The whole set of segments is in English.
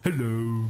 Hello.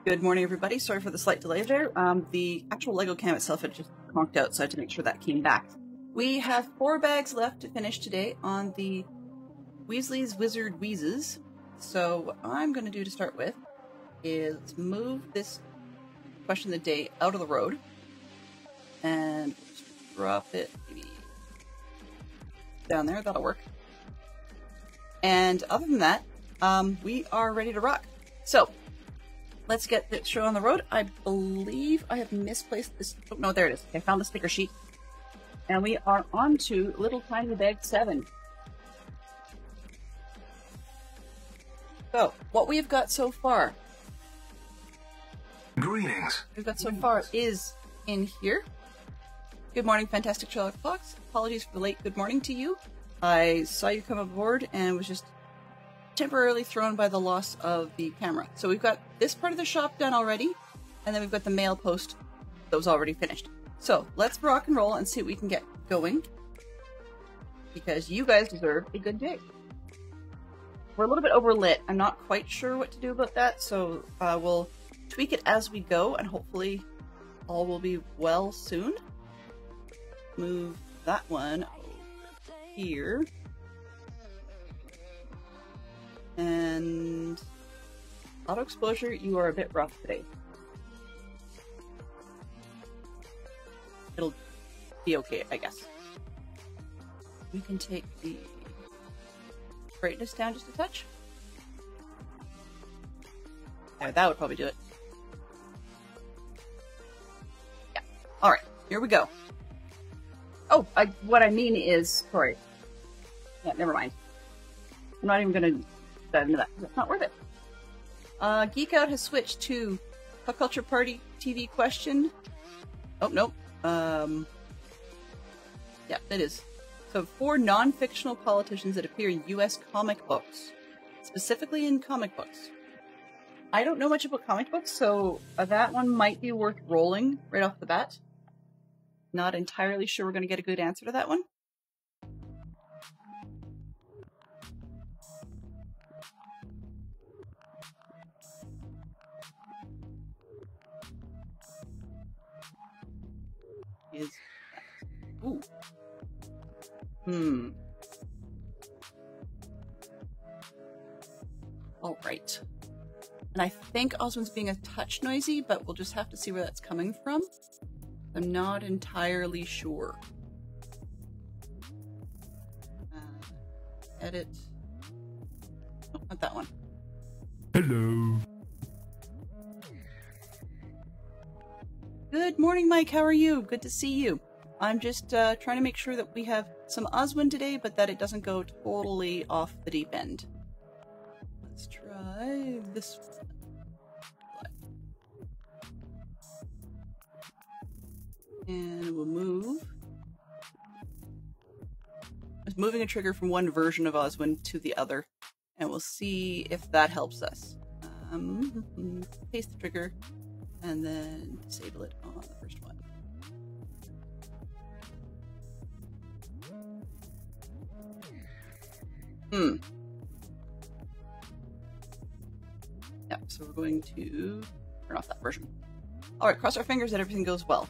Good morning, everybody. Sorry for the slight delay there. The actual Lego cam itself had just conked out, so I had to make sure that came back. We have 4 bags left to finish today on the Weasley's Wizard Wheezes. So what I'm going to do to start with is move this question of the day out of the road and just drop it maybe down there. That'll work. And other than that, we are ready to rock. So let's get this show on the road. I believe I have misplaced this. Oh, no, there it is. I found the sticker sheet. And we are on to Little Tiny Bag 7. So, what we've got so far. Greetings. We've got so far is in here. Good morning, Fantastic Sherlock Fox. Apologies for the late good morning to you. I saw you come aboard and was just temporarily thrown by the loss of the camera. So we've got this part of the shop done already, and then we've got the mail post that was already finished. So let's rock and roll and see what we can get going, because you guys deserve a good day. We're a little bit overlit. I'm not quite sure what to do about that, so we'll tweak it as we go, and hopefully all will be well soon. Move that one over here. And auto exposure, you are a bit rough today. It'll be okay, I guess. We can take the brightness down just a touch. There, that would probably do it. Yeah. Alright, here we go. Oh, what I mean is, sorry. Yeah, never mind. I'm not even gonna dive into that. It's not worth it. Geek Out has switched to Pop Culture Party TV question. Oh, nope. Yeah, it is. So 4 non-fictional politicians that appear in US comic books. Specifically in comic books. I don't know much about comic books, so that one might be worth rolling right off the bat. Not entirely sure we're going to get a good answer to that one. Is that? Ooh. All right. And I think Oswald's being a touch noisy, but we'll just have to see where that's coming from. I'm not entirely sure. Edit. Oh, not that one. Hello. Good morning, Mike. How are you? Good to see you. I'm just trying to make sure that we have some Oswin today, but that it doesn't go totally off the deep end. Let's try this one. And we'll move. Just moving a trigger from one version of Oswin to the other, and we'll see if that helps us. Paste the trigger, and then disable it on the first one. Yeah, so we're going to turn off that version. Alright, cross our fingers that everything goes well.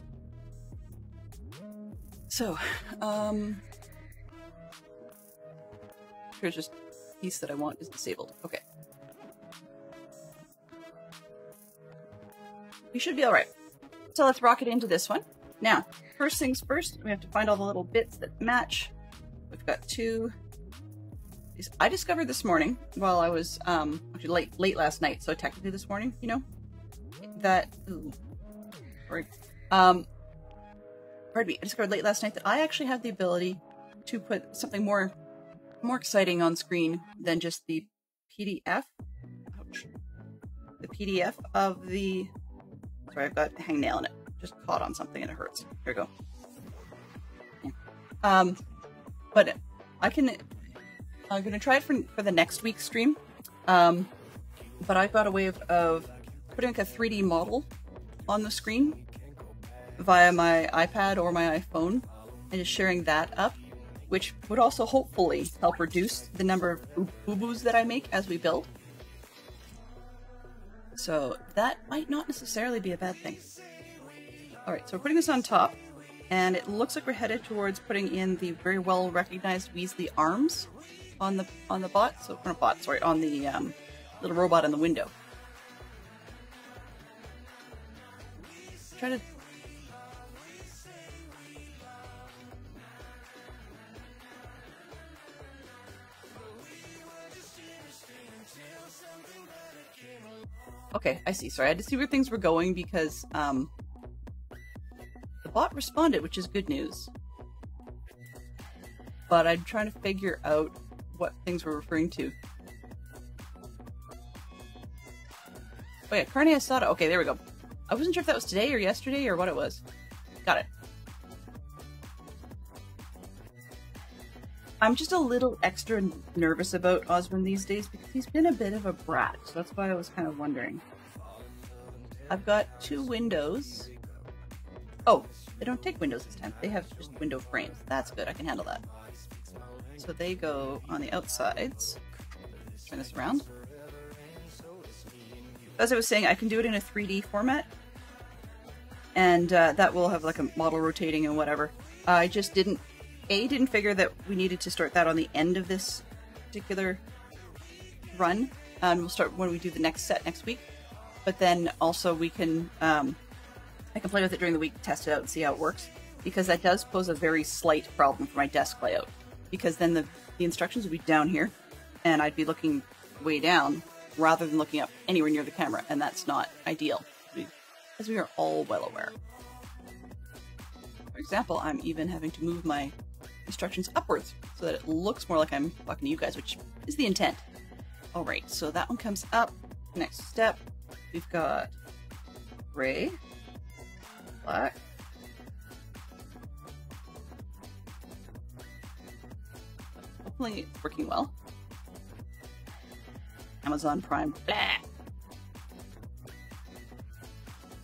So, here's just a piece that I want is disabled. Okay. We should be alright. So let's rock it into this one. Now, first things first, we have to find all the little bits that match. We've got 2. I discovered this morning while I was, actually late last night, so technically this morning, you know, that, ooh, sorry. Pardon me, I discovered late last night that I actually have the ability to put something more exciting on screen than just the PDF. Ouch. The PDF of the, sorry, I've got a hangnail in it. Just caught on something and it hurts. Here we go. Yeah. But I'm going to try it for the next week's stream. But I've got a way of putting like a 3D model on the screen via my iPad or my iPhone and just sharing that up, which would also hopefully help reduce the number of boo-boos that I make as we build. So that might not necessarily be a bad thing. Alright, so we're putting this on top, and it looks like we're headed towards putting in the very well recognized Weasley arms on the bot. So not bot, sorry, on the little robot in the window. Try to okay, I see. Sorry, I had to see where things were going because the bot responded, which is good news. But I'm trying to figure out what things we're referring to. Oh yeah, carne asada. Okay, there we go. I wasn't sure if that was today or yesterday or what it was. Got it. I'm just a little extra nervous about Osborne these days because he's been a bit of a brat, so that's why I was kind of wondering. I've got 2 windows. Oh, they don't take windows this time. They have just window frames. That's good. I can handle that. So they go on the outsides. Turn this around. As I was saying, I can do it in a 3D format. And that will have like a model rotating and whatever. I just didn't figure that we needed to start that on the end of this particular run. We'll start when we do the next set next week. But then also we can, I can play with it during the week, test it out and see how it works. Because that does pose a very slight problem for my desk layout. Because then the instructions would be down here, and I'd be looking way down rather than looking up anywhere near the camera, and that's not ideal, as we are all well aware. For example, I'm even having to move my instructions upwards so that it looks more like I'm talking to you guys, which is the intent. Alright, so that one comes up. Next step, we've got gray, black, hopefully it's working well. Amazon Prime. Blah.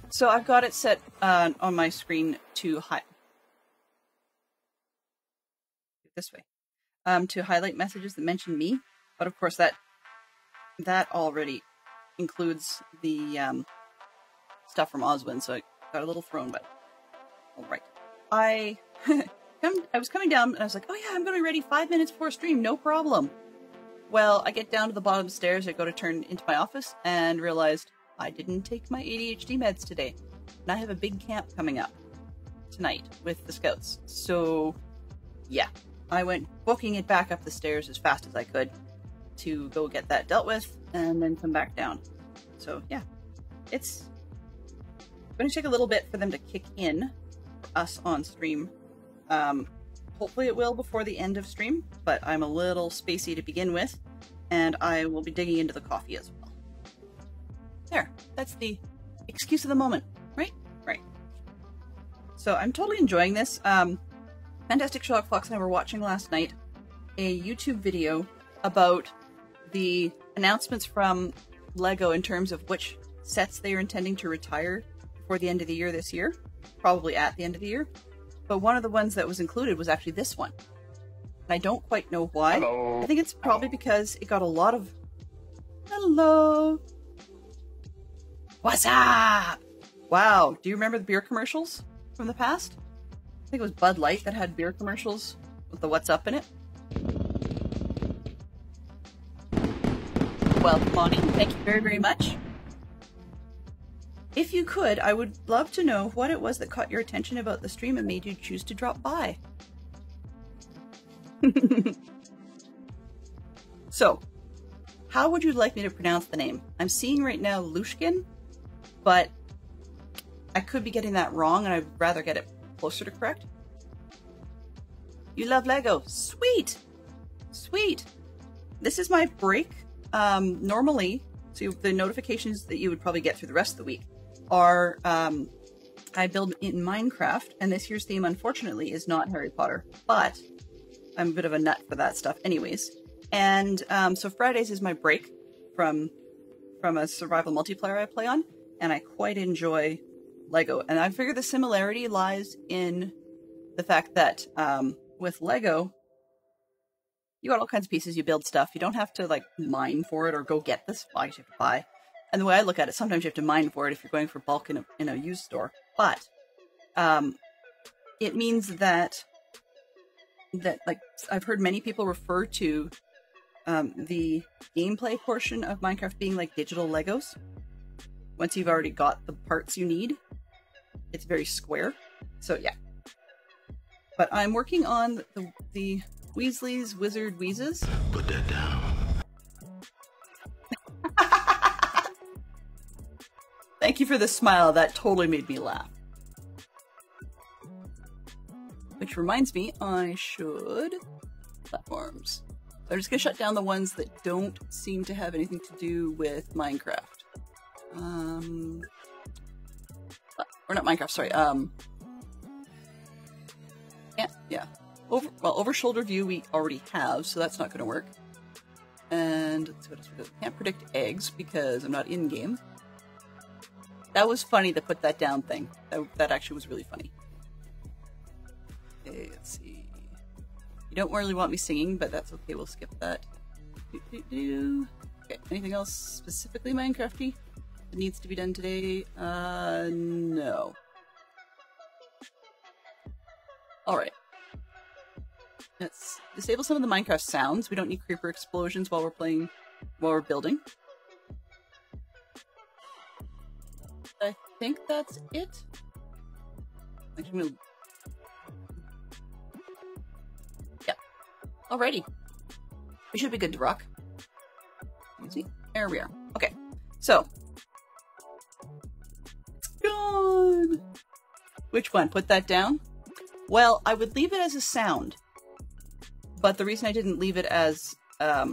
So I've got it set on my screen to this way, to highlight messages that mention me. But of course that already includes the stuff from Oswin, so I got a little thrown. But all right, I was coming down and I was like, oh yeah, I'm going to be ready 5 minutes before stream, no problem. Well, I get down to the bottom of the stairs, I go to turn into my office, and realized I didn't take my ADHD meds today. And I have a big camp coming up tonight with the scouts. So, yeah. I went booking it back up the stairs as fast as I could to go get that dealt with, and then come back down. So, yeah. It's going to take a little bit for them to kick in for us on stream. Hopefully it will before the end of stream, but I'm a little spacey to begin with, and I will be digging into the coffee as well. There, that's the excuse of the moment, right? Right. So I'm totally enjoying this. Fantastic Sherlock Fox and I were watching last night a YouTube video about the announcements from LEGO in terms of which sets they are intending to retire before the end of the year this year, probably at the end of the year. But one of the ones that was included was actually this one. And I don't quite know why. Hello. I think it's probably because it got a lot of... Hello! What's up? Wow, do you remember the beer commercials from the past? I think it was Bud Light that had beer commercials with the what's up in it. Well, Lonnie, thank you very, very much. If you could, I would love to know what it was that caught your attention about the stream and made you choose to drop by. So, how would you like me to pronounce the name? I'm seeing right now Lushkin, but I could be getting that wrong and I'd rather get it closer to correct. You love Lego. Sweet! Sweet! This is my break. Normally, so the notifications that you would probably get through the rest of the week are, I build in Minecraft, and this year's theme, unfortunately, is not Harry Potter, but I'm a bit of a nut for that stuff anyways. And so Fridays is my break from a survival multiplayer I play on, and I quite enjoy Lego. And I figure the similarity lies in the fact that with Lego, you got all kinds of pieces, you build stuff, you don't have to like mine for it or go get this, I have to buy. And the way I look at it, sometimes you have to mine for it if you're going for bulk in a used store. But it means that like I've heard many people refer to the gameplay portion of Minecraft being like digital Legos. Once you've already got the parts you need, it's very square. So yeah. But I'm working on the Weasley's Wizard Wheezes. Put that down. Thank you for the smile. That totally made me laugh. Which reminds me, I should... platforms. So I'm just going to shut down the ones that don't seem to have anything to do with Minecraft. Or not Minecraft, sorry. Yeah. Over shoulder view we already have, so that's not going to work. And let's see what else we do. Can't predict eggs because I'm not in game. That was funny, the put that down thing. That actually was really funny. Okay, let's see. You don't really want me singing, but that's okay. We'll skip that. Okay, anything else specifically Minecrafty that needs to be done today? No. Alright. Let's disable some of the Minecraft sounds. We don't need creeper explosions while we're building. I think that's it. Actually, yeah. Alrighty. We should be good to rock. See? There we are. Okay. So. It's gone. Which one? Put that down? Well, I would leave it as a sound. But the reason I didn't leave it as a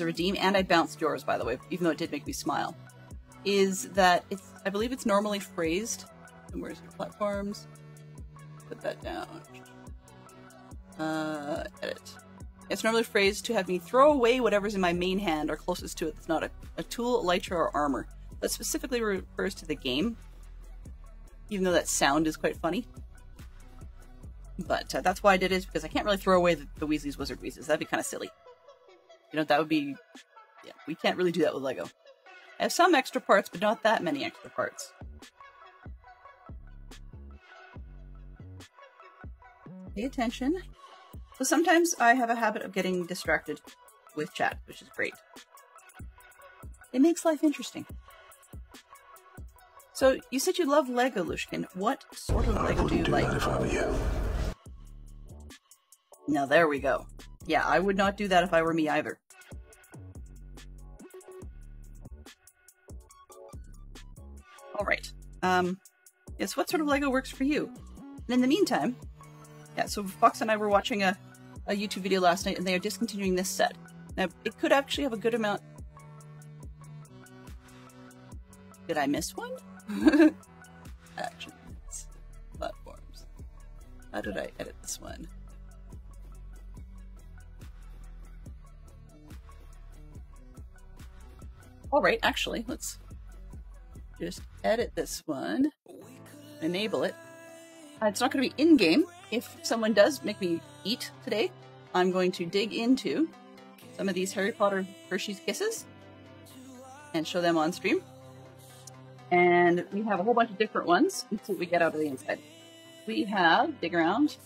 redeem, and I bounced yours, by the way, even though it did make me smile, is that I believe it's normally phrased. And where's your platforms? Put that down. Edit. It's normally phrased to have me throw away whatever's in my main hand or closest to it that's not a tool, elytra, or armor. That specifically refers to the game, even though that sound is quite funny. But that's why I did it, because I can't really throw away the Weasley's Wizard Wheezes. That'd be kind of silly. You know, that would be... Yeah, we can't really do that with Lego. I have some extra parts, but not that many extra parts. Pay attention. So sometimes I have a habit of getting distracted with chat, which is great. It makes life interesting. So, you said you love Lego, Lushkin. What sort of Lego do you like? If I were you. Now there we go. Yeah, I would not do that if I were me either. Alright. Yes, what sort of Lego works for you? And in the meantime, yeah, so Fox and I were watching a YouTube video last night, and they are discontinuing this set. Now, it could actually have a good amount... Did I miss one? Actions. Platforms. How did I edit this one? Alright, actually, let's just edit this one. Enable it. It's not going to be in-game. If someone does make me eat today, I'm going to dig into some of these Harry Potter Hershey's Kisses and show them on stream. And we have a whole bunch of different ones. Let's see what we get out of the inside. We have, dig around.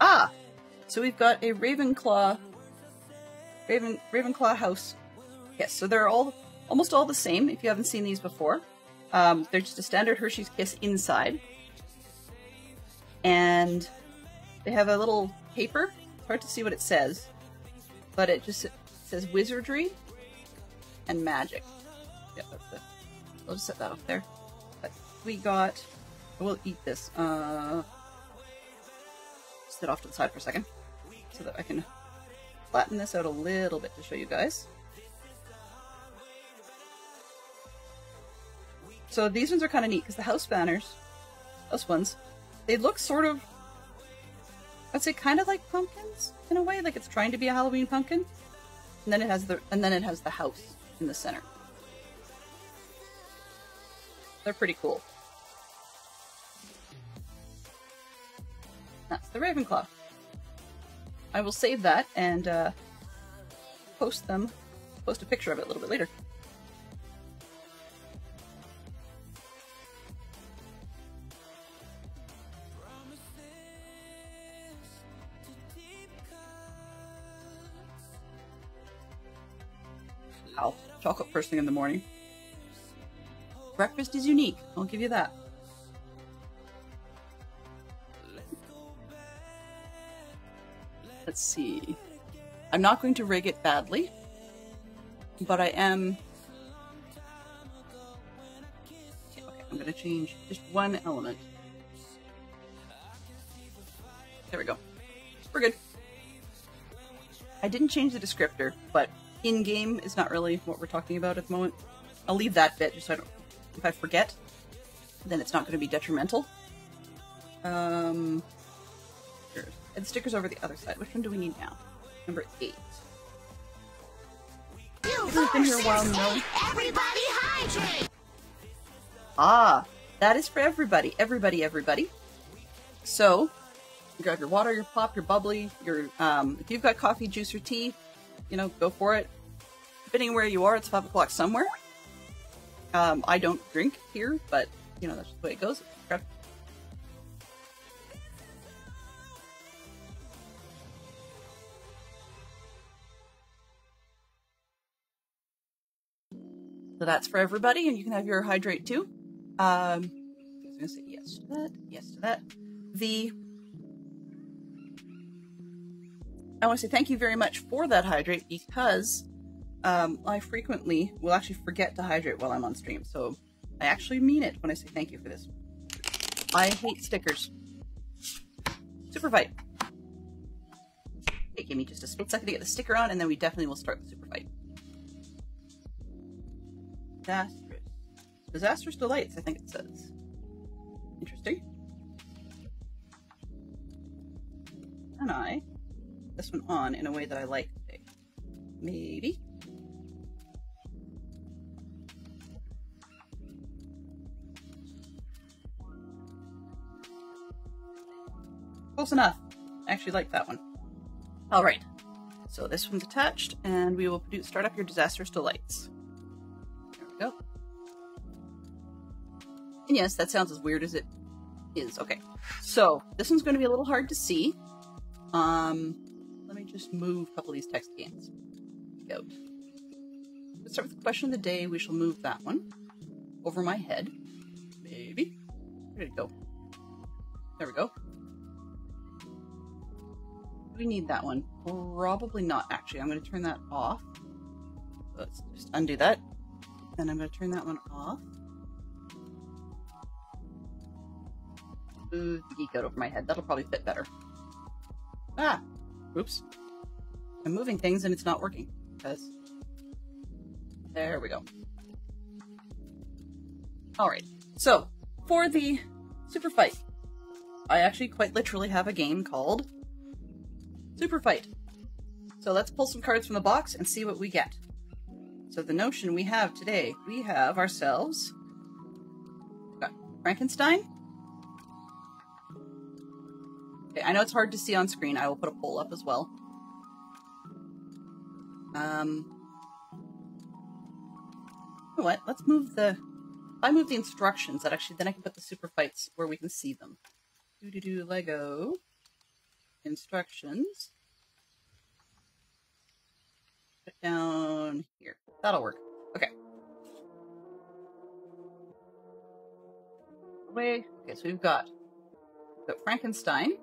Ah! So we've got a Ravenclaw house. Yes, so they're almost all the same if you haven't seen these before. They're just a standard Hershey's Kiss inside. And they have a little paper. It's hard to see what it says. But it just says wizardry and magic. Yeah, that's it. I'll just set that up there. But we got... We'll eat this. Sit off to the side for a second. So that I can flatten this out a little bit to show you guys. So these ones are kind of neat because the house banners, house ones, they look sort of, I'd say kind of like pumpkins in a way, like it's trying to be a Halloween pumpkin. And then it has the house in the center. They're pretty cool. That's the Ravenclaw. I will save that and post them post a picture of it a little bit later. Wow, chocolate first thing in the morning. Breakfast is unique, I'll give you that. Let's see. I'm not going to rig it badly, but I am... Okay, I'm going to change just one element. There we go. We're good. I didn't change the descriptor, but in-game is not really what we're talking about at the moment. I'll leave that bit just so I don't... If I forget, then it's not going to be detrimental. And the sticker's over the other side. Which one do we need now? Number 8. If you've been here a while, no. Everybody hydrate! Ah, that is for everybody. Everybody. So, grab your water, your pop, your bubbly, your, if you've got coffee, juice, or tea, you know, go for it. Depending on where you are, it's 5 o'clock somewhere. I don't drink here, but, you know, that's just the way it goes. Grab. So that's for everybody, and you can have your hydrate too. I was going to say yes to that, yes to that. I want to say thank you very much for that hydrate, because I frequently will actually forget to hydrate while I'm on stream. So I actually mean it when I say thank you for this. I hate stickers. Super fight. Okay, give me just a split second to get the sticker on, and then we definitely will start the super fight. Disastrous delights, I think it says. Interesting. And I this one on in a way that I like today. Maybe. Close enough. I actually like that one. All right. So this one's attached, and we will start up your disastrous delights. There we go. And yes, that sounds as weird as it is. Okay. So this one's going to be a little hard to see. Let me just move a couple of these text games. Go. Let's start with the question of the day. We shall move that one over my head. Maybe. Where did it go? There we go. Do we need that one? Probably not, actually. I'm going to turn that off. Let's just undo that. Then I'm going to turn that one off. Move the geek out over my head. That'll probably fit better. Ah! Oops. I'm moving things and it's not working. Because... There we go. Alright. So, for the Super Fight, I actually quite literally have a game called Super Fight. So let's pull some cards from the box and see what we get. So the notion we have today, we have ourselves got Frankenstein. Okay, I know it's hard to see on screen. I will put a poll up as well. You know what? Let's move the... If I move the instructions, that actually, then I can put the Super Fights where we can see them. Lego. Instructions. Put down here. That'll work. Okay. Okay, so we've got Frankenstein.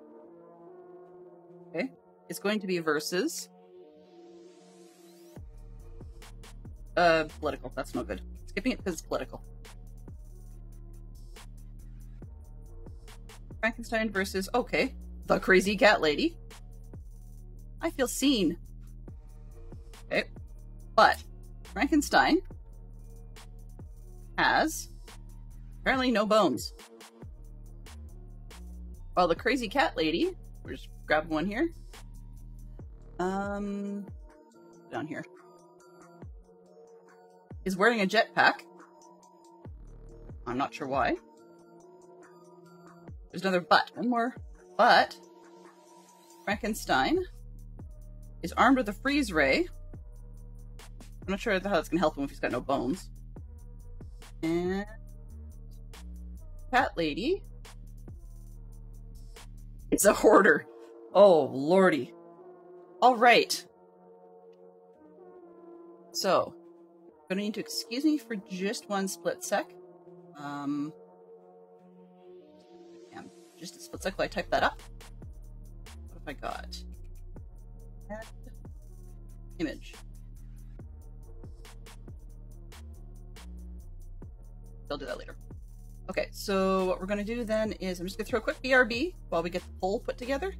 Okay. It's going to be versus political. That's no good. Skipping it because it's political. Frankenstein versus, okay, the crazy cat lady. I feel seen. Okay. But Frankenstein has apparently no bones. While the crazy cat lady, we're just grabbing one here. Down here. Is wearing a jetpack. I'm not sure why. There's another but. One more. But Frankenstein is armed with a freeze ray I'm not sure how that's going to help him if he's got no bones. And Cat Lady is a hoarder. Oh, lordy. All right. So, gonna need to excuse me for just one split sec. Just a split sec while I type that up. What have I got? Add image. I'll do that later. Okay, so what we're gonna do then is I'm just gonna throw a quick BRB while we get the poll put together.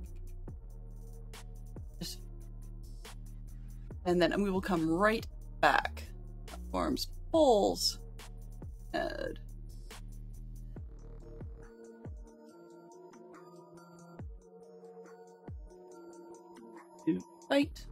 And then we will come right back. Platforms, polls, add. To site.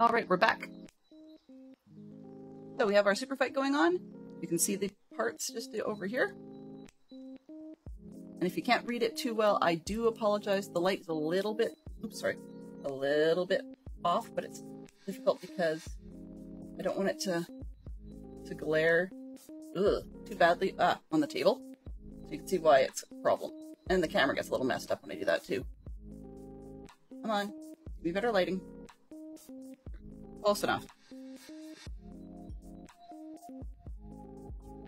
All right, we're back. So we have our super fight going on. You can see the parts just over here. And if you can't read it too well, I do apologize. The light's a little bit, a little bit off, but it's difficult because I don't want it to glare too badly on the table. So you can see why it's a problem. And the camera gets a little messed up when I do that too. Come on, give me better lighting. Close enough.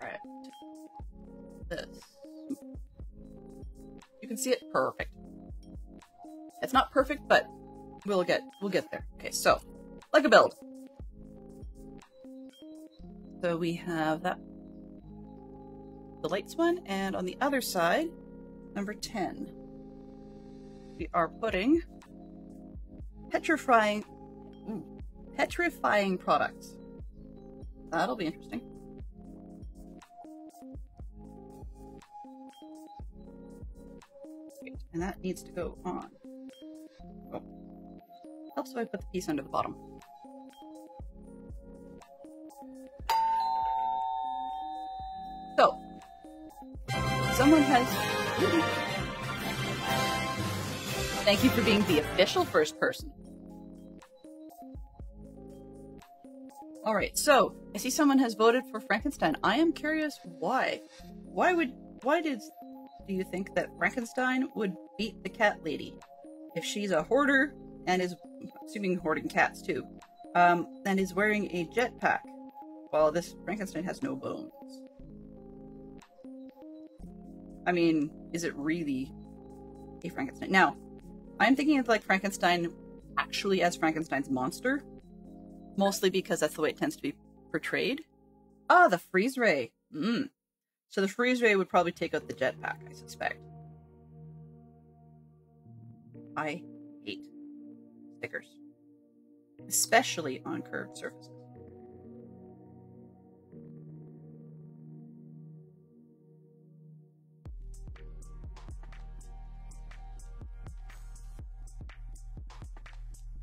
Alright. This. You can see it perfect. It's not perfect, but we'll get there. Okay, so like a build. So we have that the lights one, and on the other side, number 10. We are putting petrifying products. That'll be interesting. Great. And that needs to go on. Oh. Helps if I put the piece under the bottom. So, someone has... Thank you for being the official first person. Alright, so, I see someone has voted for Frankenstein. I am curious why. Do you think that Frankenstein would beat the cat lady? If she's a hoarder, and is, assuming hoarding cats too, and is wearing a jetpack, while this Frankenstein has no bones. I mean, is it really a Frankenstein? Now, I'm thinking of like Frankenstein actually as Frankenstein's monster. Mostly because that's the way it tends to be portrayed. Ah, the freeze ray. So the freeze ray would probably take out the jetpack, I suspect. I hate stickers. Especially on curved surfaces.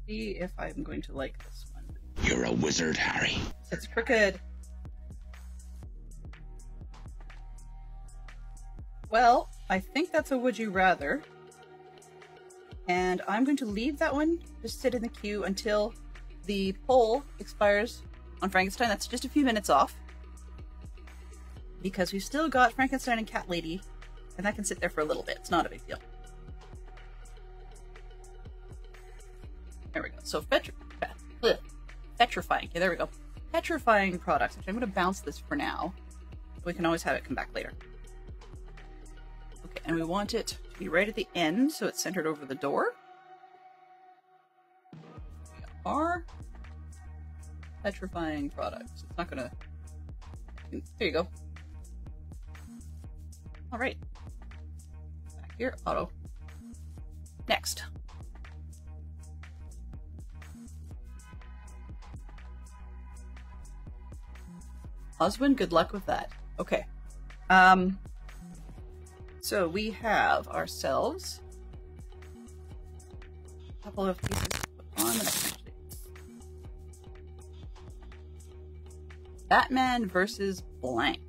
See if I'm going to like this one. You're a wizard, Harry. It's crooked. Well, I think that's a would you rather. And I'm going to leave that one just sit in the queue until the poll expires on Frankenstein. That's just a few minutes off. Because we've still got Frankenstein and Cat Lady, and that can sit there for a little bit. It's not a big deal. There we go. So petrifying. Okay, there we go. Petrifying products. Actually, I'm going to bounce this for now. We can always have it come back later. Okay, and we want it to be right at the end, so it's centered over the door. Our petrifying products. It's not going to... There you go. All right. Back here, auto. Next. Oswin, good luck with that. Okay. So we have ourselves a couple of pieces to put on. Batman versus blank.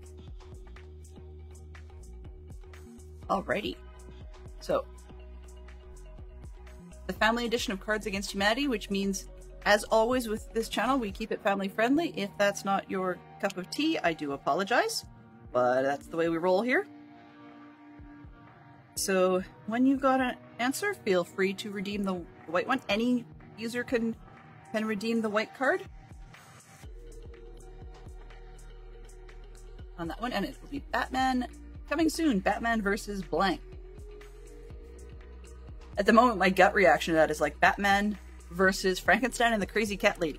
Alrighty. So, the family edition of Cards Against Humanity, which means, as always with this channel, we keep it family friendly. If that's not your cup of tea, I do apologize, but that's the way we roll here. So, when you got an answer, feel free to redeem the white one. Any user can redeem the white card on that one, and it will be Batman. Coming soon, Batman versus blank. At the moment, my gut reaction to that is like Batman versus Frankenstein and the Crazy Cat Lady.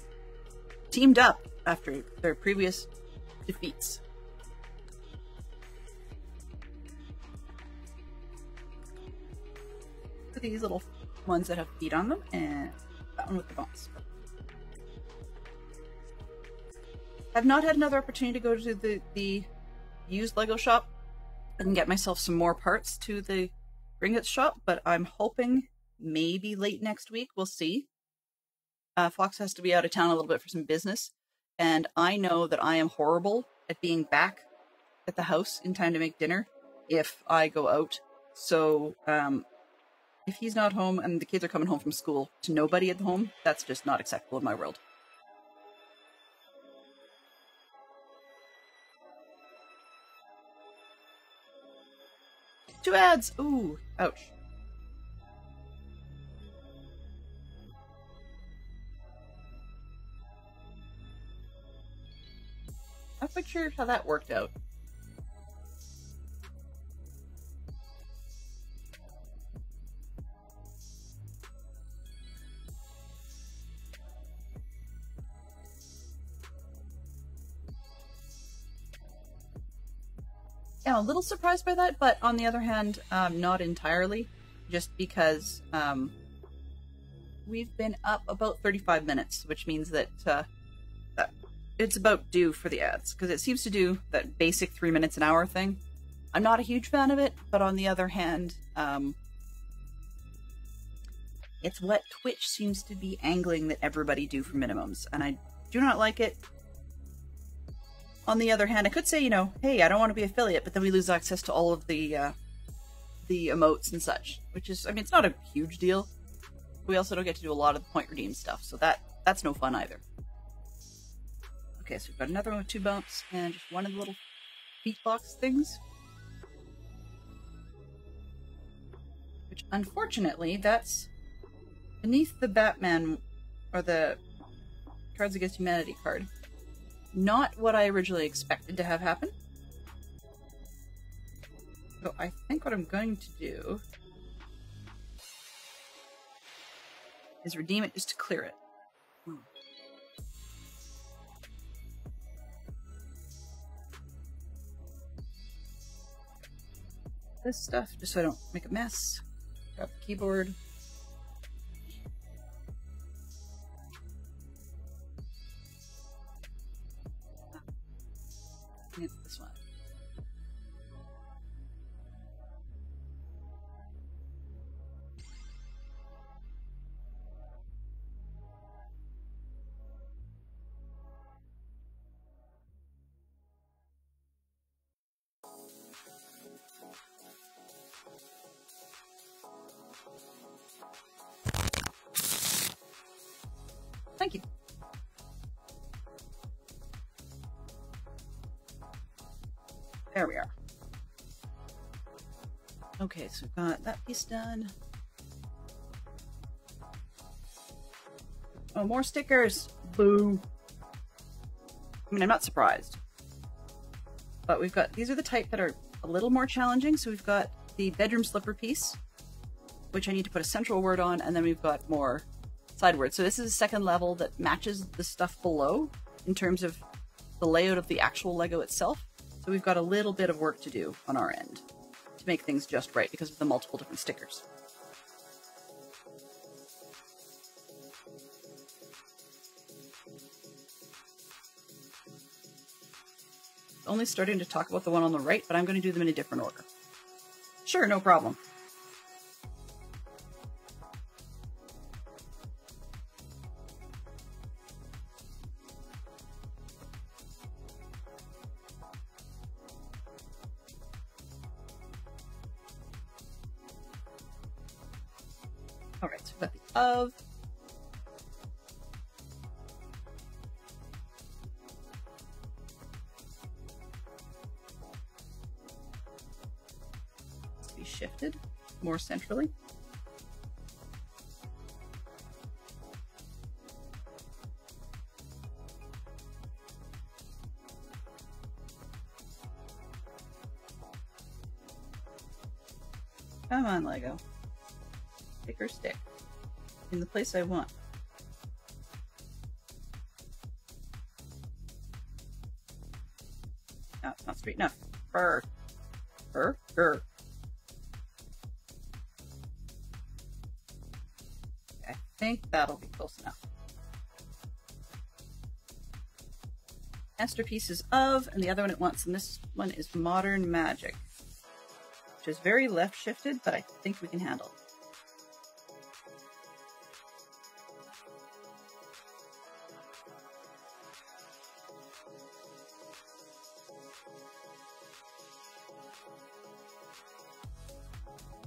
Teamed up after their previous defeats. For these little ones that have feet on them, and that one with the bumps. I've not had another opportunity to go to the used Lego shop and get myself some more parts to the Ringgit shop, but I'm hoping maybe late next week. We'll see. Fox has to be out of town a little bit for some business, and I know that I am horrible at being back at the house in time to make dinner if I go out. So if he's not home and the kids are coming home from school to nobody at home, that's just not acceptable in my world. Two ads! Ooh, ouch. I'm not quite sure how that worked out. Yeah, I'm a little surprised by that, but on the other hand, not entirely, just because we've been up about 35 minutes, which means that it's about due for the ads, because it seems to do that basic 3 minutes an hour thing. I'm not a huge fan of it, but on the other hand, it's what Twitch seems to be angling that everybody do for minimums, and I do not like it. On the other hand, I could say, you know, hey, I don't want to be affiliate, but then we lose access to all of the emotes and such, which is, I mean, it's not a huge deal. We also don't get to do a lot of the point redeem stuff, so that's no fun either. Okay, so we've got another one with 2 bumps, and just one of the little feet box things. Which, unfortunately, that's beneath the Batman, or the Cards Against Humanity card. Not what I originally expected to have happen. So I think what I'm going to do is redeem it just to clear it. This stuff, just so I don't make a mess. Grab the keyboard. This one. Thank you. There we are. Okay, so we've got that piece done. Oh, more stickers! Boo! I mean, I'm not surprised. But we've got, these are the type that are a little more challenging. So we've got the bedroom slipper piece, which I need to put a central word on, and then we've got more side words. So this is a second level that matches the stuff below in terms of the layout of the actual Lego itself. So we've got a little bit of work to do on our end to make things just right because of the multiple different stickers. only starting to talk about the one on the right, but I'm going to do them in a different order. Sure, no problem. Alright, so we've got the of. To be shifted more centrally. Come on, Lego. Pick or stick. In the place I want. No, it's not straight enough. Brr. Brr. Brr. Okay, I think that'll be close enough. Masterpieces of, and the other one it wants, and this one is Modern Magic. Which is very left shifted, but I think we can handle it.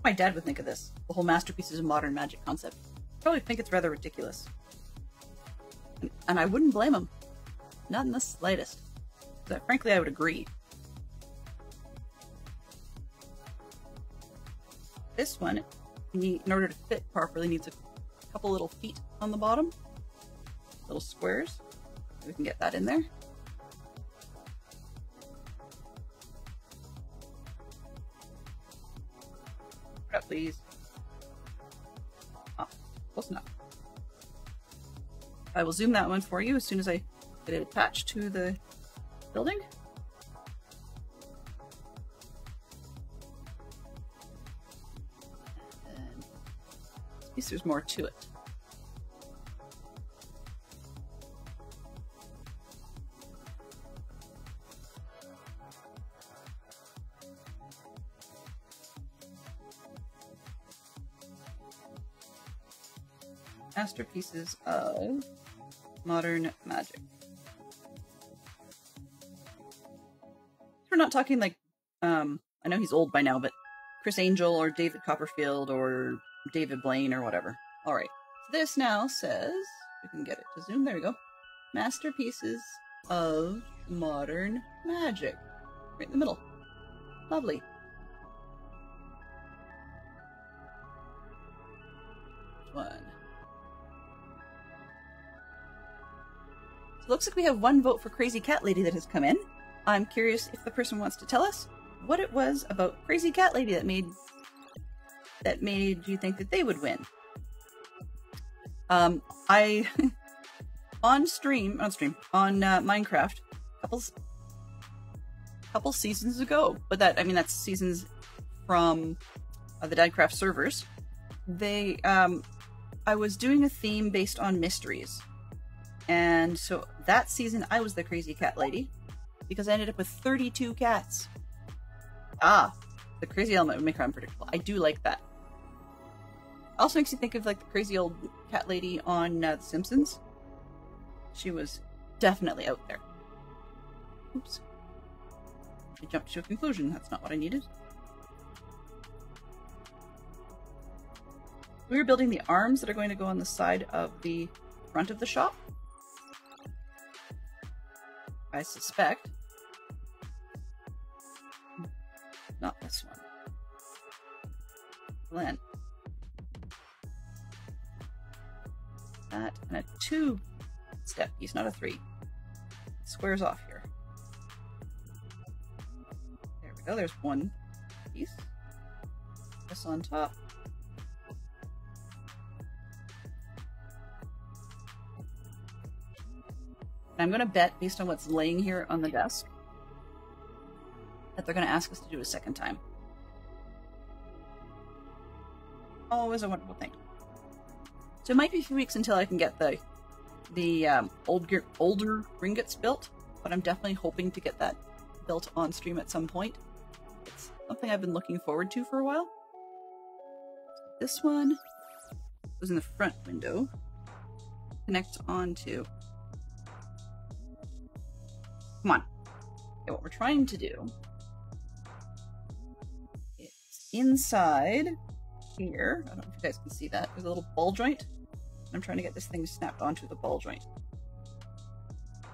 My dad would think of this, the whole Masterpieces of Modern Magic concept. Probably think it's rather ridiculous. And I wouldn't blame him. Not in the slightest. But frankly, I would agree. This one, in order to fit properly, needs a couple little feet on the bottom. Little squares. We can get that in there. Put up, please. Oh, close enough. I will zoom that one for you as soon as I get it attached to the building. At least there's more to it. Masterpieces of Modern Magic. We're not talking like, I know he's old by now, but Chris Angel or David Copperfield or David Blaine or whatever. Alright, so this now says, we can get it to zoom, there we go. Masterpieces of Modern Magic. Right in the middle. Lovely. One. So it looks like we have one vote for Crazy Cat Lady that has come in. I'm curious if the person wants to tell us what it was about Crazy Cat Lady that made you think that they would win. On Minecraft, couple seasons ago, but that's seasons from the Dadcraft servers. I was doing a theme based on mysteries, and so that season I was the Crazy Cat Lady because I ended up with 32 cats. The crazy element would make her unpredictable. I do like that. Also makes you think of like the crazy old cat lady on The Simpsons. She was definitely out there. Oops. I jumped to a conclusion. That's not what I needed. We were building the arms that are going to go on the side of the front of the shop. I suspect. Not this one. Glenn. That and a 2-step piece, not a 3. Squares off here. There we go, there's one piece. This on top. And I'm going to bet, based on what's laying here on the desk, that they're going to ask us to do a second time. Always a wonderful thing. So it might be a few weeks until I can get the older ringgits built, but I'm definitely hoping to get that built on stream at some point. It's something I've been looking forward to for a while. This one goes in the front window. Connect onto... Come on. Okay, what we're trying to do is inside here. I don't know if you guys can see that. There's a little ball joint. I'm trying to get this thing snapped onto the ball joint.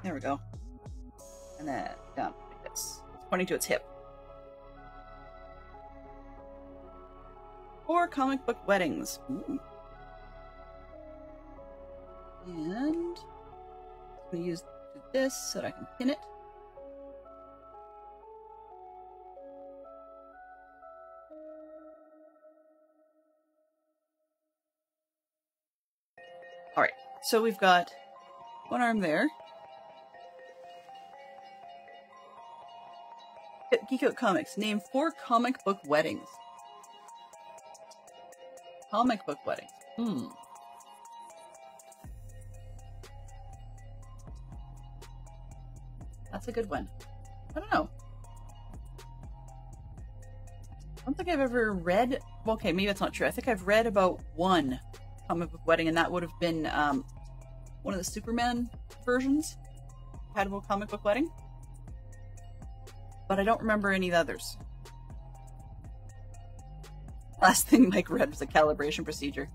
There we go. And then down like this. It's pointing to its hip. 4 comic book weddings. Ooh. And I'm going to use this so that I can pin it. Alright, so we've got one arm there. Geek Out Comics. Name 4 comic book weddings. Comic book weddings. That's a good one. I don't know. I don't think I've ever read... Well, okay, maybe that's not true. I think I've read about 1 comic book wedding, and that would have been one of the Superman versions. Had a comic book wedding. But I don't remember any of the others. Last thing Mike read was a calibration procedure.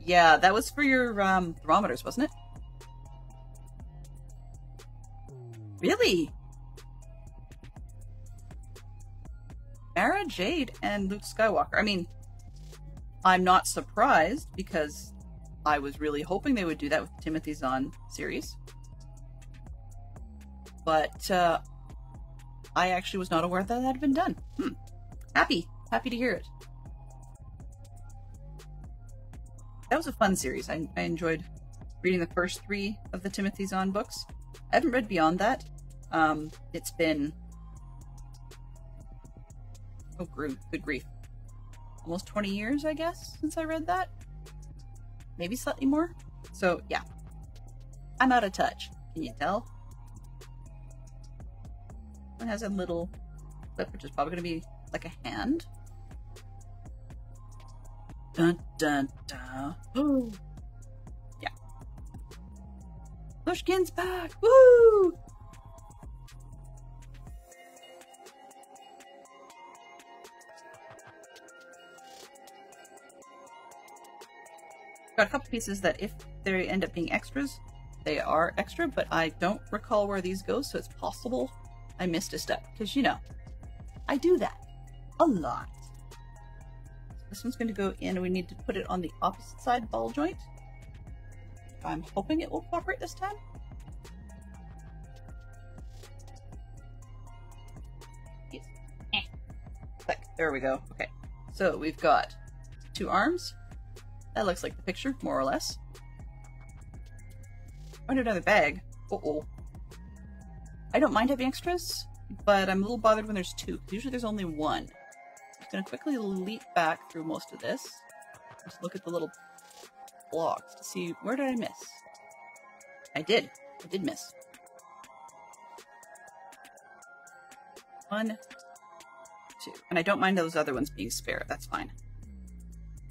Yeah, that was for your thermometers, wasn't it? Really? Mara Jade and Luke Skywalker. I mean, I'm not surprised because I was really hoping they would do that with the Timothy Zahn series. But I actually was not aware that that had been done. Happy to hear it. That was a fun series. I enjoyed reading the first 3 of the Timothy Zahn books. I haven't read beyond that. It's been... Oh, good grief. Almost 20 years, I guess, since I read that. Maybe slightly more. So, yeah. I'm out of touch. Can you tell? One has a little clip, which is probably going to be like a hand. Dun dun dun. Ooh. Yeah. Pushkin's back! Woo! Got a couple pieces that if they end up being extras, they are extra, but I don't recall where these go, so it's possible I missed a step. Because, you know, I do that a lot. This one's going to go in, and we need to put it on the opposite side ball joint. I'm hoping it will cooperate this time. Yes. Click. There we go. Okay. So we've got 2 arms. That looks like the picture, more or less. Find another bag. Uh-oh. I don't mind having extras, but I'm a little bothered when there's 2. Usually there's only 1. I'm just going to quickly leap back through most of this. Just look at the little blocks to see, where did I miss? I did miss. 1, 2. And I don't mind those other ones being spare, that's fine.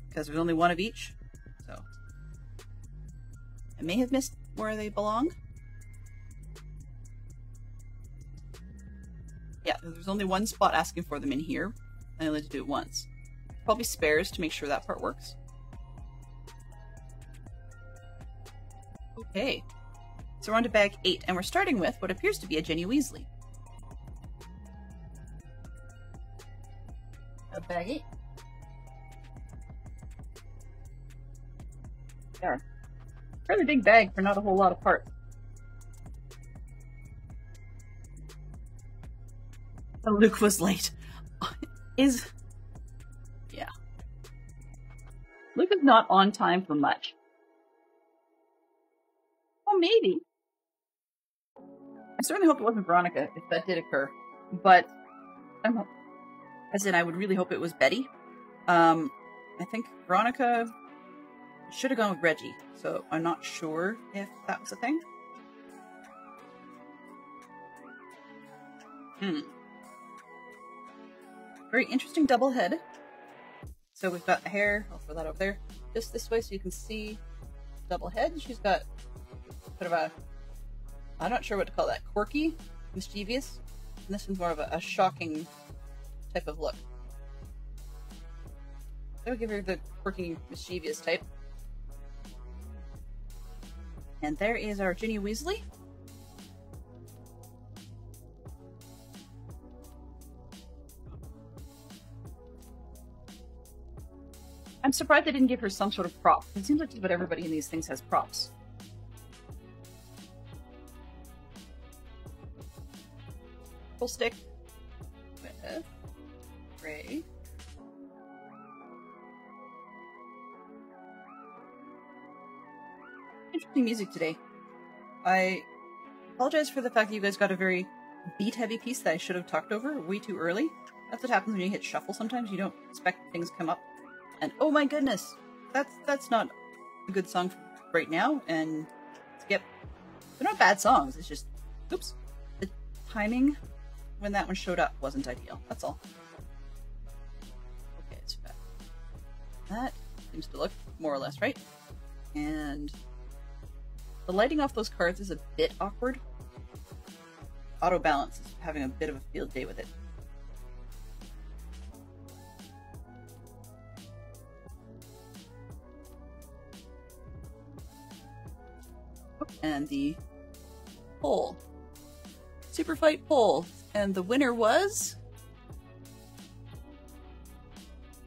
Because there's only 1 of each, so. I may have missed where they belong. Yeah, there's only 1 spot asking for them in here. I only had to do it once. Probably spares to make sure that part works. Okay. So we're on to bag 8, and we're starting with what appears to be a Ginny Weasley. Bag 8. There. Fairly big bag for not a whole lot of parts. Oh, Luke was late. Yeah. Luke is not on time for much. Well, maybe. I certainly hope it wasn't Veronica, if that did occur. But, as in, I would really hope it was Betty. I think Veronica should have gone with Reggie, so I'm not sure if that was a thing. Very interesting double head. So we've got the hair, I'll throw that over there, just this way so you can see double head. She's got a bit of a, I'm not sure what to call that, quirky, mischievous. And this one's more of a shocking type of look. I would give her the quirky, mischievous type. And there is our Ginny Weasley. I'm surprised they didn't give her some sort of prop. It seems like just about everybody in these things has props. Full stick with Ray. Interesting music today. I apologize for the fact that you guys got a very beat-heavy piece that I should have talked over way too early. That's what happens when you hit shuffle sometimes. You don't expect things to come up. And oh my goodness, that's not a good song for right now, and skip. They're not bad songs, it's just, oops, the timing when that one showed up wasn't ideal, that's all. Okay, it's back. That seems to look more or less right. And the lighting off those cards is a bit awkward. Auto balance is having a bit of a field day with it. And the poll. Super fight poll. And the winner was...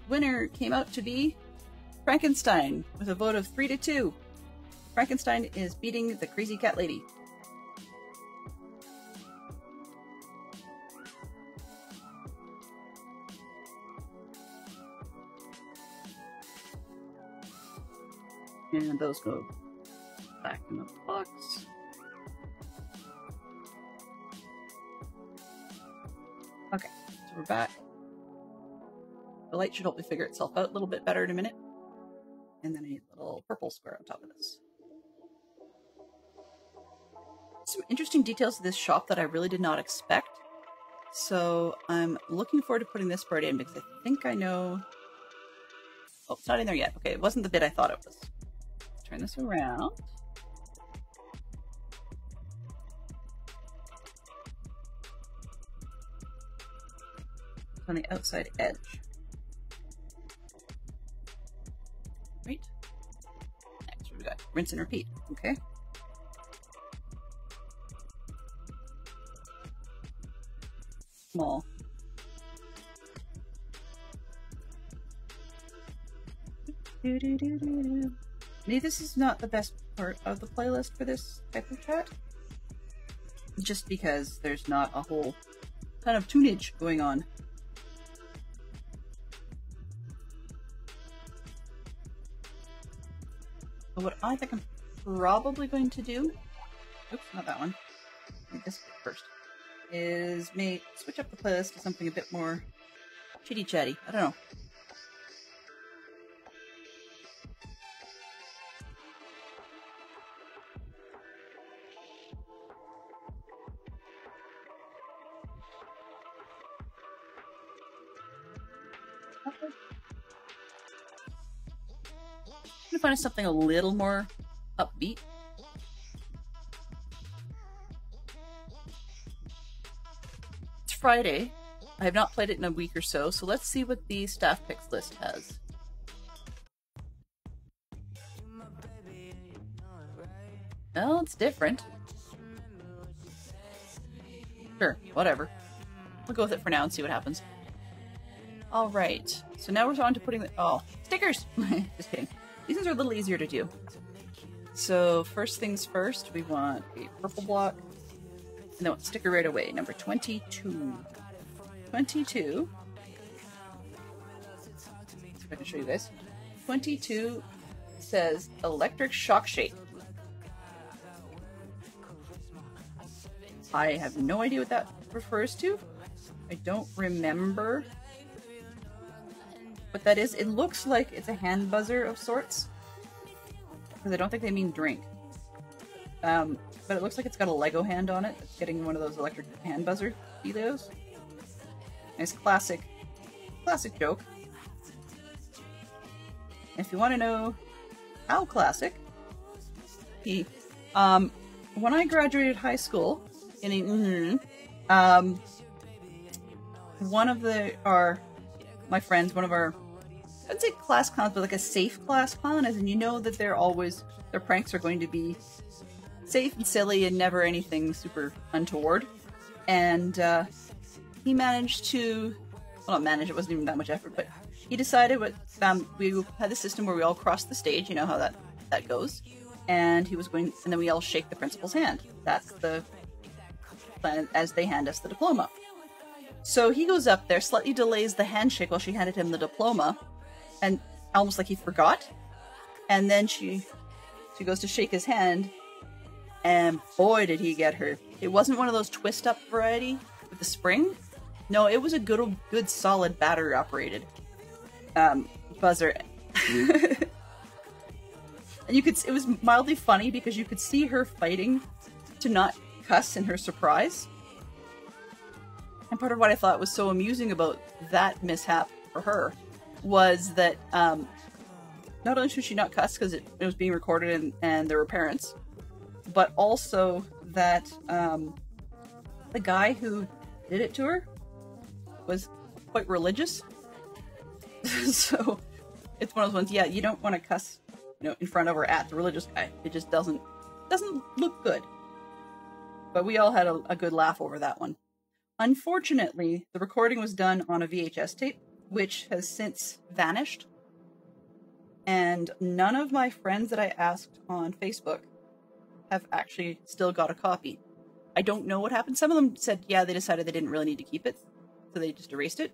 Winner came out to be Frankenstein with a vote of 3-2. Frankenstein is beating the crazy cat lady. And those go back in the box. Okay, so we're back. The light should hopefully figure itself out a little bit better in a minute. And then a little purple square on top of this. Some interesting details to this shop that I really did not expect. So I'm looking forward to putting this part in because I think I know... Oh, it's not in there yet. Okay, it wasn't the bit I thought it was. Let's turn this around. On the outside edge. Right. Next, we've got rinse and repeat. Okay. Small. Maybe this is not the best part of the playlist for this type of chat. Just because there's not a whole ton of tunage going on. But what I think I'm probably going to do, oops, not that one, this first, is switch up the playlist to something a bit more chitty-chatty. I don't know. I'm gonna find something a little more upbeat. It's Friday. I have not played it in a week or so, so let's see what the staff picks list has. Well, it's different. Sure, whatever. We'll go with it for now and see what happens. Alright, so now we're on to putting the- oh, stickers! Just kidding. These ones are a little easier to do. So first things first, we want a purple block, and then sticker right away, number 22. 22. Let's see if I can show you this. 22 says electric shock shape. I have no idea what that refers to. I don't remember what that is. It looks like it's a hand buzzer of sorts, because I don't think they mean drink. But it looks like it's got a Lego hand on it. It's getting one of those electric hand buzzer dealios. Nice classic classic joke. If you want to know how classic, when I graduated high school, one of my friends, one of our, I'd say class clowns, but like a safe class clown, as in you know that their pranks are going to be safe and silly and never anything super untoward. And he managed to, well, not manage, it wasn't even that much effort, but he decided we had the system where we all crossed the stage, you know how that goes, and and then we all shake the principal's hand. That's the plan as they hand us the diploma. So he goes up there, slightly delays the handshake while she handed him the diploma, and almost like he forgot, and then she goes to shake his hand, and boy did he get her. It wasn't one of those twist up variety with the spring. No, it was a good solid battery operated buzzer. And it was mildly funny because you could see her fighting to not cuss in her surprise. And part of what I thought was so amusing about that mishap for her was that not only should she not cuss because it was being recorded and there were parents, but also that the guy who did it to her was quite religious. So it's one of those ones, yeah, you don't want to cuss, in front of or at the religious guy. It just doesn't look good. But we all had a good laugh over that one. Unfortunately, the recording was done on a VHS tape, which has since vanished. And none of my friends that I asked on Facebook have actually still got a copy. I don't know what happened. Some of them said, yeah, they decided they didn't really need to keep it, so they just erased it.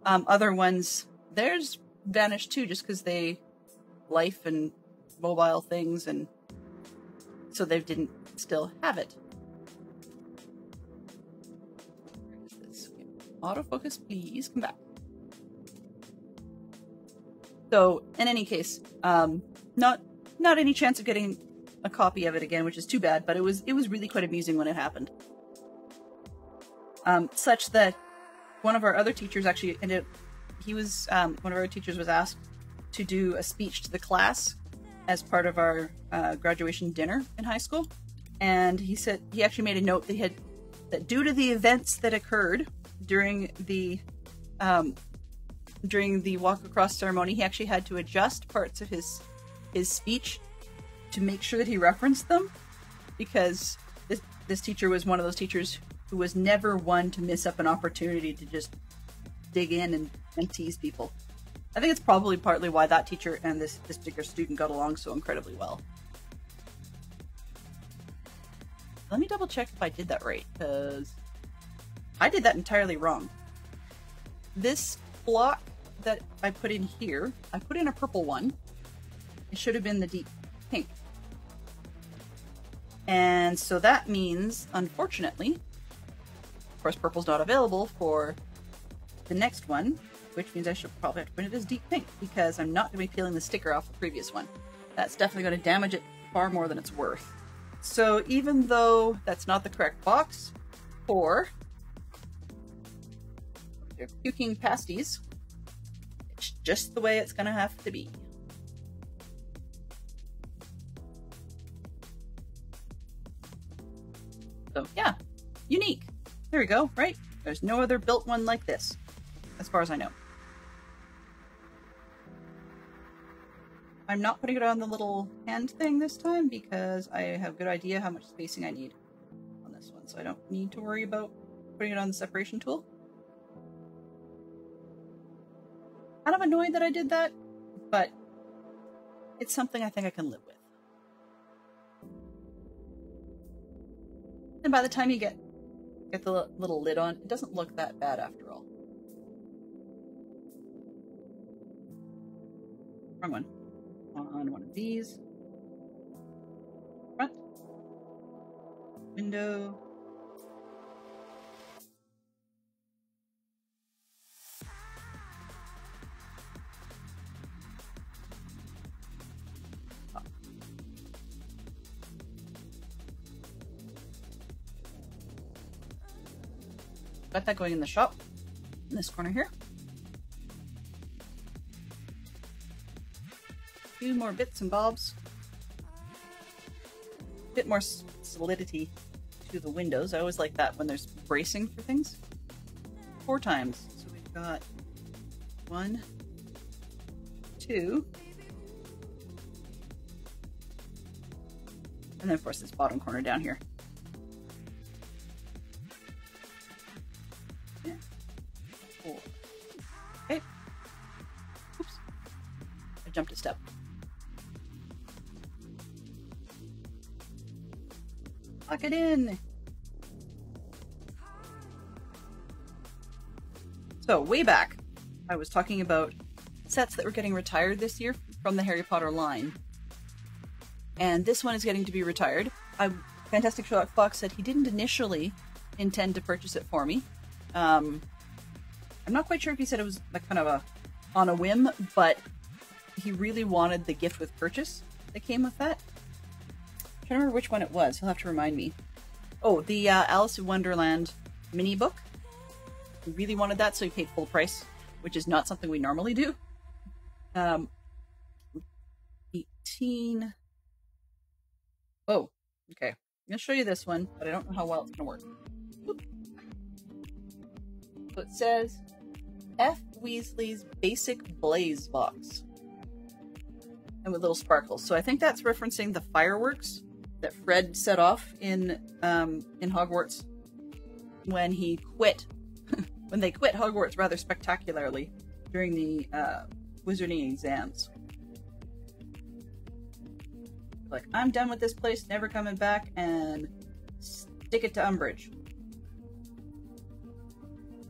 Other ones, theirs vanished too, just because life and mobile things, and so they didn't still have it. Autofocus, please come back. So, in any case, not any chance of getting a copy of it again, which is too bad, but it was really quite amusing when it happened. Such that one of our other teachers actually one of our teachers was asked to do a speech to the class as part of our graduation dinner in high school. And he said, he actually made a note that due to the events that occurred during the walk across ceremony, he actually had to adjust parts of his speech to make sure that he referenced them, because this teacher was one of those teachers who was never one to miss up an opportunity to just dig in and tease people. I think it's probably partly why that teacher and this particular student got along so incredibly well. Let me double check if I did that right, because I did that entirely wrong. This block that I put in here, I put in a purple one. It should have been the deep pink. And so that means, unfortunately, of course, purple's not available for the next one, which means I should probably have to print it as deep pink, because I'm not going to be peeling the sticker off the previous one. That's definitely going to damage it far more than it's worth. So even though that's not the correct box for your puking pasties, it's just the way it's going to have to be. So yeah, unique. There we go, right? There's no other built one like this, as far as I know. I'm not putting it on the little hand thing this time because I have a good idea how much spacing I need on this one, so I don't need to worry about putting it on the separation tool. Kind of annoyed that I did that, but it's something I think I can live with. And by the time you get the little lid on, it doesn't look that bad after all. Wrong one. On one of these. Front. Window. Top. Got that going in the shop, in this corner here. few more bits and bobs. A bit more solidity to the windows. I always like that when there's bracing for things. 4 times. So we've got 1, 2, and then of course this bottom corner down here. Yeah. 4. Okay. Oops. I jumped a step. Lock it in. So way back, I was talking about sets that were getting retired this year from the Harry Potter line. And this one is getting to be retired. Fantastic Sherlock Fox said he didn't initially intend to purchase it for me. I'm not quite sure if he said it was like kind of on a whim, but he really wanted the gift with purchase that came with that. I'm trying to remember which one it was. He'll have to remind me. Oh, the Alice in Wonderland mini book. He really wanted that, so he paid full price, which is not something we normally do. 18. Oh, okay. I'm going to show you this one, but I don't know how well it's going to work. Oop. So it says F. Weasley's Basic Blaze Box. And with little sparkles. So I think that's referencing the fireworks that Fred set off in Hogwarts when he quit. When they quit Hogwarts rather spectacularly during the wizarding exams. Like, I'm done with this place, never coming back, and stick it to Umbridge.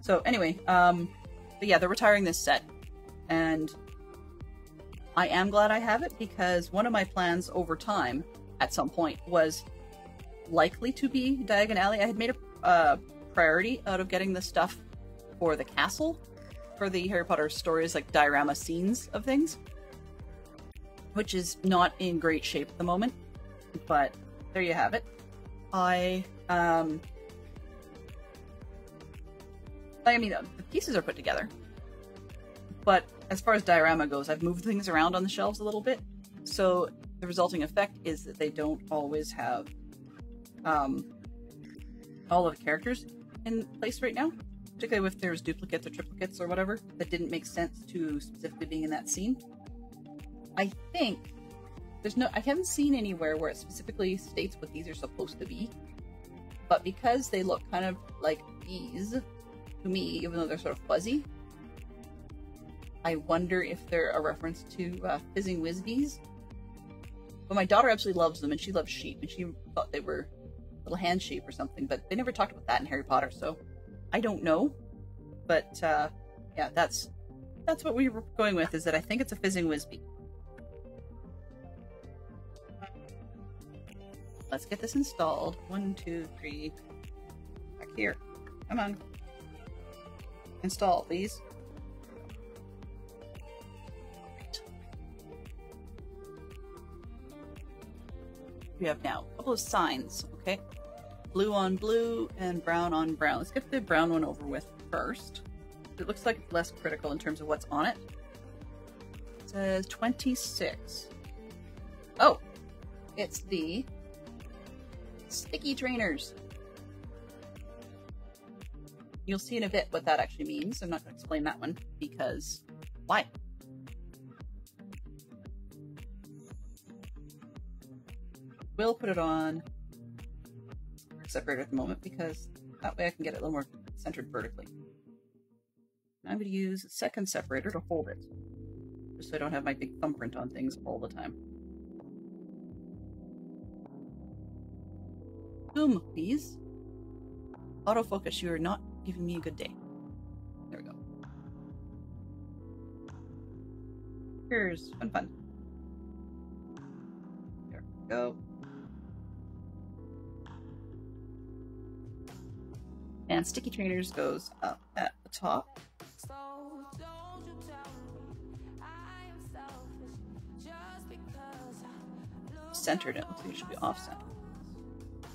So anyway, but yeah, they're retiring this set, and I am glad I have it because one of my plans over time, at some point, was likely to be Diagon Alley. I had made a priority out of getting the stuff for the castle, for the Harry Potter stories, like diorama scenes of things, which is not in great shape at the moment, but there you have it. I mean, the pieces are put together, but as far as diorama goes, I've moved things around on the shelves a little bit, so the resulting effect is that they don't always have all of the characters in place right now, particularly if there's duplicates or triplicates or whatever that didn't make sense to specifically being in that scene. I think I haven't seen anywhere where it specifically states what these are supposed to be, but because they look kind of like bees to me, even though they're sort of fuzzy, I wonder if they're a reference to Fizzing Whiz Bees. But my daughter absolutely loves them, and she loves sheep, and she thought they were little hand sheep or something, but they never talked about that in Harry Potter, so I don't know. But yeah, that's what we were going with, is that I think it's a Fizzing Whiz Bee. Let's get this installed. 1, 2, 3. Back here. Come on. Install, please. Right. We have now a couple of signs, okay? Blue on blue and brown on brown. Let's get the brown one over with first. It looks like it's less critical in terms of what's on it. It says 26. Oh, it's the sticky trainers. You'll see in a bit what that actually means. I'm not going to explain that one because why? We'll put it on separator at the moment because that way I can get it a little more centered vertically. And I'm going to use a second separator to hold it, just so I don't have my big thumbprint on things all the time. Zoom, please. Autofocus, you are not giving me a good day. There we go. Here's fun. There we go. And sticky trainers goes up at the top. Centered, it looks like it should be off center.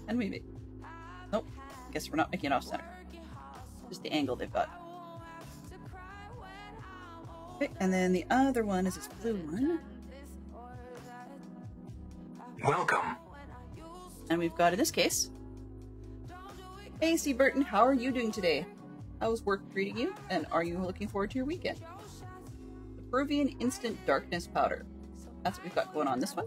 And maybe. Nope. I guess we're not making it off center. Just the angle they've got. Okay, and then the other one is this blue one. Welcome. And we've got, in this case, hey, C. Burton, how are you doing today? How's work treating you? And are you looking forward to your weekend? The Peruvian Instant Darkness Powder. That's what we've got going on this one.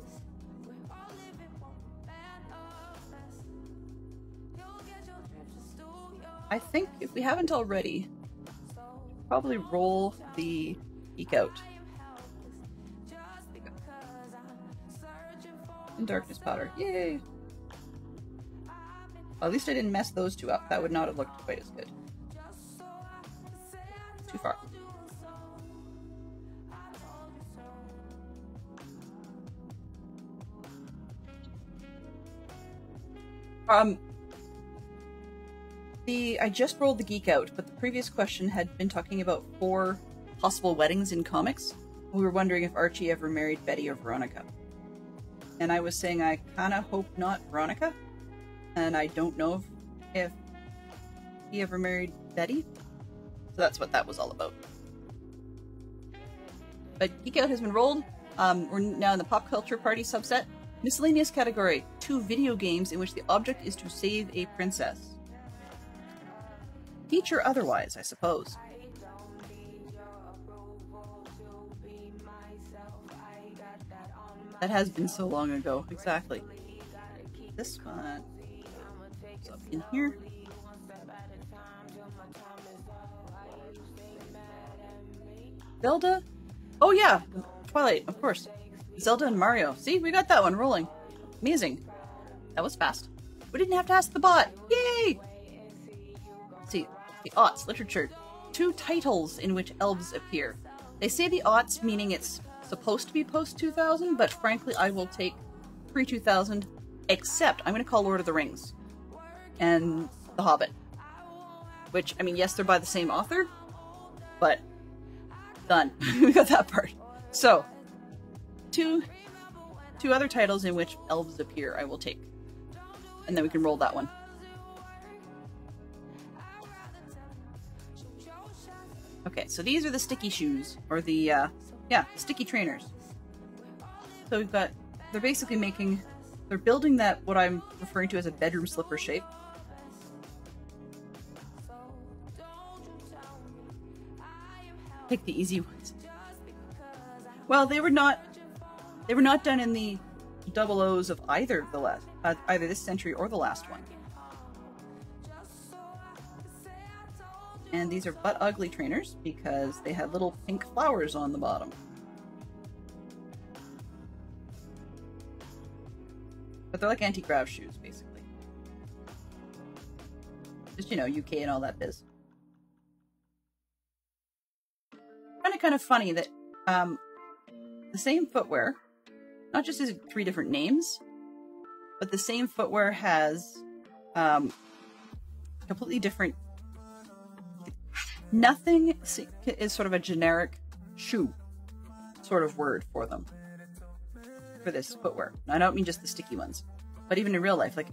I think if we haven't already, probably roll the Geek Out. And Darkness Powder. Yay! Well, at least I didn't mess those two up. That would not have looked quite as good. Too far. I just rolled the Geek Out, but the previous question had been talking about 4 possible weddings in comics. We were wondering if Archie ever married Betty or Veronica. And I was saying I kinda hope not Veronica. And I don't know if he ever married Betty. So that's what that was all about. But Geek Out has been rolled. We're now in the pop culture party subset. Miscellaneous category. 2 video games in which the object is to save a princess. Peach or otherwise, I suppose. That has been so long ago. Exactly. This one. Up in here. Zelda? Oh yeah! Twilight, of course. Zelda and Mario. See, we got that one rolling. Amazing. That was fast. We didn't have to ask the bot. Yay! Let's see. The aughts, literature. 2 titles in which elves appear. They say the aughts, meaning it's supposed to be post-2000, but frankly I will take pre-2000, except I'm going to call Lord of the Rings and The Hobbit. Which, I mean, yes, they're by the same author, but done. We got that part. So, two other titles in which elves appear I will take. And then we can roll that one. Okay, so these are the sticky shoes, or the, sticky trainers. So we've got, they're basically they're building that, what I'm referring to as a bedroom slipper shape. Pick the easy ones. Well, they were not done in the double O's of either this century or the last one. And these are butt ugly trainers because they had little pink flowers on the bottom. But they're like anti-grav shoes, basically. Just, UK and all that biz. Kind of funny that the same footwear, not just has 3 different names, but the same footwear has completely different. Nothing is sort of a generic shoe sort of word for them, for this footwear. I don't mean just the sticky ones, but even in real life, like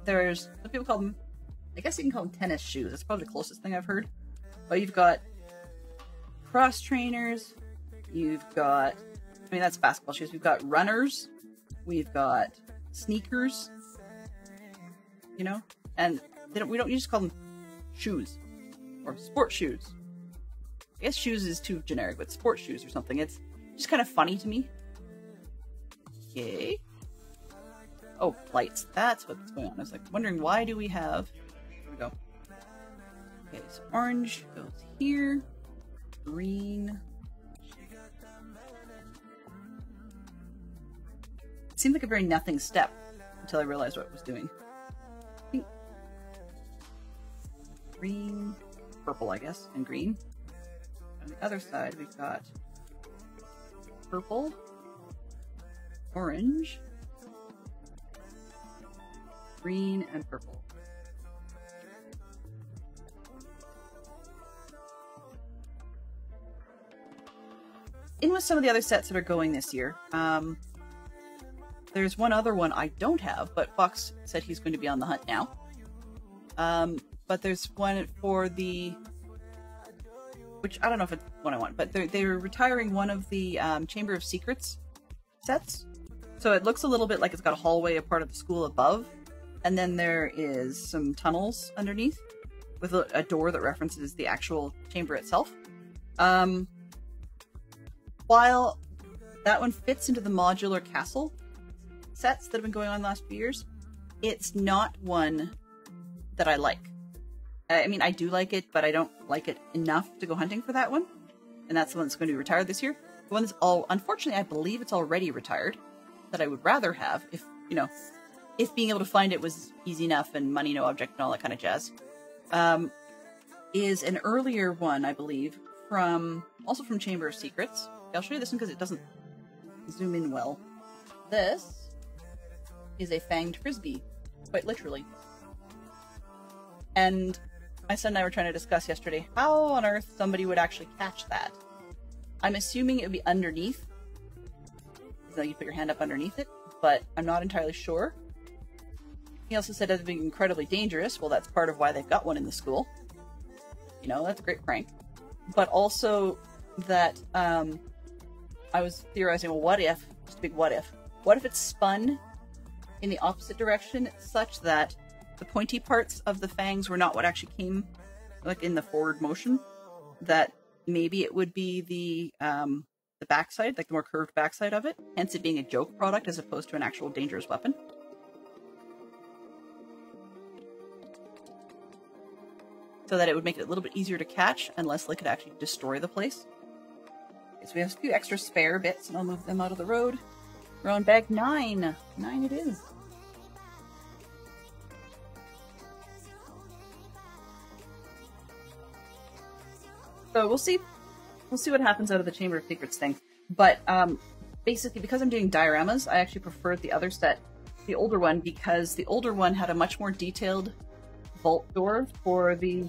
there's some people call them, I guess you can call them tennis shoes. That's probably the closest thing I've heard. But you've got cross trainers, you've got, that's basketball shoes. We've got runners, we've got sneakers, and we don't just call them shoes or sport shoes. I guess shoes is too generic, but sport shoes or something. It's just kind of funny to me. Okay. Oh, lights. That's what's going on. I was like wondering, why do we have... Here we go. Okay, so orange goes here. Green. It seemed like a very nothing step until I realized what it was doing. Pink. Green. Purple, I guess, and green. On the other side, we've got purple, orange, green, and purple. In with some of the other sets that are going this year. There's one other one I don't have, but Fox said he's going to be on the hunt now. But there's one for which I don't know if it's one I want, but they're retiring one of the Chamber of Secrets sets. So it looks a little bit like it's got a hallway, a part of the school above, and then there is some tunnels underneath with a door that references the actual chamber itself. While that one fits into the modular castle sets that have been going on the last few years, it's not one that I like. I mean, I do like it, but I don't like it enough to go hunting for that one. And that's the one that's going to be retired this year. The one that's unfortunately, I believe it's already retired, that I would rather have if, you know, if being able to find it was easy enough and money no object and all that kind of jazz, is an earlier one, I believe, also from Chamber of Secrets. I'll show you this one because it doesn't zoom in well. This is a fanged frisbee, quite literally. And my son and I were trying to discuss yesterday how on earth somebody would actually catch that. I'm assuming it would be underneath, so you put your hand up underneath it, but I'm not entirely sure. He also said it would be incredibly dangerous. Well, that's part of why they've got one in the school. You know, that's a great prank. But also that I was theorizing, well, what if, just a big what if it's spun in the opposite direction such that the pointy parts of the fangs were not what actually came like in the forward motion, that maybe it would be the backside, like the more curved backside of it, hence it being a joke product as opposed to an actual dangerous weapon. So that it would make it a little bit easier to catch and less likely to actually destroy the place. Okay, so we have a few extra spare bits and I'll move them out of the road. We're on bag 9. 9 it is. So we'll see what happens out of the Chamber of Secrets thing. But basically, because I'm doing dioramas, I actually preferred the other set, the older one, because the older one had a much more detailed vault door for the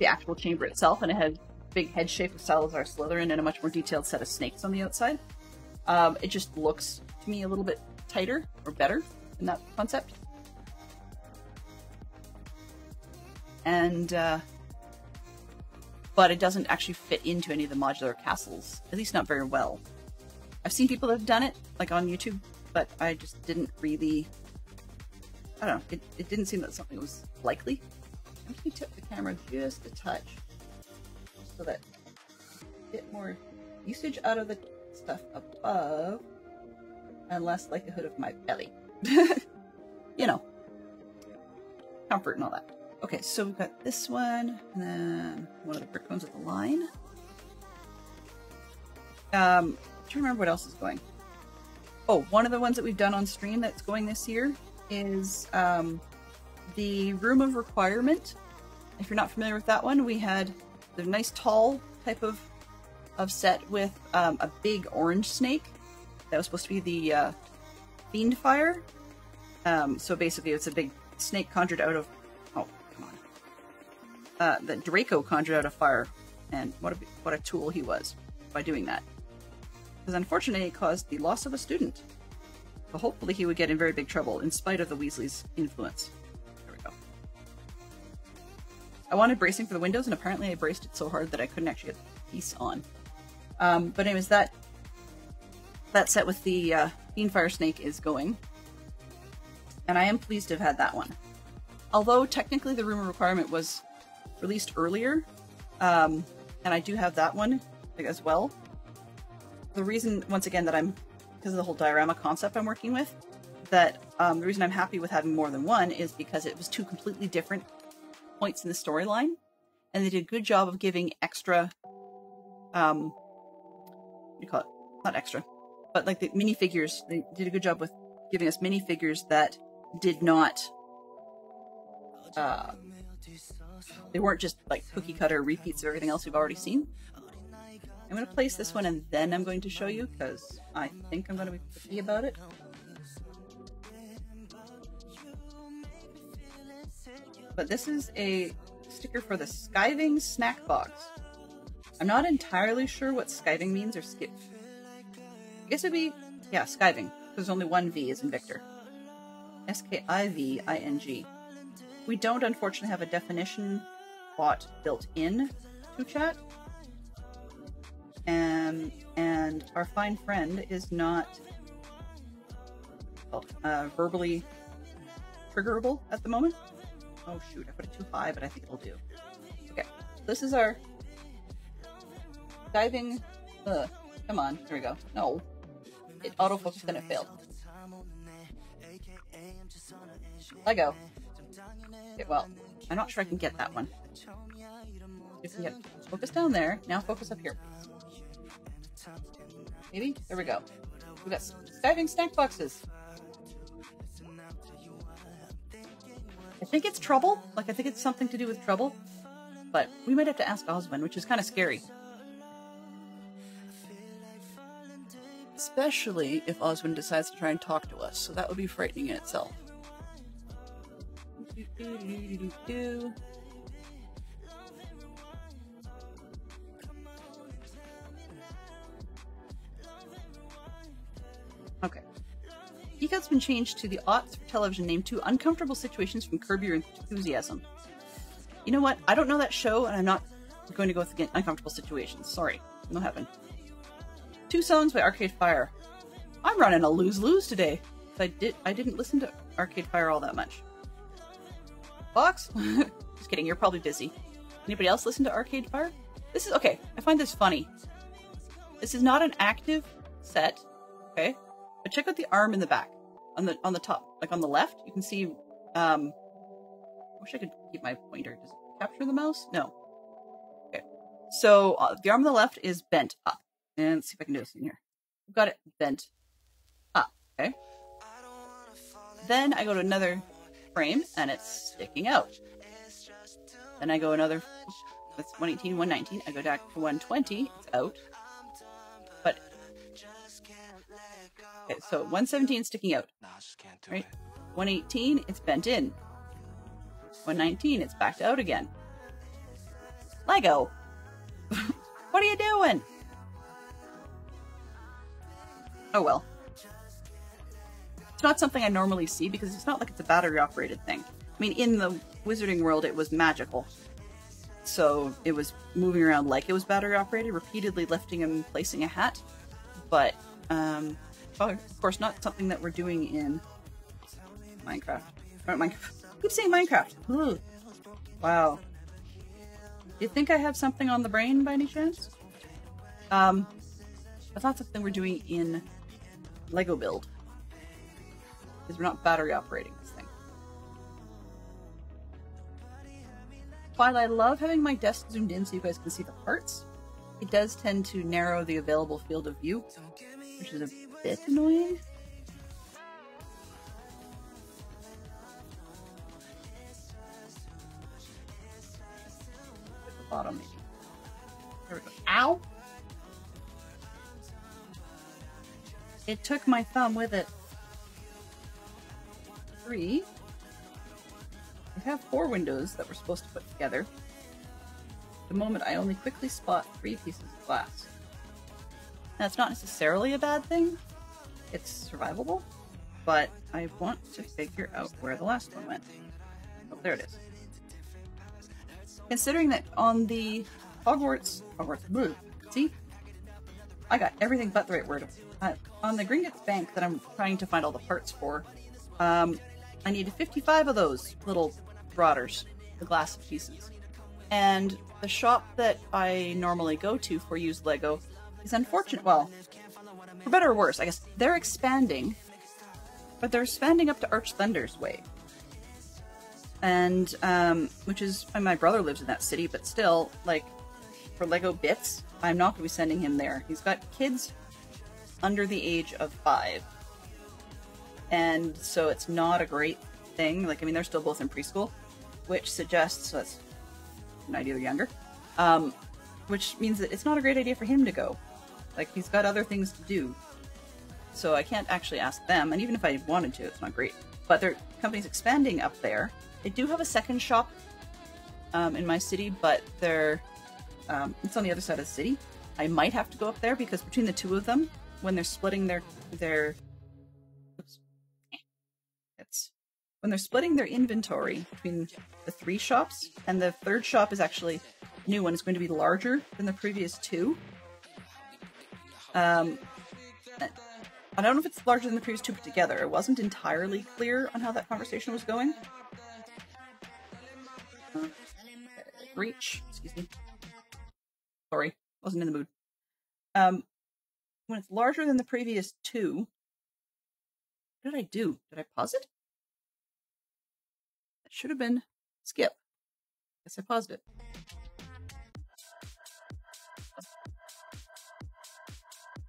actual chamber itself, and it had big head shape of Salazar Slytherin and a much more detailed set of snakes on the outside. It just looks to me a little bit tighter or better in that concept. And but it doesn't actually fit into any of the modular castles, at least not very well. I've seen people that have done it, like on YouTube, but I just didn't really, I don't know, it didn't seem that something was likely. I'm just going to tip the camera just a touch, so that a bit more usage out of the stuff above, and less likelihood of my belly. You know, comfort and all that. Okay, so we've got this one, and then one of the brick ones with the line. I'm trying to remember what else is going. Oh, one of the ones that we've done on stream that's going this year is the Room of Requirement. If you're not familiar with that one, we had the nice tall type of set with a big orange snake that was supposed to be the Fiendfire. So basically, it's a big snake conjured out of that Draco conjured out of fire, and what a tool he was by doing that. Because unfortunately, it caused the loss of a student. So hopefully he would get in very big trouble, in spite of the Weasley's influence. There we go. I wanted bracing for the windows, and apparently I braced it so hard that I couldn't actually get the piece on. But anyways, that set with the Fiendfire Snake is going. And I am pleased to have had that one. Although technically the Room of Requirement was released earlier, and I do have that one as well. The reason, once again, that because of the whole diorama concept I'm working with, that the reason I'm happy with having more than one is because it was two completely different points in the storyline, and they did a good job of giving extra, what do you call it? Not extra, but like the minifigures. They did a good job with giving us minifigures that did not, they weren't just like cookie cutter repeats of everything else we've already seen. I'm going to place this one and then I'm going to show you, because I think I'm going to be picky about it. But this is a sticker for the Skiving Snack Box. I'm not entirely sure what skiving means, or skip. I guess it'd be, yeah, skiving, because only one V is in Victor. S-K-I-V-I-N-G. We don't, unfortunately, have a definition bot built in to chat. And our fine friend is not verbally triggerable at the moment. Oh shoot, I put it too high, but I think it'll do. Okay, this is our diving. Come on, here we go. No, it autofocused and it failed. Lego. Okay, well, I'm not sure I can get that one. You can get focus down there. Now focus up here. Maybe? There we go. We got diving snack boxes. I think it's trouble. Like, I think it's something to do with trouble. But we might have to ask Osmond, which is kind of scary. Especially if Osmond decides to try and talk to us. So that would be frightening in itself. Okay. Geek-Out's been changed to the aughts for television named 2 Uncomfortable Situations from Curb Your Enthusiasm. You know what? I don't know that show, and I'm not going to go with Uncomfortable Situations. Sorry. No heaven. 2 songs by Arcade Fire. I'm running a lose-lose today. I didn't listen to Arcade Fire all that much. Box? Just kidding, you're probably busy. Anybody else listen to Arcade Fire? This is, okay, I find this funny. This is not an active set, okay? But check out the arm in the back. On the top, like on the left, you can see, I wish I could keep my pointer. Does it capture the mouse? No. Okay. So, the arm on the left is bent up. And let's see if I can do this in here. I've got it bent up, okay? Then I go to another frame, and it's sticking out. Then I go another, that's 118, 119. I go back to 120, it's out. But, okay, so 117 sticking out, right? 118, it's bent in. 119, it's backed out again. Lego! What are you doing? Oh well. It's not something I normally see because it's not like it's a battery operated thing. I mean, in the wizarding world it was magical. So it was moving around like it was battery operated, repeatedly lifting and placing a hat. But, of course not something that we're doing in Minecraft. I keep saying Minecraft. Ugh. Wow. Do you think I have something on the brain by any chance? I thought something we're doing in Lego Build. Because we're not battery operating this thing. While I love having my desk zoomed in so you guys can see the parts, it does tend to narrow the available field of view, which is a bit annoying. At the bottom, maybe. There we go. Ow! It took my thumb with it. 3. I have 4 windows that we're supposed to put together. At the moment, I only quickly spot 3 pieces of glass. Now, it's not necessarily a bad thing. It's survivable. But I want to figure out where the last one went. Oh, there it is. Considering that on the Hogwarts, blue, see? I got everything but the right word. On the Gringotts Bank that I'm trying to find all the parts for, I needed 55 of those little rotters, the glass pieces. And the shop that I normally go to for used Lego is unfortunate. Well, for better or worse, I guess they're expanding, but they're expanding up to Arch Thunder's way. And, which is, my brother lives in that city, but still, like, for Lego bits, I'm not going to be sending him there. He's got kids under the age of 5. And so it's not a great thing. Like, I mean, they're still both in preschool, which suggests, so that's an idea they're younger, which means that it's not a great idea for him to go. Like, he's got other things to do. So I can't actually ask them, and even if I wanted to, it's not great. But their company's expanding up there. They do have a second shop in my city, but they're it's on the other side of the city. I might have to go up there because between the two of them, when they're splitting their when they're splitting their inventory between the 3 shops, and the 3rd shop is actually new one, it's going to be larger than the previous 2. I don't know if it's larger than the previous two put together. It wasn't entirely clear on how that conversation was going. Reach. Excuse me. Sorry. Wasn't in the mood. When it's larger than the previous two, what did I do? Did I pause it? That should have been skip. Guess I paused it.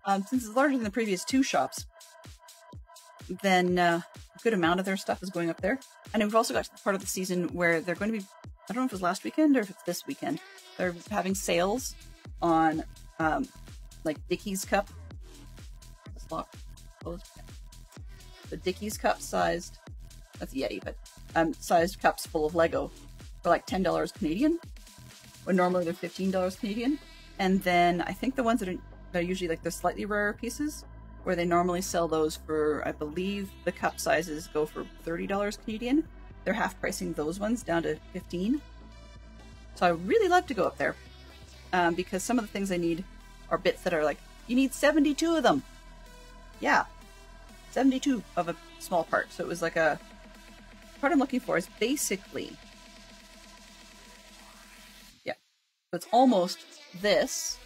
Since it's larger than the previous two shops, then a good amount of their stuff is going up there. And we've also got to the part of the season where they're going to be, I don't know if it was last weekend or if it's this weekend, they're having sales on like Dickies cup. The Dickies cup sized, that's a Yeti, but sized cups full of Lego for like $10 Canadian, when normally they're $15 Canadian. And then I think the ones that are usually like the slightly rarer pieces, where they normally sell those for, I believe the cup sizes go for $30 Canadian. They're half pricing those ones down to $15. So I really love to go up there because some of the things I need are bits that are like, you need 72 of them. Yeah, 72 of a small part. So it was like a, part I'm looking for is basically, yeah, so it's almost this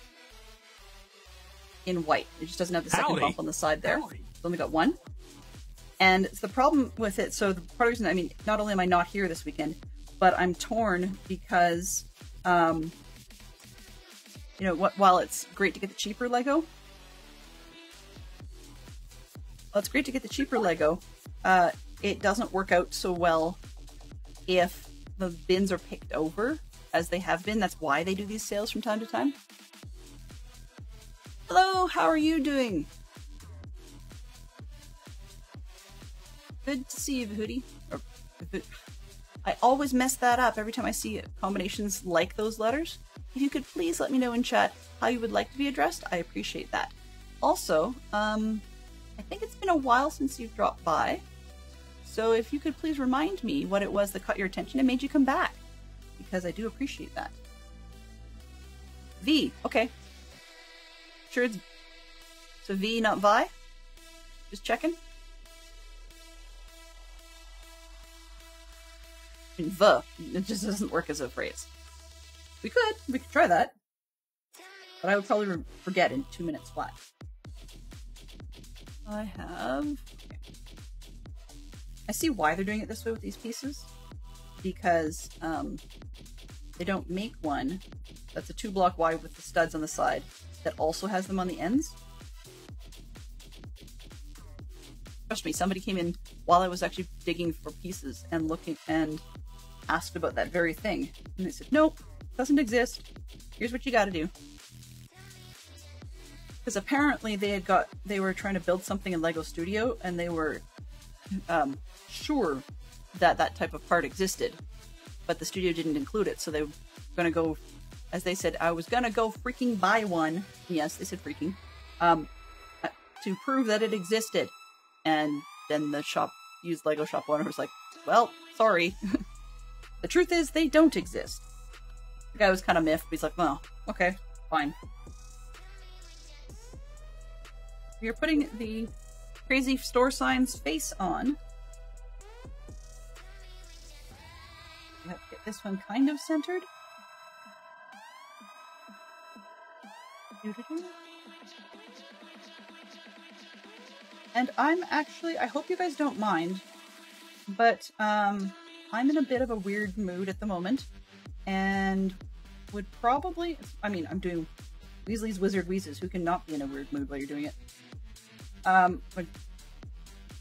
in white. It just doesn't have the second bump on the side there. It's only got one. And it's the problem with it, so the part of the reason, I mean, not only am I not here this weekend, but I'm torn because, you know, while it's great to get the cheaper Lego, it doesn't work out so well if the bins are picked over, as they have been. That's why they do these sales from time to time. Hello, how are you doing? Good to see you, Vahudi. I always mess that up every time I see combinations like those letters. If you could please let me know in chat how you would like to be addressed, I appreciate that. Also, I think it's been a while since you've dropped by, so if you could please remind me what it was that caught your attention and made you come back, because I do appreciate that. V, okay. Sure it's... So V, not Vi? Just checking. I mean, V, it just doesn't work as a phrase. We could try that. But I would probably forget in 2 minutes flat. I have... Okay. I see why they're doing it this way with these pieces. Because they don't make one that's a 2-block wide with the studs on the side that also has them on the ends. Trust me, somebody came in while I was actually digging for pieces and looking and asked about that very thing. And they said, nope, doesn't exist. Here's what you gotta do. Because apparently they were trying to build something in LEGO Studio and they were sure that that type of part existed, but the studio didn't include it, so they were gonna go, as they said, I was gonna go freaking buy one. Yes, they said freaking. To prove that it existed. And then the shop, used LEGO shop owner was like, well, sorry. The truth is, they don't exist. The guy was kind of miffed, but he's like, well, okay, fine. You're putting the crazy store signs face on. You have to get this one kind of centered. And I'm actually, I hope you guys don't mind, but I'm in a bit of a weird mood at the moment, and would probably, I mean, I'm doing Weasley's Wizard Wheezes. Who cannot be in a weird mood while you're doing it?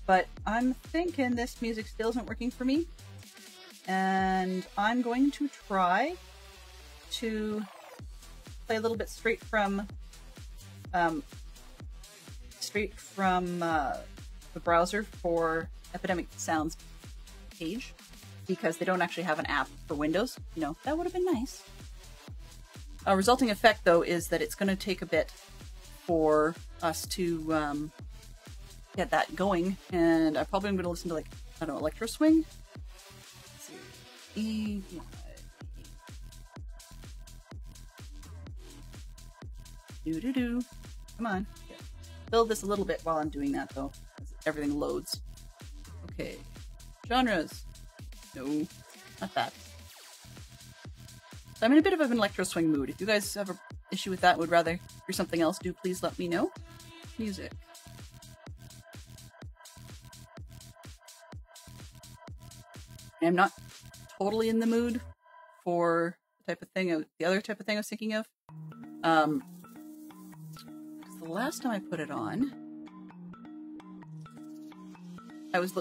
But I'm thinking this music still isn't working for me, and I'm going to try to play a little bit straight from the browser for Epidemic Sounds page, because they don't actually have an app for Windows. You know, that would have been nice. A resulting effect, though, is that it's going to take a bit for us to get that going, and I probably am going to listen to, like, I don't know, Electro Swing? Let's see. Do-do-do. Come on. build this a little bit while I'm doing that, though. As everything loads. Okay. Genres. No, not that. So I'm in a bit of an electro swing mood. If you guys have an issue with that, would rather hear something else, do please let me know. Music. I'm not totally in the mood for the type of thing, the other type of thing I was thinking of. Because the last time I put it on, I was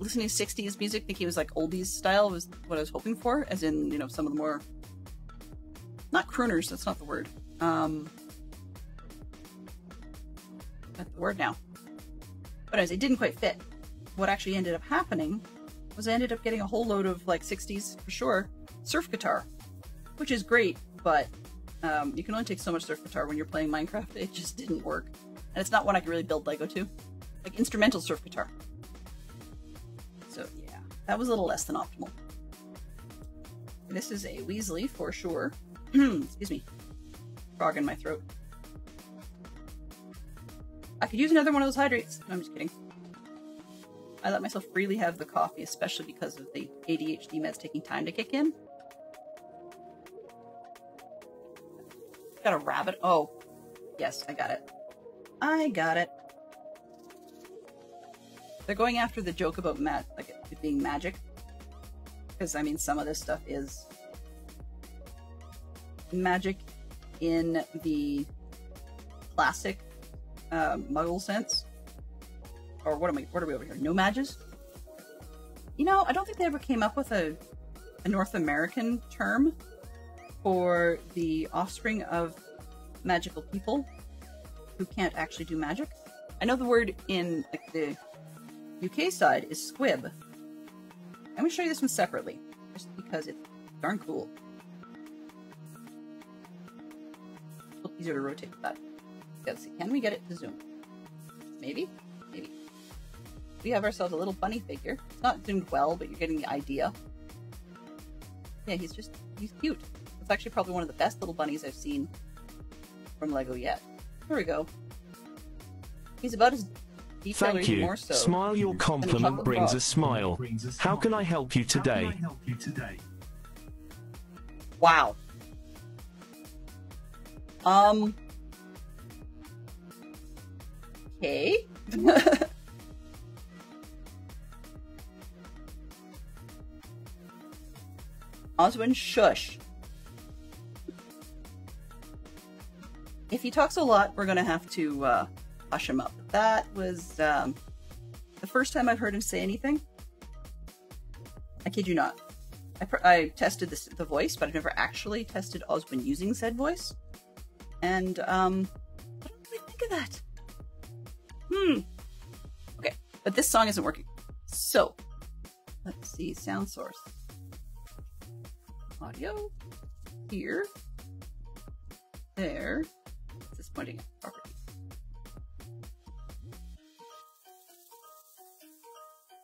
listening to 60s music, thinking it was like oldies style was what I was hoping for, as in, you know, some of the more, not crooners, that's not the word. That's the word now. But as it didn't quite fit. What actually ended up happening was I ended up getting a whole load of, like, 60s, for sure, surf guitar. Which is great, but you can only take so much surf guitar when you're playing Minecraft. It just didn't work. And it's not one I can really build Lego to. Like, instrumental surf guitar. So, yeah. That was a little less than optimal. This is a Weasley, for sure. Excuse me. Frog in my throat. I could use another one of those hydrates. No, I'm just kidding. I let myself freely have the coffee, especially because of the ADHD meds taking time to kick in. Got a rabbit. Oh, yes, I got it. I got it. They're going after the joke about it being magic. Because, I mean, some of this stuff is magic in the classic Muggle sense. Or what are we over here? No mages? You know, I don't think they ever came up with a North American term for the offspring of magical people who can't actually do magic. I know the word in like the UK side is squib. I'm going to show you this one separately, just because it's darn cool. It's a little easier to rotate with that. Let's see, can we get it to zoom? Maybe? Maybe. We have ourselves a little bunny figure. It's not zoomed well, but you're getting the idea. Yeah, he's cute. It's actually probably one of the best little bunnies I've seen from Lego yet. Here we go. He's about as detailed, Thank you. more so. Smile, your compliment brings a smile. How can I help you today? Wow. Okay. Oswin, shush. If he talks a lot, we're gonna have to hush him up. That was the first time I've heard him say anything. I kid you not. I tested the voice, but I've never actually tested Oswin using said voice. And what do I think of that? Okay, but this song isn't working. So, let's see, sound source. Audio. Here. There. What's this pointing at? Properties.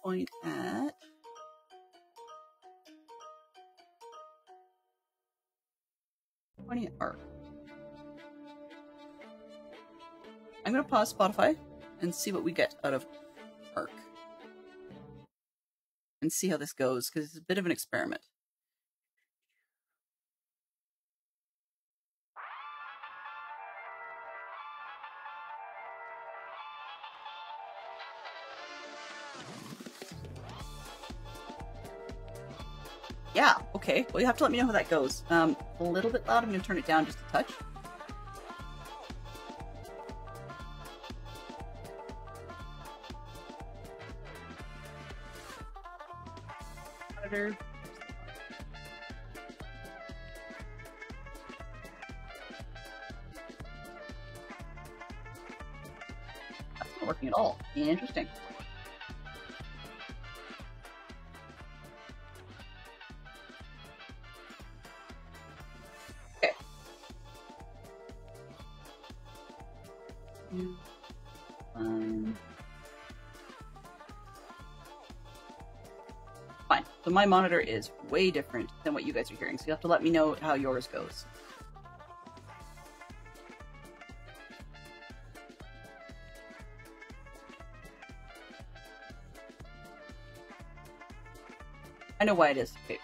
Point at... Pointing at art. I'm going to pause Spotify and see what we get out of Arc. And see how this goes, because it's a bit of an experiment. Yeah, okay. Well, you have to let me know how that goes. A little bit loud. I'm going to turn it down just a touch. Monitor. That's not working at all. Interesting. Fine. So my monitor is way different than what you guys are hearing, so you have to let me know how yours goes. I know why it is. Okay.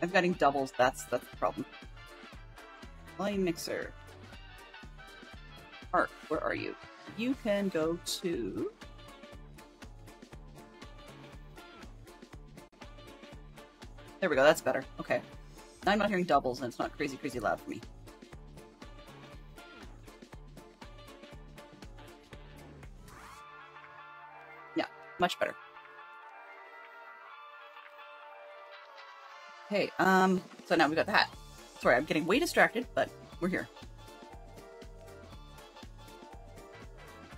I'm getting doubles. That's the problem. Volume mixer. Art, where are you? You can go to... There we go, that's better. Okay. Now I'm not hearing doubles and it's not crazy, crazy loud for me. Yeah, much better. Okay, so now we got the hat. Sorry, I'm getting way distracted, but we're here.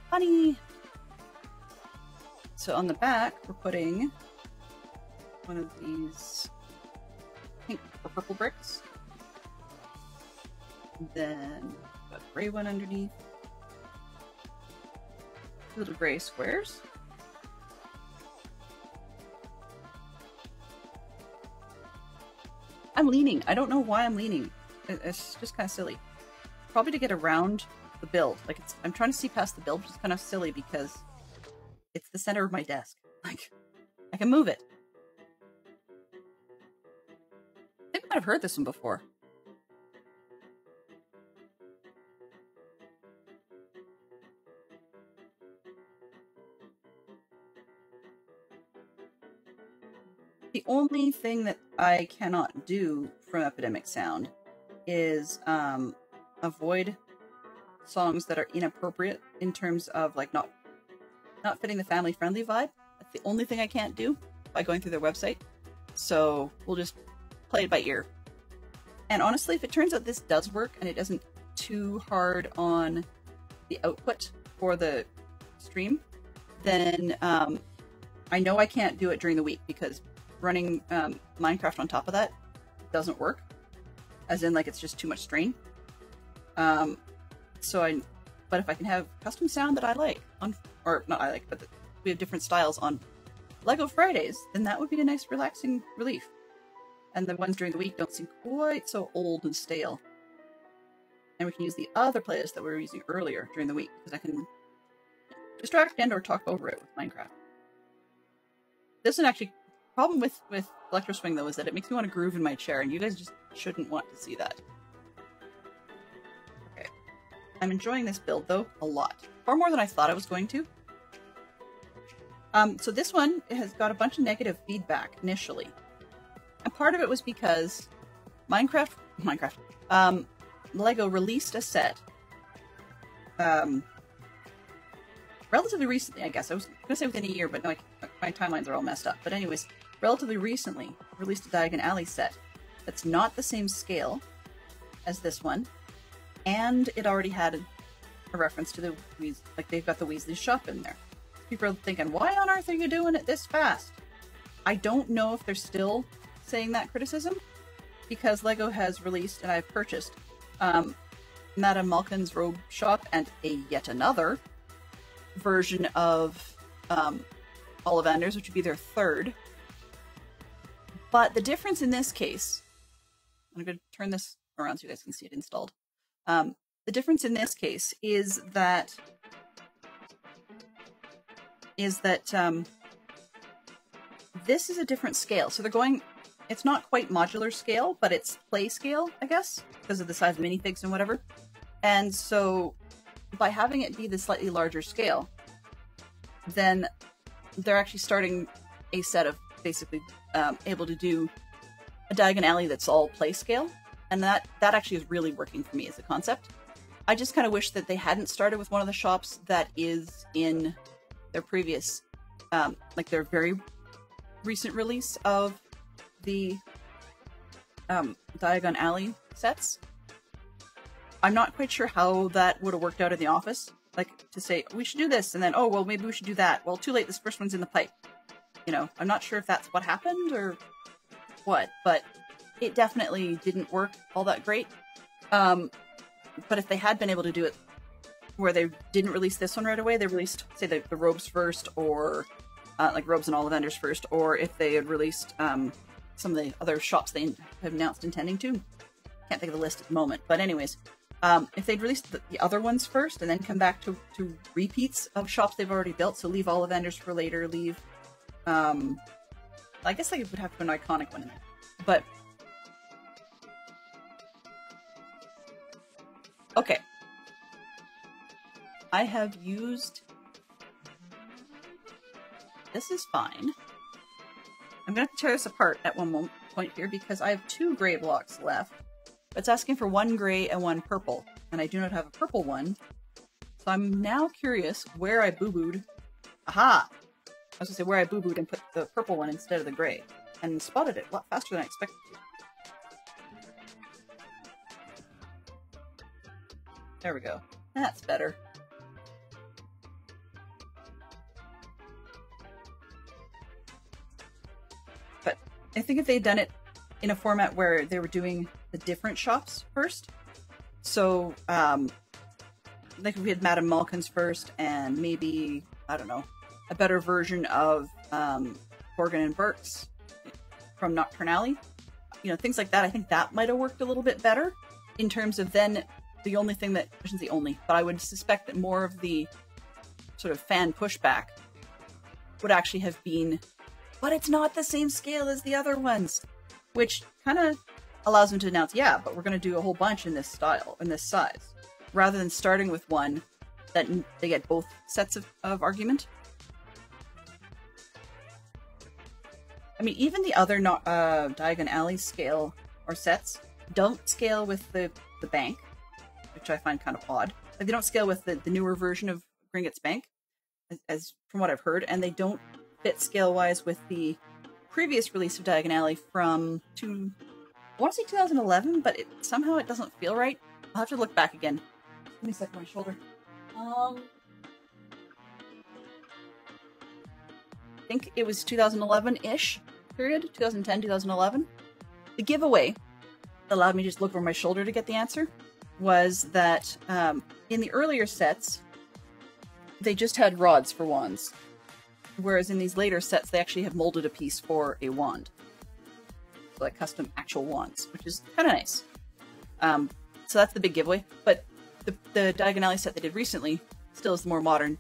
Funny! So on the back, we're putting one of these pink or purple bricks. And then got a gray one underneath. Little gray squares. I'm leaning. I don't know why I'm leaning. It's just kind of silly. Probably to get around the build. Like, I'm trying to see past the build, which is kind of silly because it's the center of my desk. Like, I can move it. I think I might have heard this one before. The only thing that I cannot do from Epidemic Sound is avoid songs that are inappropriate in terms of like not fitting the family friendly vibe. That's the only thing I can't do by going through their website. So we'll just play it by ear. And honestly, if it turns out this does work and it isn't too hard on the output for the stream, then I know I can't do it during the week because running Minecraft on top of that doesn't work, as in like it's just too much strain. But if I can have custom sound that I like or not I like, but we have different styles on Lego Fridays, then that would be a nice relaxing relief. And the ones during the week don't seem quite so old and stale. And we can use the other playlist that we were using earlier during the week because I can distract and or talk over it with Minecraft. This one actually. Problem with Electro Swing though is that it makes me want to groove in my chair, and you guys just shouldn't want to see that. Okay, I'm enjoying this build though a lot, far more than I thought I was going to. So this one has got a bunch of negative feedback initially, and part of it was because Lego released a set relatively recently. I guess I was gonna say within a year, but no, my timelines are all messed up. But anyways, relatively recently released a Diagon Alley set that's not the same scale as this one, and it already had a reference to the like they've got the Weasley shop in there. People are thinking, why on earth are you doing it this fast? I don't know if they're still saying that criticism, because Lego has released, and I've purchased, Madame Malkin's Robe Shop and yet another version of Ollivanders, which would be their third. But the difference in this case, I'm going to turn this around so you guys can see it installed. The difference in this case is that this is a different scale. So they're going, it's not quite modular scale, but it's play scale, I guess, because of the size of minifigs and whatever. And so by having it be the slightly larger scale, then they're actually starting a set of basically able to do a Diagon Alley that's all play scale. And that actually is really working for me as a concept. I just kind of wish that they hadn't started with one of the shops that is in their previous, like their very recent release of the Diagon Alley sets. I'm not quite sure how that would have worked out in the office. Like, to say, we should do this, and then, oh, well, maybe we should do that. Well, too late, this first one's in the pipe. You know, I'm not sure if that's what happened or what, but it definitely didn't work all that great. But if they had been able to do it where they didn't release this one right away, they released, say, the robes first, or like robes and Ollivanders first, or if they had released some of the other shops they have announced intending to. Can't think of the list at the moment, but anyways, if they'd released the other ones first and then come back to repeats of shops they've already built, so leave Ollivanders for later, leave I guess they would have to put an iconic one in there. But okay. I have used... This is fine. I'm going to have to tear this apart at one point here because I have 2 gray blocks left. It's asking for 1 gray and 1 purple, and I do not have a purple one. So I'm now curious where I boo-booed. Aha! I was going to say where I boo-booed and put the purple one instead of the gray, and spotted it a lot faster than I expected to. There we go. That's better. But I think if they'd done it in a format where they were doing the different shops first, so like if we had Madame Malkin's first and maybe, I don't know, a better version of Borgin and Burke's from Nocturnally, you know, things like that, I think that might have worked a little bit better in terms of then the only thing that, I shouldn't say only, but I would suspect that more of the sort of fan pushback would actually have been, but it's not the same scale as the other ones, which kind of allows them to announce, yeah, but we're going to do a whole bunch in this style, in this size, rather than starting with one that they get both sets of argument. I mean, even the other Diagon Alley scale or sets don't scale with the bank, which I find kind of odd. Like, they don't scale with the newer version of Gringotts Bank, as from what I've heard, and they don't fit scale-wise with the previous release of Diagon Alley from I want to say 2011, but somehow it doesn't feel right. I'll have to look back again. Give me a second, my shoulder. I think it was 2011-ish period, 2010, 2011. The giveaway that allowed me to just look over my shoulder to get the answer was that in the earlier sets, they just had rods for wands, whereas in these later sets, they actually have molded a piece for a wand. So like custom actual wands, which is kind of nice. So that's the big giveaway. But the Diagon Alley set they did recently still is the more modern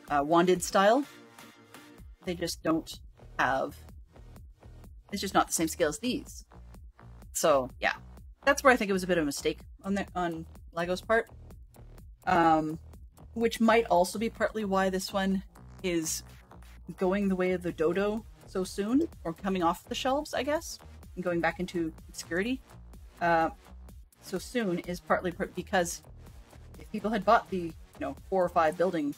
wanded style. They just don't have... It's just not the same scale as these. So, yeah. That's where I think it was a bit of a mistake on LEGO's part. Which might also be partly why this one is going the way of the Dodo so soon, or coming off the shelves, I guess, and going back into obscurity so soon, is partly because if people had bought the 4 or 5 building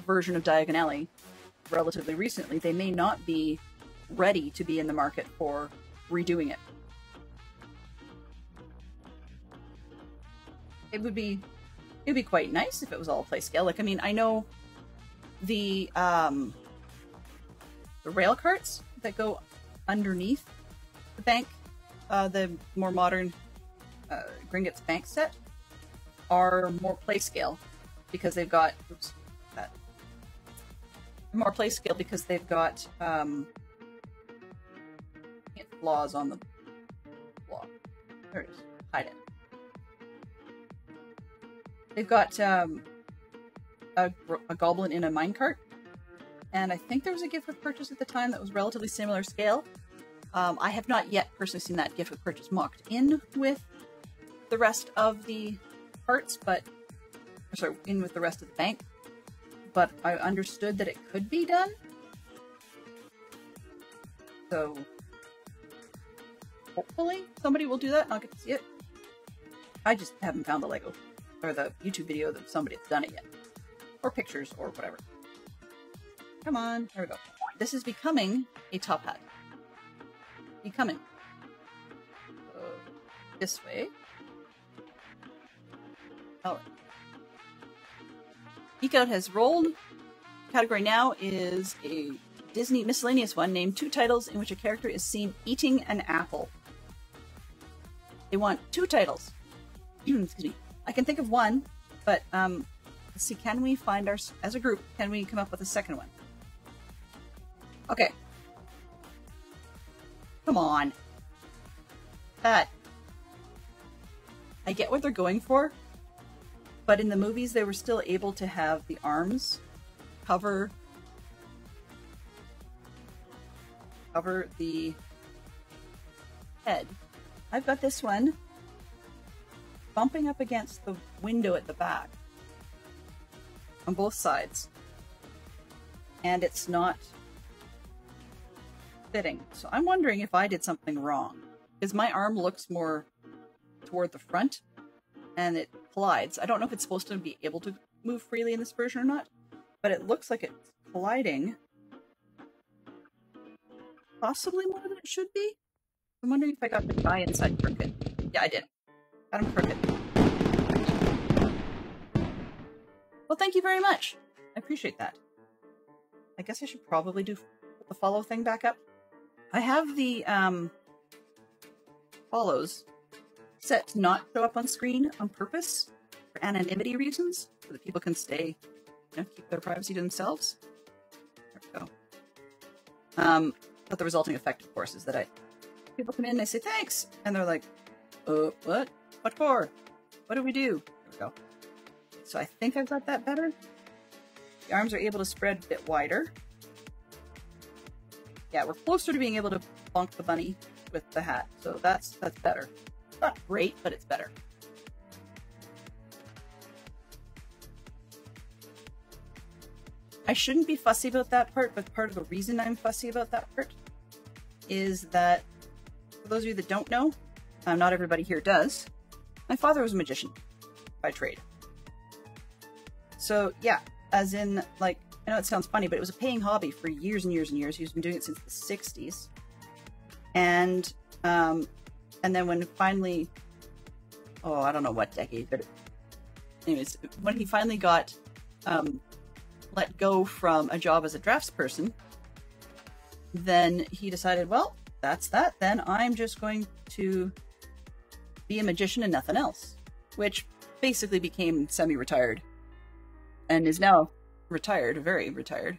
version of Diagon Alley relatively recently, they may not be ready to be in the market for redoing it. It'd be quite nice if it was all play scale. Like, I mean, I know the rail carts that go underneath the bank, the more modern Gringotts Bank set, are more play scale because they've got more play scale because they've got flaws on the block. There it is. Hide it. They've got a goblin in a minecart, and I think there was a gift with purchase at the time that was relatively similar scale. I have not yet personally seen that gift with purchase mocked in with the rest of the parts, in with the rest of the bank. But I understood that it could be done. So hopefully somebody will do that and I'll get to see it. I just haven't found the Lego or the YouTube video of somebody that's done it yet. Or pictures or whatever. Come on, there we go. This is becoming a top hat. Becoming. This way. Alright. Geek Out has rolled. Category now is a Disney miscellaneous one. Name 2 titles in which a character is seen eating an apple. They want 2 titles. Excuse me. I can think of one, but let's see, can we find as a group, can we come up with a second one? Okay. Come on. That. I get what they're going for, but in the movies they were still able to have the arms cover cover the head. I've got this one bumping up against the window at the back on both sides, and it's not fitting. So I'm wondering if I did something wrong, because my arm looks more toward the front and it collides. I don't know if it's supposed to be able to move freely in this version or not, but it looks like it's colliding possibly more than it should be. I'm wondering if I got the guy inside crooked. Yeah, I did. Got him crooked. Well, thank you very much. I appreciate that. I guess I should probably do the follow thing back up. I have the follows set to not show up on screen on purpose for anonymity reasons, so that people can stay, keep their privacy to themselves. There we go. But the resulting effect, of course, is that people come in and they say thanks, and they're like, what? What for? What do we do? There we go. So I think I've got that better. The arms are able to spread a bit wider. Yeah, we're closer to being able to bonk the bunny with the hat, so that's better. It's not great, but it's better. I shouldn't be fussy about that part, but part of the reason I'm fussy about that part is that, for those of you that don't know, not everybody here does, my father was a magician by trade. So yeah, as in, like, I know it sounds funny, but it was a paying hobby for years and years and years. He's been doing it since the 60s. And then when finally, I don't know what decade, but anyways, when he finally got let go from a job as a draftsperson, then he decided, well, that's that. Then I'm just going to be a magician and nothing else, which basically became semi-retired and is now retired, very retired.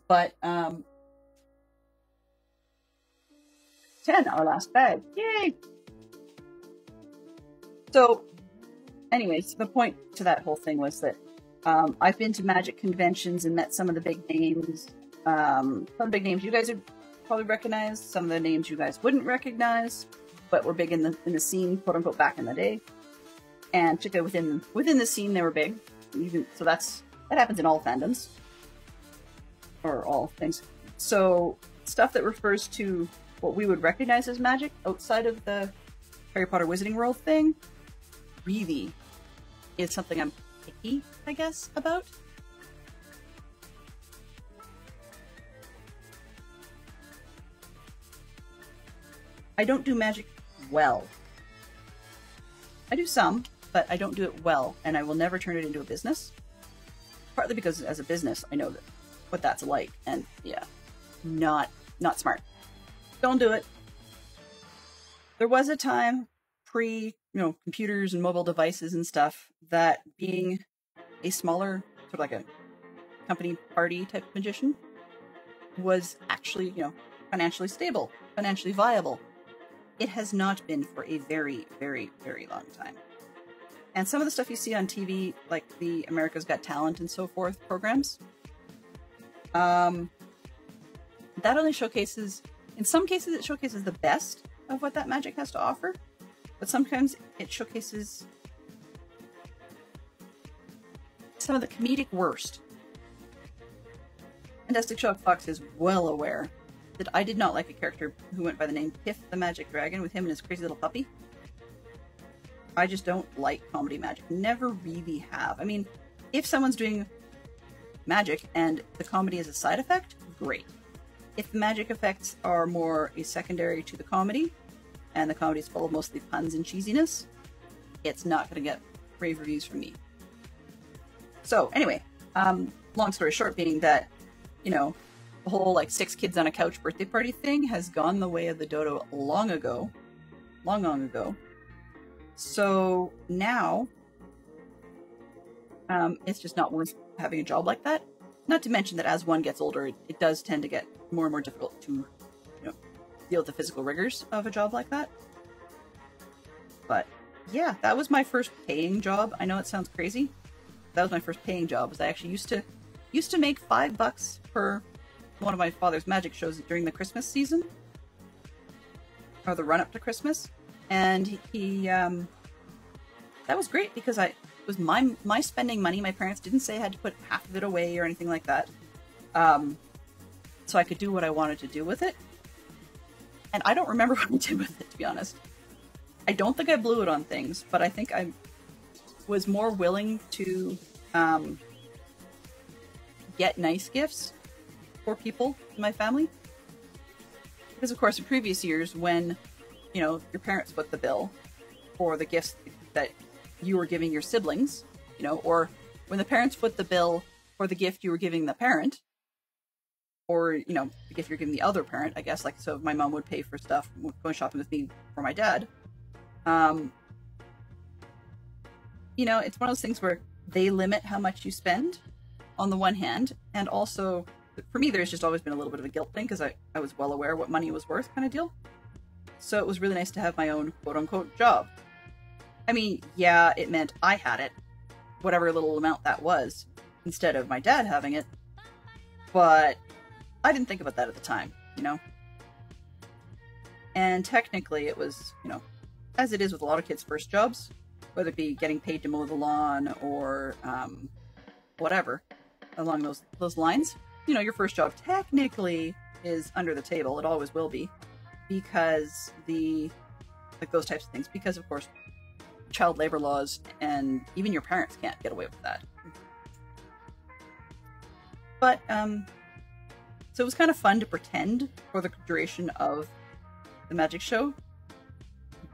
But 10, our last bag. Yay! So anyways, the point to that whole thing was that I've been to magic conventions and met some of the big names. Some big names you guys would probably recognize, some of the names you guys wouldn't recognize, but were big in the scene, quote unquote, back in the day. And particularly within the scene, they were big. So that happens in all fandoms, or all things. So stuff that refers to what we would recognize as magic outside of the Harry Potter Wizarding World thing really is something I'm picky, I guess, about. I don't do magic well. I do some, but I don't do it well, and I will never turn it into a business. Partly because as a business, I know what that's like, and yeah, not smart. Don't do it. There was a time pre, computers and mobile devices and stuff, that being a smaller, sort of like a company party type magician was actually, financially stable, financially viable. It has not been for a very, very, very long time. And some of the stuff you see on TV, like the America's Got Talent and so forth programs, that only showcases, in some cases it showcases the best of what that magic has to offer, but sometimes it showcases some of the comedic worst. Fantastic Shock Fox is well aware that I did not like a character who went by the name Piff the Magic Dragon, with him and his crazy little puppy. I just don't like comedy magic. Never really have. I mean, if someone's doing magic and the comedy is a side effect, great. If the magic effects are more a secondary to the comedy, and the comedy is full of mostly puns and cheesiness, it's not going to get rave reviews from me. So anyway, long story short being that, the whole 6 kids on a couch birthday party thing has gone the way of the dodo long ago. Long ago. So now, it's just not worth having a job like that. Not to mention that as one gets older, it does tend to get more and more difficult to, deal with the physical rigors of a job like that. But yeah, that was my first paying job. I know it sounds crazy. That was my first paying job. Was I actually used to make $5 per one of my father's magic shows during the Christmas season, or the run up to Christmas, and he that was great because it was my spending money. My parents didn't say I had to put half of it away or anything like that, so I could do what I wanted to do with it. And I don't remember what I did with it, to be honest. I don't think I blew it on things, but I think I was more willing to get nice gifts for people in my family. Because, of course, in previous years, when, you know, your parents foot the bill for the gifts that you were giving your siblings, you know, or when the parents foot the bill for the gift you were giving the parent, or, you know, the gift you're giving the other parent, I guess, like, so my mom would pay for stuff going shopping with me for my dad. You know, it's one of those things where they limit how much you spend on the one hand, and also, for me, there's just always been a little bit of a guilt thing because I was well aware what money was worth kind of deal. So it was really nice to have my own quote-unquote job. I mean, yeah, it meant I had it, whatever little amount that was, instead of my dad having it, but I didn't think about that at the time, you know? And technically it was, you know, as it is with a lot of kids' first jobs, whether it be getting paid to mow the lawn or whatever along those lines, you know, your first job technically is under the table. It always will be, because like those types of things, because of course child labor laws and even your parents can't get away with that. But so it was kind of fun to pretend for the duration of the magic show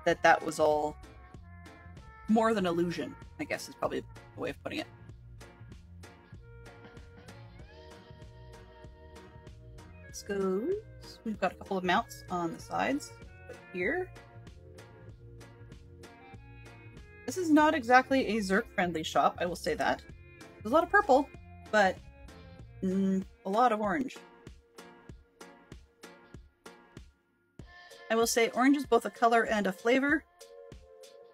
that was all more than illusion, I guess is probably a way of putting it. This goes, we've got a couple of mounts on the sides, but here. This is not exactly a Zerk-friendly shop, I will say that. There's a lot of purple, but a lot of orange. I will say orange is both a color and a flavor,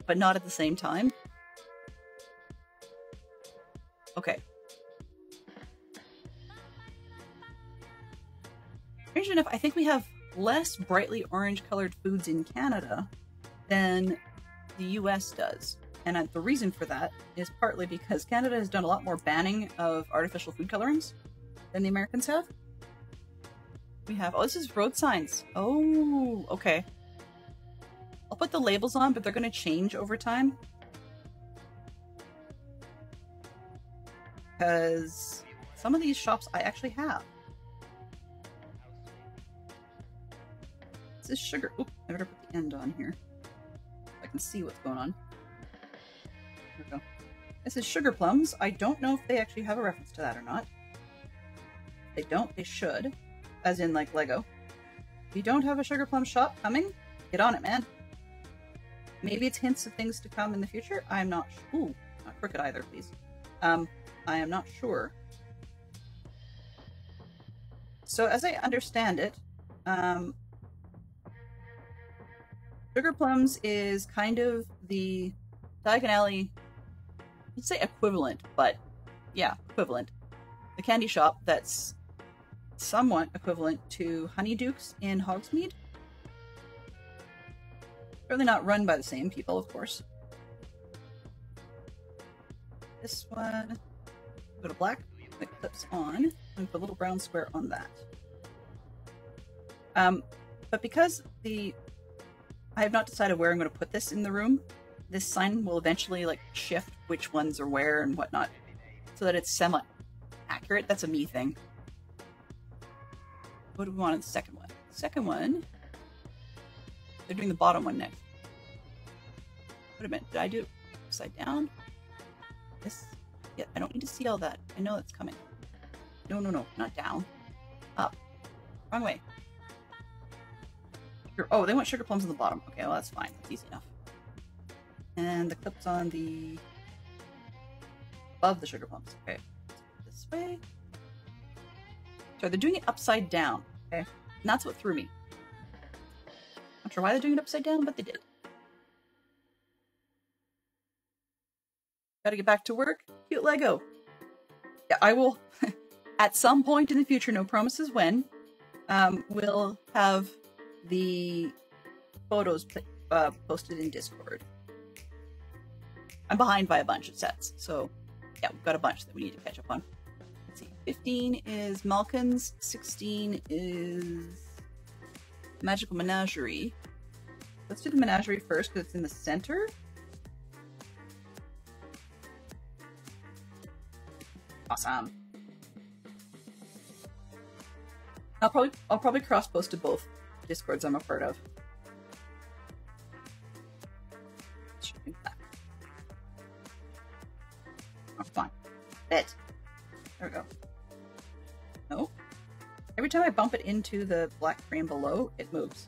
but not at the same time. Okay. Strange enough, I think we have less brightly orange-colored foods in Canada than the US does. And the reason for that is partly because Canada has done a lot more banning of artificial food colorings than the Americans have. We have, oh, this is road signs. Oh, okay. I'll put the labels on, but they're going to change over time. Because some of these shops I actually have. This is sugar. Oop, I better put the end on here so I can see what's going on. There we go. This is sugar plums. I don't know if they actually have a reference to that or not. If they don't, they should. As in, like, Lego. If you don't have a sugar plum shop coming, get on it, man. Maybe it's hints of things to come in the future. I'm not sure. Ooh, not crooked either, please. I am not sure. So, as I understand it, sugar plums is kind of the Diagon Alley, I'd say equivalent, but yeah, equivalent. The candy shop that's somewhat equivalent to Honeydukes in Hogsmeade. Certainly not run by the same people, of course. This one, go to black, it clips on, and put a little brown square on that. But because I have not decided where I'm going to put this in the room, this sign will eventually like shift which ones are where and whatnot, so that it's semi-accurate. That's a me thing. What do we want in the second one? Second one, they're doing the bottom one next. Wait a minute, did I do it upside down? This, yeah, I don't need to see all that. I know that's coming. No, no, no, not down. Up. Wrong way. Oh, they want sugar plums on the bottom. Okay, well that's fine. That's easy enough. And the clip's on the above the sugar plums. Okay, this way. So they're doing it upside down. Okay, and that's what threw me. Not sure why they're doing it upside down, but they did. Gotta get back to work. Cute Lego. Yeah, I will. at some point in the future, no promises when, we'll have the photos posted in Discord. I'm behind by a bunch of sets, so yeah, we've got a bunch that we need to catch up on. Let's see, 15 is Malkin's, 16 is Magical Menagerie. Let's do the Menagerie first because it's in the center. Awesome. I'll probably cross post to both Discords I'm a part of. Oh, come on. It. There we go. No. Every time I bump it into the black frame below, it moves.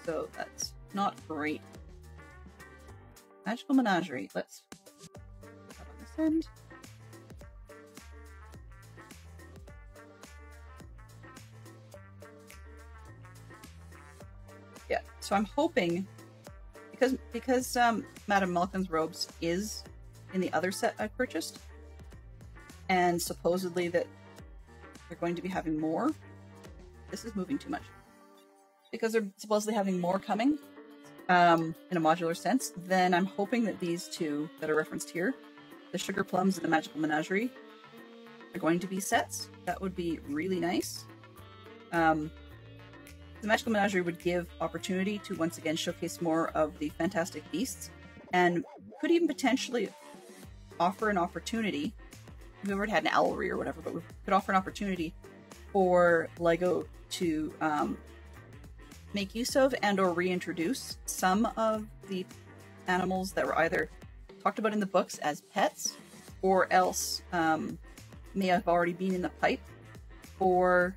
So that's not great. Magical Menagerie. Let's put that on this end. Yeah, so I'm hoping, because Madame Malkin's robes is in the other set I purchased, and supposedly that they're going to be having more. This is moving too much. Because they're supposedly having more coming, in a modular sense, then I'm hoping that these two that are referenced here, the Sugar Plums and the Magical Menagerie, are going to be sets. That would be really nice. The Magical Menagerie would give opportunity to once again showcase more of the Fantastic Beasts, and could even potentially offer an opportunity. We already had an owlry or whatever, but we could offer an opportunity for LEGO to make use of and or reintroduce some of the animals that were either talked about in the books as pets, or else may have already been in the pipe for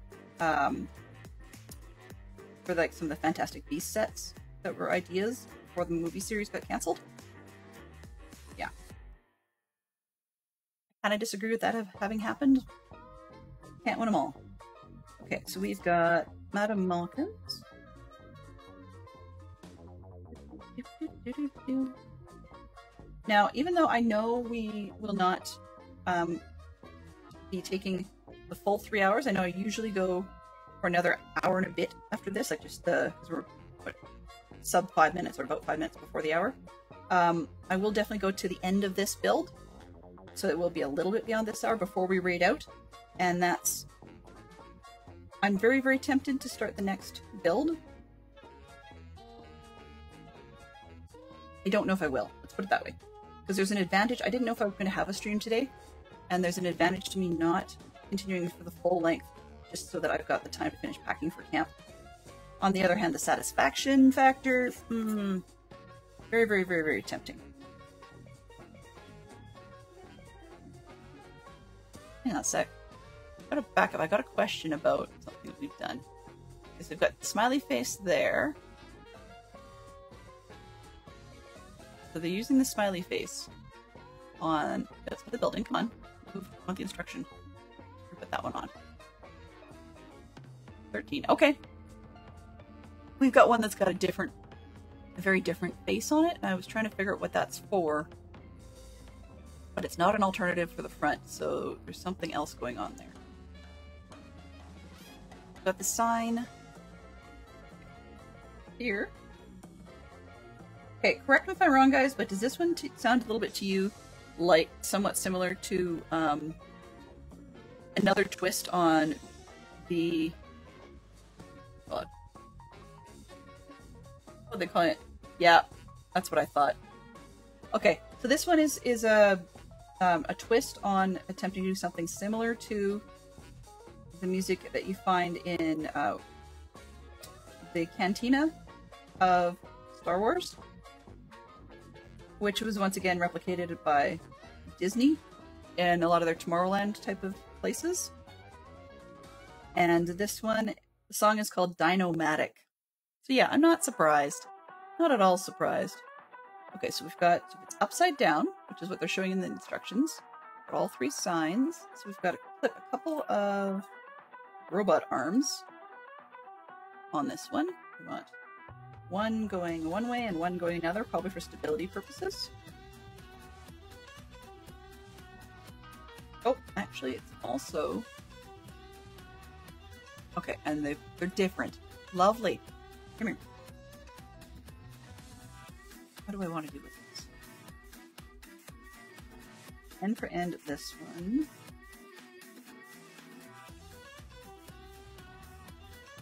like some of the Fantastic Beasts sets that were ideas before the movie series got cancelled. Yeah. I kind of disagree with that having happened. Can't win them all. Okay, so we've got Madame Malkin's. Now, even though I know we will not be taking the full 3 hours, I know I usually go for another hour and a bit after this, like just because we're sub 5 minutes or about 5 minutes before the hour. I will definitely go to the end of this build, so it will be a little bit beyond this hour before we raid out, and that's... I'm very, very tempted to start the next build. I don't know if I will. Let's put it that way. Because there's an advantage. I didn't know if I was going to have a stream today, and there's an advantage to me not continuing for the full length, just so that I've got the time to finish packing for camp. On the other hand, the satisfaction factor, very, very, very, very tempting. Hang on a sec. I've got to back up. I got a question about something that we've done. Because we've got the smiley face there. So they're using the smiley face on the building. Come on. Move on the instruction. Put that one on. 13. Okay. We've got one that's got a very different face on it, and I was trying to figure out what that's for. But it's not an alternative for the front, so there's something else going on there. Got the sign here. Okay, correct me if I'm wrong, guys, but does this one sound a little bit to you like somewhat similar to another twist on the... what do they call it? Yeah, that's what I thought. Okay, so this one is a twist on attempting to do something similar to the music that you find in the Cantina of Star Wars, which was once again replicated by Disney in a lot of their Tomorrowland type of places. And this one, the song is called Dino-matic. So yeah, I'm not surprised. Not at all surprised. Okay, so we've got, it's upside down, which is what they're showing in the instructions. Got all three signs. So we've got a couple of robot arms on this one. We want one going one way and one going another, probably for stability purposes. Oh, actually, it's also Okay, and they're different. Lovely. Come here. What do I want to do with this? End for end this one.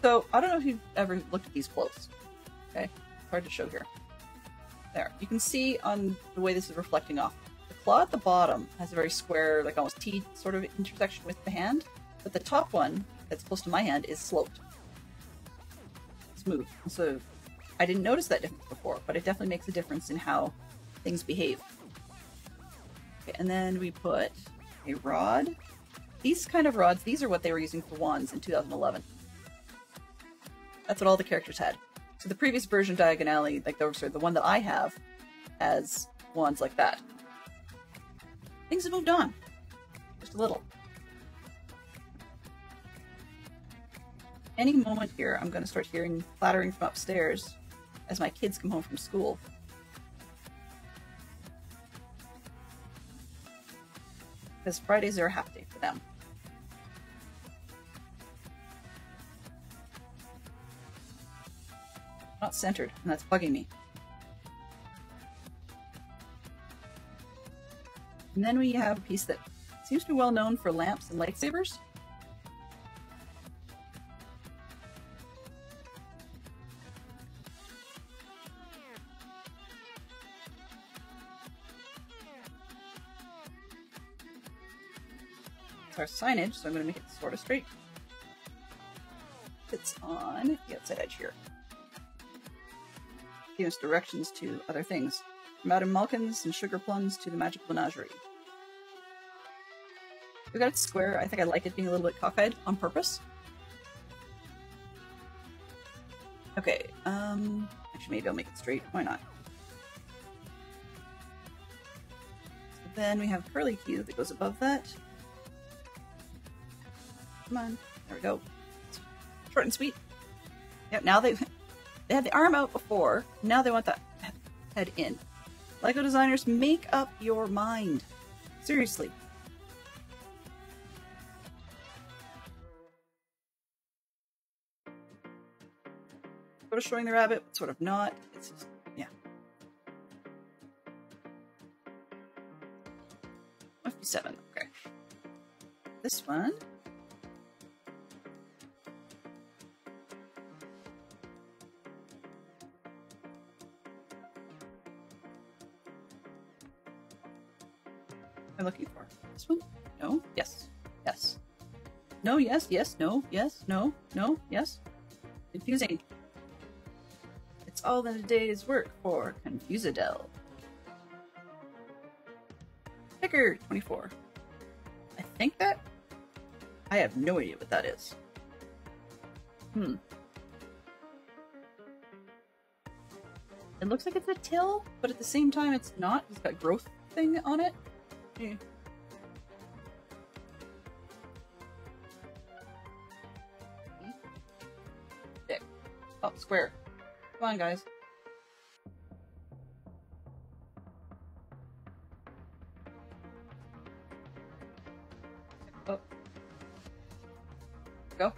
So, I don't know if you've ever looked at these close. Okay? Hard to show here. There. You can see on the way this is reflecting off. The claw at the bottom has a very square, like almost T sort of intersection with the hand. But the top one, that's close to my hand, is sloped. Smooth. So, I didn't notice that difference before, but it definitely makes a difference in how things behave. Okay, and then we put a rod. These kind of rods, these are what they were using for wands in 2011. That's what all the characters had. So the previous version, Diagon Alley, like the one that I have, has wands like that. Things have moved on. Just a little. Any moment here, I'm going to start hearing clattering from upstairs as my kids come home from school. Because Fridays are a half day for them. Not centered, and that's bugging me. And then we have a piece that seems to be well known for lamps and lightsabers. It's our signage, so I'm going to make it sort of straight. It's on the outside edge here. Give us directions to other things. Madame Malkin's and Sugar Plums to the Magic Menagerie. We got it square. I think I like it being a little bit cockeyed on purpose. Okay, actually maybe I'll make it straight. Why not? So then we have a curly cue that goes above that. Come on. There we go. Short and sweet. Yep, now they had the arm out before. Now they want the head in. LEGO designers, make up your mind. Seriously. Sort of showing the rabbit, but sort of not. It's just, yeah. Must be 7. Okay. This one. I'm looking for this one. No. Yes. Yes. No. Yes. Yes. No. Yes. No. No. Yes. Confusing. It's all in a day's work for Confusadel. Picker 24. I think that. I have no idea what that is. It looks like it's a till, but at the same time it's not. It's got growth thing on it. Yeah. Stick. Oh, square. Come on, guys. Oh. Go.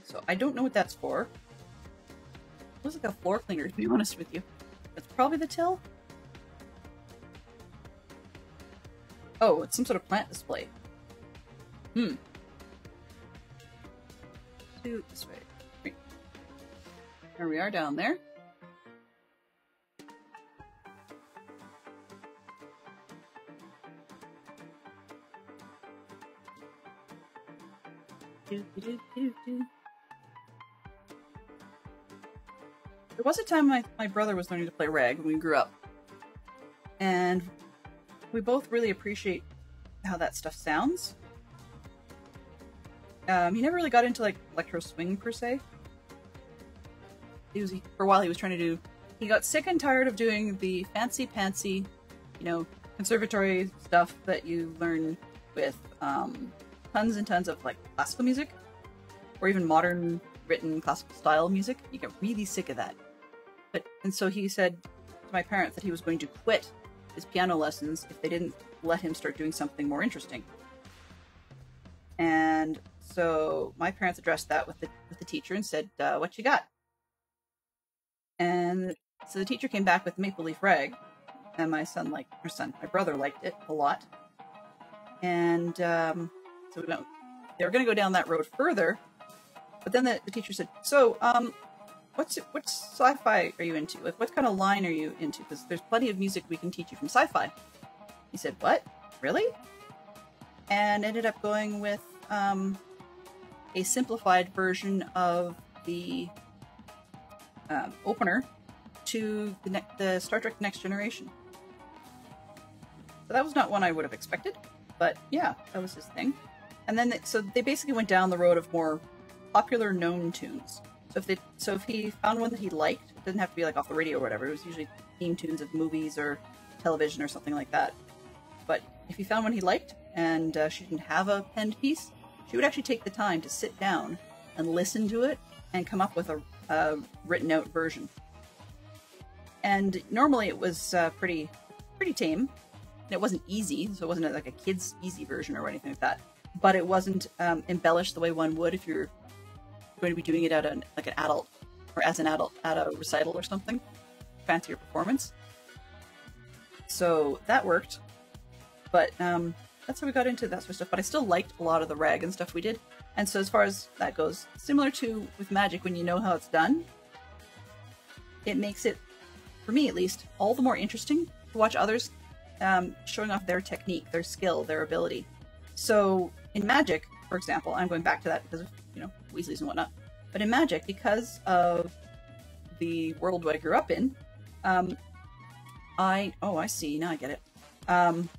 So I don't know what that's for. It looks like a floor cleaner, to be honest with you. That's probably the till. Oh, it's some sort of plant display. Do this way. Great. There we are down there. There was a time my brother was learning to play rag when we grew up. And we both really appreciate how that stuff sounds. He never really got into like electro swing per se. For a while he was trying to do... He got sick and tired of doing the fancy-pantsy, conservatory stuff that you learn with tons and tons of like classical music. Or even modern written classical style music. You get really sick of that. And so he said to my parents that he was going to quit his piano lessons if they didn't let him start doing something more interesting. And so my parents addressed that with the teacher and said, "What you got?" And so the teacher came back with Maple Leaf Rag, and my brother liked it a lot. And so they were going to go down that road further, but then the teacher said, "So, what sci-fi are you into? Like, what kind of line are you into? Because there's plenty of music we can teach you from sci-fi." He said, "What? Really?" And ended up going with a simplified version of the opener to the Star Trek Next Generation. So that was not one I would have expected, but yeah, that was his thing. And then so they basically went down the road of more popular known tunes. So if he found one that he liked, it didn't have to be like off the radio or whatever. It was usually theme tunes of movies or television or something like that. But if he found one he liked and she didn't have a penned piece, she would actually take the time to sit down and listen to it and come up with a written out version. And normally it was pretty tame. And it wasn't easy, so it wasn't like a kid's easy version or anything like that. But it wasn't embellished the way one would if you're going to be doing it at an adult, or as an adult at a recital or something, fancier performance. So that worked, but that's how we got into that sort of stuff. But I still liked a lot of the rag and stuff we did. And so as far as that goes, similar to with magic, when you know how it's done, it makes it, for me at least, all the more interesting to watch others showing off their technique, their skill, their ability. So in magic, for example, I'm going back to that because of, Weasleys and whatnot. But in magic, because of the world I grew up in, I see, now I get it. I'm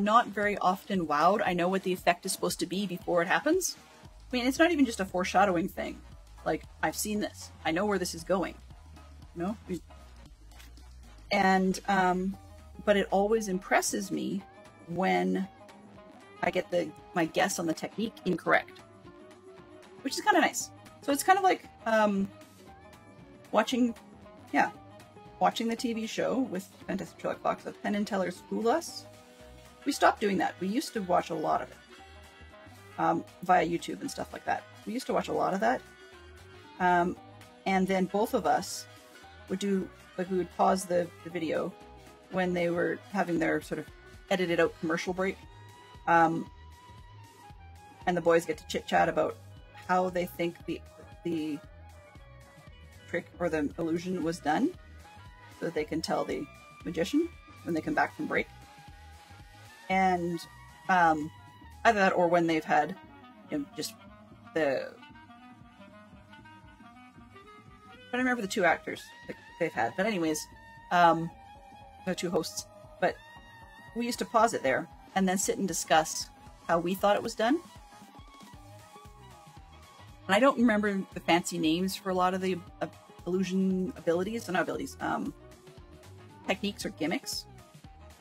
not very often wowed. I know what the effect is supposed to be before it happens. I mean, it's not even just a foreshadowing thing. Like, I've seen this. I know where this is going. And, but it always impresses me when I get my guess on the technique incorrect, which is kind of nice. So it's kind of like watching the TV show with Fantastic Sherlock Fox of Penn and Teller's Fool Us. We stopped doing that. We used to watch a lot of it via YouTube and stuff like that. We used to watch a lot of that, and then both of us would do, like, we would pause the video when they were having their sort of edited out commercial break. And the boys get to chit-chat about how they think the trick or the illusion was done, so that they can tell the magician when they come back from break. And either that or when they've had just the... I don't remember the two actors that they've had, but anyways, the two hosts. But we used to pause it there and then sit and discuss how we thought it was done. And I don't remember the fancy names for a lot of the illusion abilities, not abilities, techniques or gimmicks.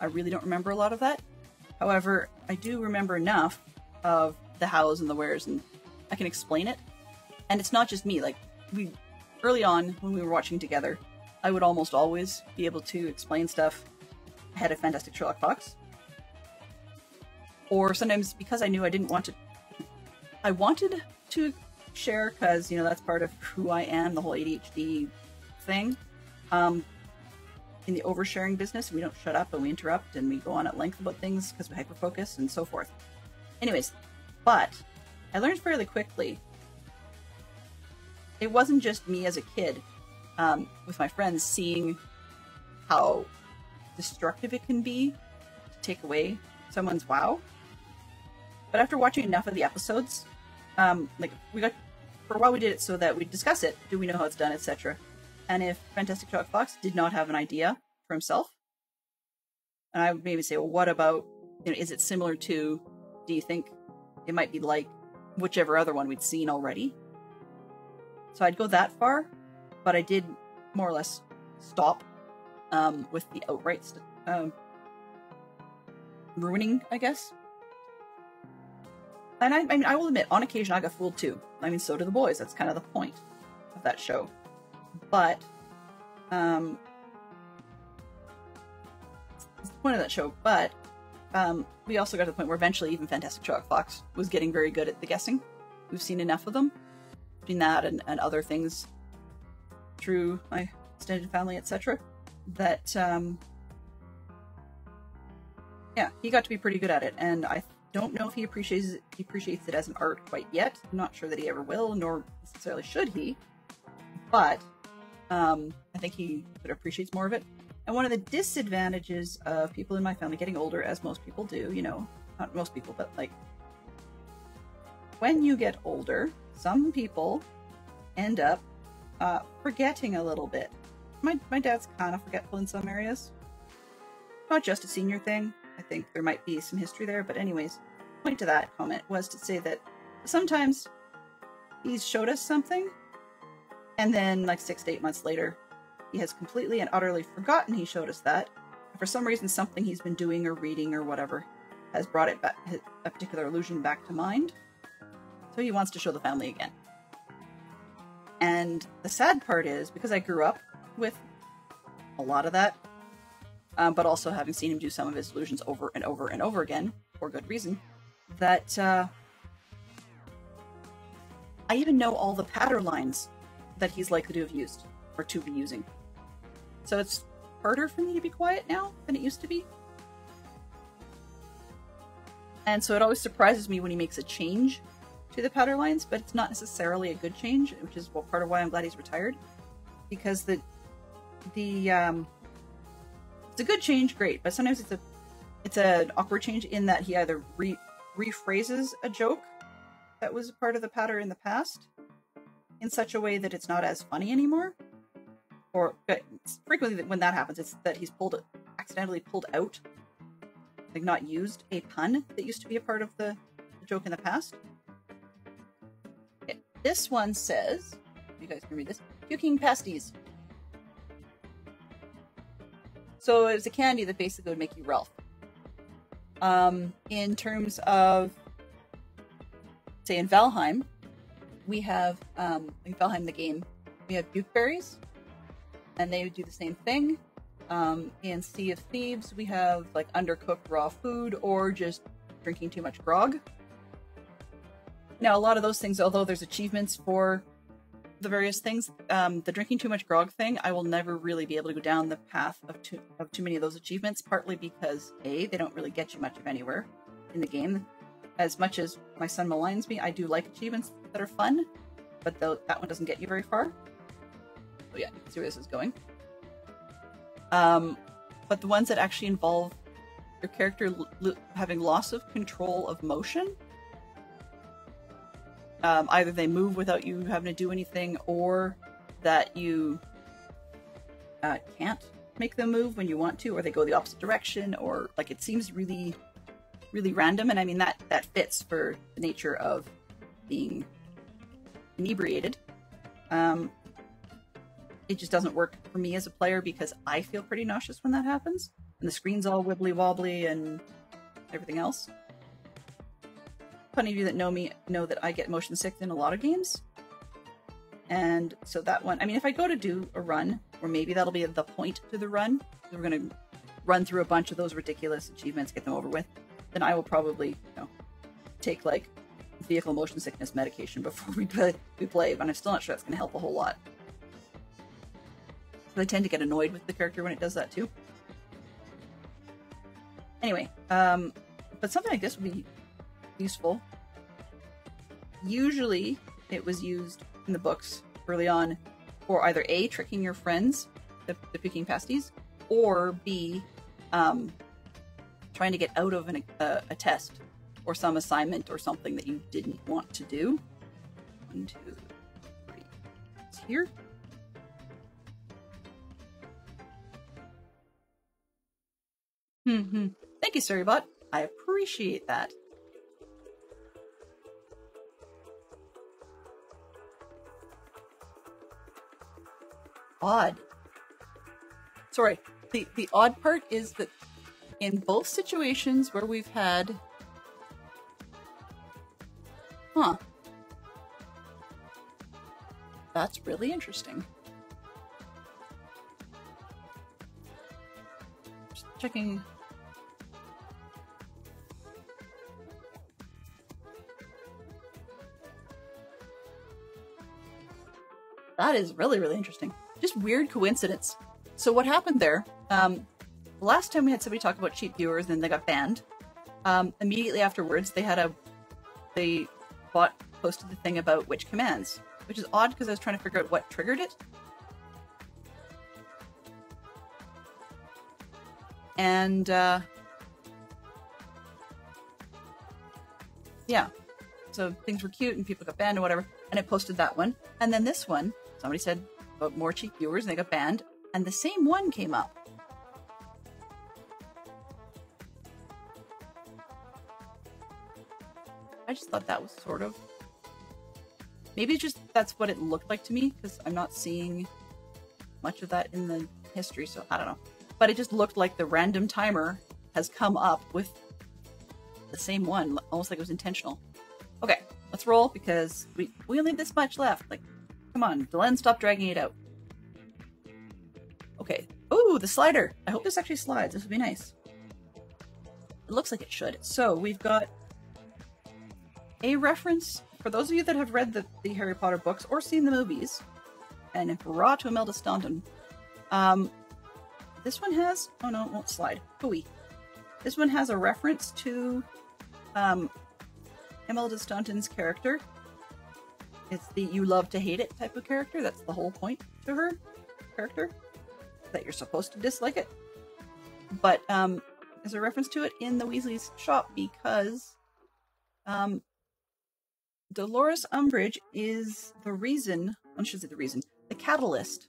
I really don't remember a lot of that. However, I do remember enough of the hows and the wheres, and I can explain it. And it's not just me. Like, early on when we were watching together, I would almost always be able to explain stuff ahead of Fantastic Sherlock Fox. Or sometimes because I knew I didn't want to, I wanted to share because, that's part of who I am, the whole ADHD thing. In the oversharing business, we don't shut up and we interrupt and we go on at length about things because we hyperfocus and so forth. Anyways, but I learned fairly quickly. It wasn't just me as a kid with my friends seeing how destructive it can be to take away someone's wow. But after watching enough of the episodes, for a while we did it so that we'd discuss it. Do we know how it's done, etc. And if Fantastic Sherlock Fox did not have an idea for himself, and I would maybe say, well, what about, is it similar to, do you think it might be like whichever other one we'd seen already? So I'd go that far, but I did more or less stop with the outright ruining, I guess. and I mean, I will admit, on occasion I got fooled too. I mean, so do the boys. That's kind of the point of that show. But, it's the point of that show, but, we also got to the point where eventually even Fantastic Sherlock Fox was getting very good at the guessing. We've seen enough of them, between that and other things through my extended family, etc., that, yeah, he got to be pretty good at it, and I don't know if he appreciates it as an art quite yet. I'm not sure that he ever will, nor necessarily should he, but I think he appreciates more of it. And one of the disadvantages of people in my family getting older, as most people do, you know, not most people, but like, when you get older, some people end up forgetting a little bit. My dad's kind of forgetful in some areas. Not just a senior thing. I think there might be some history there, but anyways, point to that comment was to say that sometimes he's showed us something, and then like 6 to 8 months later, he has completely and utterly forgotten he showed us that. And for some reason, something he's been doing or reading or whatever has brought it back, a particular illusion back to mind. So he wants to show the family again. And the sad part is, because I grew up with a lot of that, but also having seen him do some of his illusions over and over and over again, for good reason, that I even know all the pattern lines that he's likely to have used, or to be using. So it's harder for me to be quiet now than it used to be. And so it always surprises me when he makes a change to the pattern lines, but it's not necessarily a good change, which is part of why I'm glad he's retired. Because it's a good change, great, but sometimes it's an awkward change in that he either rephrases a joke that was a part of the pattern in the past in such a way that it's not as funny anymore. Or frequently when that happens, it's that he's accidentally pulled out, like not used, a pun that used to be a part of the joke in the past. Okay. This one says, you guys can read this, puking pasties. So it's a candy that basically would make you Ralph. In terms of, say in Valheim, we have, in Valheim the game, we have bukeberries, and they would do the same thing. In Sea of Thieves, we have like undercooked raw food or just drinking too much grog. Now, a lot of those things, although there's achievements for the various things, the drinking too much grog thing, I will never really be able to go down the path of too many of those achievements, partly because A, they don't really get you much of anywhere in the game. As much as my son maligns me, I do like achievements that are fun, but that one doesn't get you very far. So yeah, you can see where this is going. But the ones that actually involve your character having loss of control of motion, either they move without you having to do anything, or that you can't make them move when you want to, or they go the opposite direction, or like it seems really, really random. And I mean that fits for the nature of being inebriated. It just doesn't work for me as a player because I feel pretty nauseous when that happens. And the screen's all wibbly wobbly and everything else. Plenty of you that know me know that I get motion sick in a lot of games. And so that one, I mean, if I go to do a run, or maybe that'll be the point to the run, we're going to run through a bunch of those ridiculous achievements, get them over with, then I will probably, take like vehicle motion sickness medication before we play, but I'm still not sure that's going to help a whole lot. I tend to get annoyed with the character when it does that too. Anyway, but something like this would be useful. Usually it was used in the books early on for either A, tricking your friends, the picking pasties, or B, trying to get out of a test or some assignment or something that you didn't want to do. 1, 2, 3. It's here. Thank you, Surrybot. I appreciate that. Odd. Sorry, the odd part is that in both situations where we've had Huh. That's really interesting. Just checking. That is really, really interesting. Just weird coincidence. So what happened there, the last time we had somebody talk about cheap viewers, then they got banned. Immediately afterwards, they posted the thing about witch commands, which is odd because I was trying to figure out what triggered it. And, yeah. So things were cute and people got banned or whatever, and it posted that one. And then this one, somebody said about more cheap viewers and they got banned, and the same one came up. I just thought that was sort of... Maybe just that's what it looked like to me, because I'm not seeing much of that in the history, so I don't know. But it just looked like the random timer has come up with the same one, almost like it was intentional. Okay, let's roll, because we only have this much left. Like, come on, Delenn, stop dragging it out. Okay. Ooh, the slider! I hope this actually slides. This would be nice. It looks like it should. So, we've got a reference, for those of you that have read the Harry Potter books or seen the movies, and if raw to Imelda Staunton, this one has... Oh no, it won't slide. Hooey. This one has a reference to Imelda Staunton's character. It's the you love to hate it type of character. That's the whole point to her character. That you're supposed to dislike it. But there's a reference to it in the Weasley's shop because Dolores Umbridge is the reason, I should say the reason, the catalyst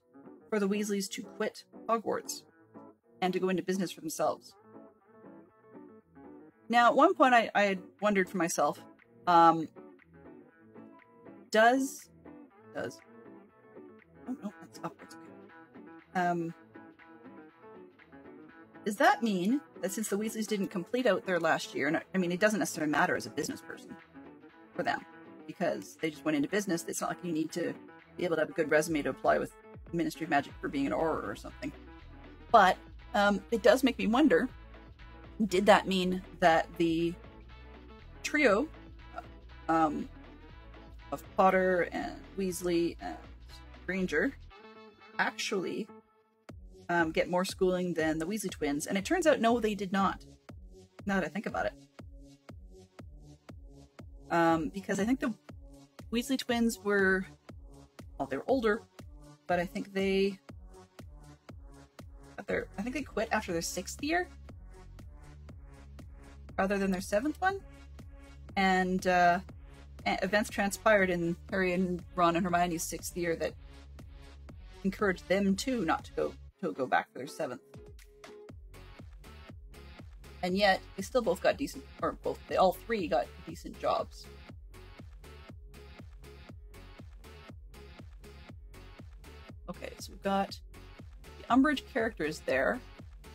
for the Weasleys to quit Hogwarts and to go into business for themselves. Now, at one point I had wondered for myself, does oh no, that's upwards. Okay. Does that mean that since the Weasleys didn't complete out their last year, and I mean, it doesn't necessarily matter as a business person for them, because they just went into business. It's not like you need to be able to have a good resume to apply with the Ministry of Magic for being an Auror or something. But it does make me wonder, did that mean that the trio of Potter and Weasley and Granger actually get more schooling than the Weasley twins? And it turns out, no, they did not. Now that I think about it. Because I think the Weasley twins were, well, they were older, but I think they quit after their 6th year rather than their 7th one. And events transpired in Harry and Ron and Hermione's 6th year that encouraged them too not to go back for their 7th. And yet they still both got decent, or they all three got decent jobs. Okay, so we've got the Umbridge characters there,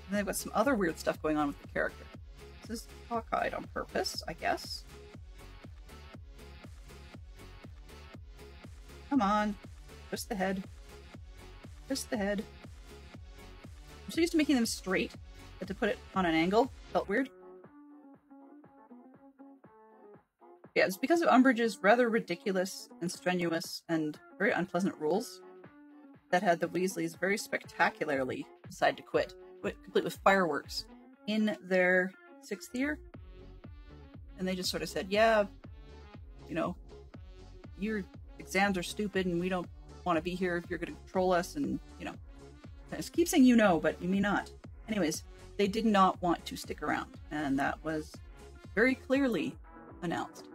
and they've got some other weird stuff going on with the character. This is cockeyed on purpose, I guess. Come on, twist the head. Twist the head. I'm so used to making them straight, but to put it on an angle felt weird. Yeah, it's because of Umbridge's rather ridiculous and strenuous and very unpleasant rules that had the Weasleys very spectacularly decide to quit, complete with fireworks, in their 6th year. And they just sort of said, yeah, you know, your exams are stupid and we don't want to be here if you're going to control us, and, you know, I just keep saying you know, but you may not. Anyways, they did not want to stick around, and that was very clearly announced.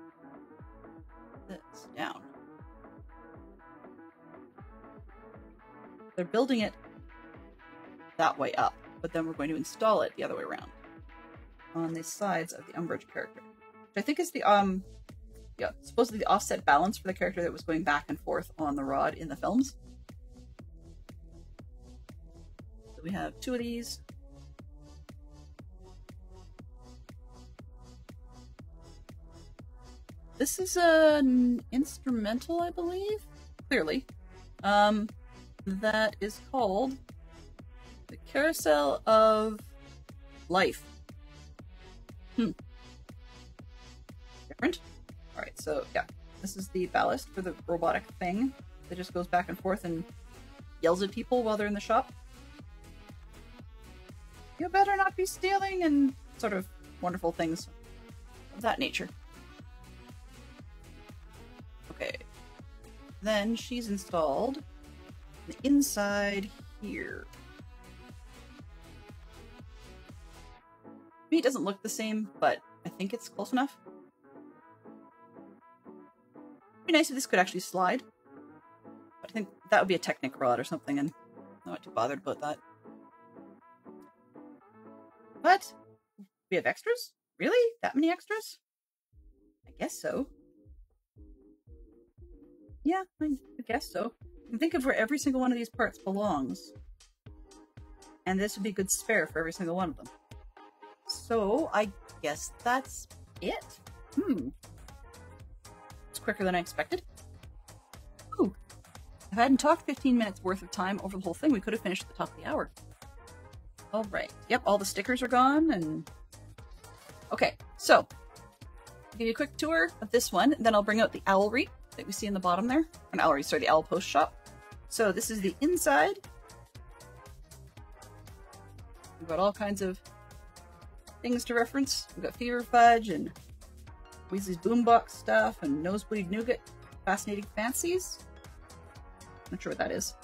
That's down. They're building it that way up, but then we're going to install it the other way around on the sides of the Umbridge character, which I think is the supposedly the offset balance for the character that was going back and forth on the rod in the films. So we have 2 of these. This is an instrumental, I believe? Clearly. That is called The Carousel of Life. Different? Alright, so yeah. This is the ballast for the robotic thing that just goes back and forth and yells at people while they're in the shop. You better not be stealing, and sort of wonderful things of that nature. Okay. Then she's installed the inside here. Maybe it doesn't look the same, but I think it's close enough. It'd be nice if this could actually slide. But I think that would be a Technic rod or something, and I'm not too bothered about that. But we have extras? Really? That many extras? I guess so. Yeah, I guess so. You can think of where every single one of these parts belongs. And this would be a good spare for every single one of them. So, I guess that's it. It's quicker than I expected. Ooh. If I hadn't talked 15 minutes worth of time over the whole thing, we could have finished at the top of the hour. Alright. Yep, all the stickers are gone, and... Okay, so, I'll give you a quick tour of this one, then I'll bring out the owlry that we see in the bottom there. An owlry, sorry, the owl post shop. So this is the inside. We've got all kinds of things to reference. We've got Fever Fudge and Weasley's Boombox stuff and Nosebleed Nougat, Fascinating Fancies. Not sure what that is.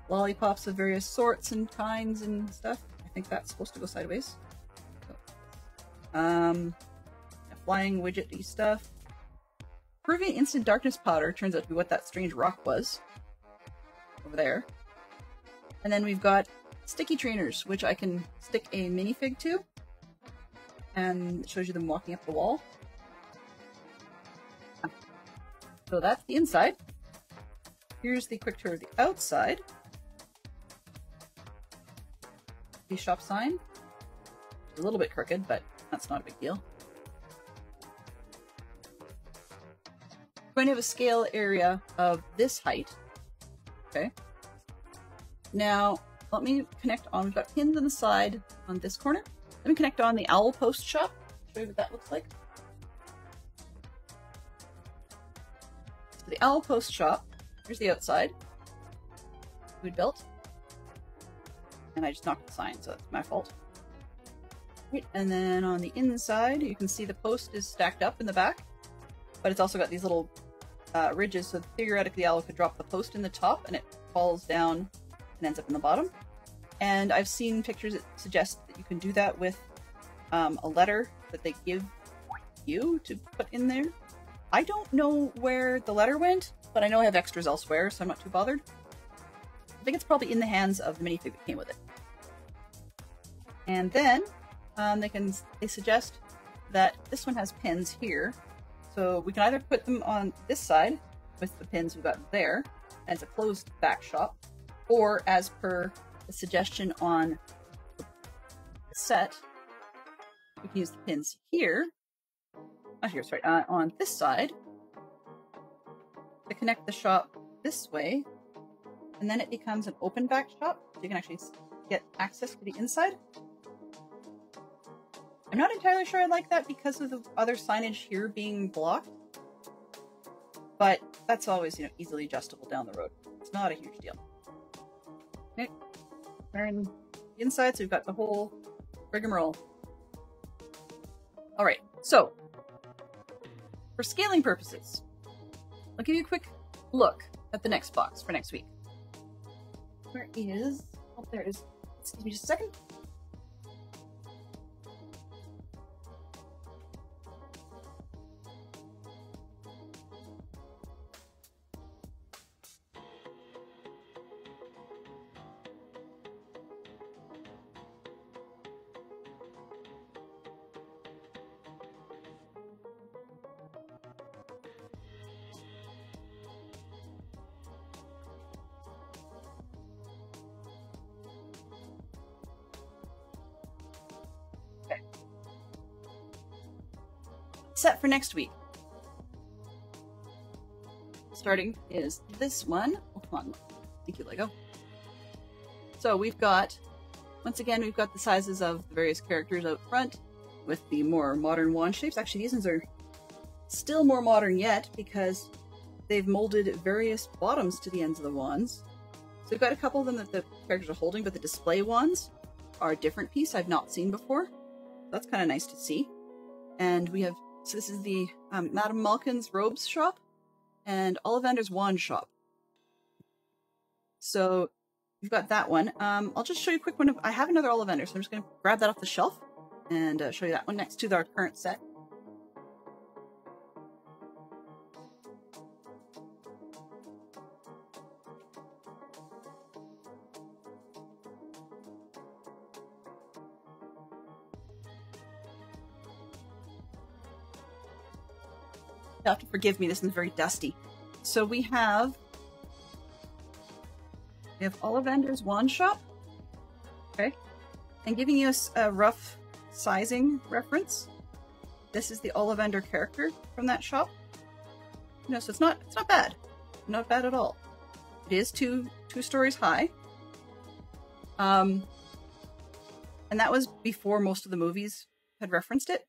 Lollipops of various sorts and kinds and stuff. I think that's supposed to go sideways. So, flying widget-y stuff. Peruvian Instant Darkness Powder turns out to be what that strange rock was. Over there. And then we've got sticky trainers, which I can stick a minifig to. And it shows you them walking up the wall. So that's the inside. Here's the quick tour of the outside. The shop sign. It's a little bit crooked, but that's not a big deal. We're going to have a scale area of this height. Okay. Now, let me connect on. We've got pins on the side on this corner. Let me connect on the owl post shop. Show you what that looks like. So the owl post shop. Here's the outside. We built. And I just knocked the sign, so that's my fault. Right, and then on the inside, you can see the post is stacked up in the back. But it's also got these little ridges, so theoretically the owl could drop the post in the top and it falls down and ends up in the bottom. And I've seen pictures that suggest that you can do that with a letter that they give you to put in there. I don't know where the letter went, but I know I have extras elsewhere, so I'm not too bothered. I think it's probably in the hands of the minifig that came with it. And then they suggest that this one has pins here. So we can either put them on this side with the pins we've got there, and it's a closed back shop, or as per the suggestion on the set, we can use the pins here, not here, sorry, on this side to connect the shop this way, and then it becomes an open back shop, so you can actually get access to the inside. I'm not entirely sure I like that because of the other signage here being blocked. But that's always, you know, easily adjustable down the road. It's not a huge deal. Okay. We're in the inside, so we've got the whole rigmarole. Alright, so for scaling purposes, I'll give you a quick look at the next box for next week. Where is... Oh, there it is. Excuse me just a second. Set for next week. starting is this one. Oh, come on. Thank you, Lego. So we've got, once again, we've got the sizes of the various characters out front with the more modern wand shapes. Actually, these ones are still more modern yet because they've molded various bottoms to the ends of the wands. So we've got a couple of them that the characters are holding, but the display wands are a different piece I've not seen before. That's kind of nice to see. And we have, so this is the Madame Malkin's robes shop and Ollivander's wand shop. So we've got that one. I'll just show you a quick one. I have another Ollivander, so I'm just going to grab that off the shelf and show you that one next to our current set. You'll have to forgive me, this is very dusty. So we have Ollivander's wand shop. Okay. And giving you a rough sizing reference. This is the Ollivander character from that shop. You know, so it's not bad. Not bad at all. It is two stories high. And that was before most of the movies had referenced it.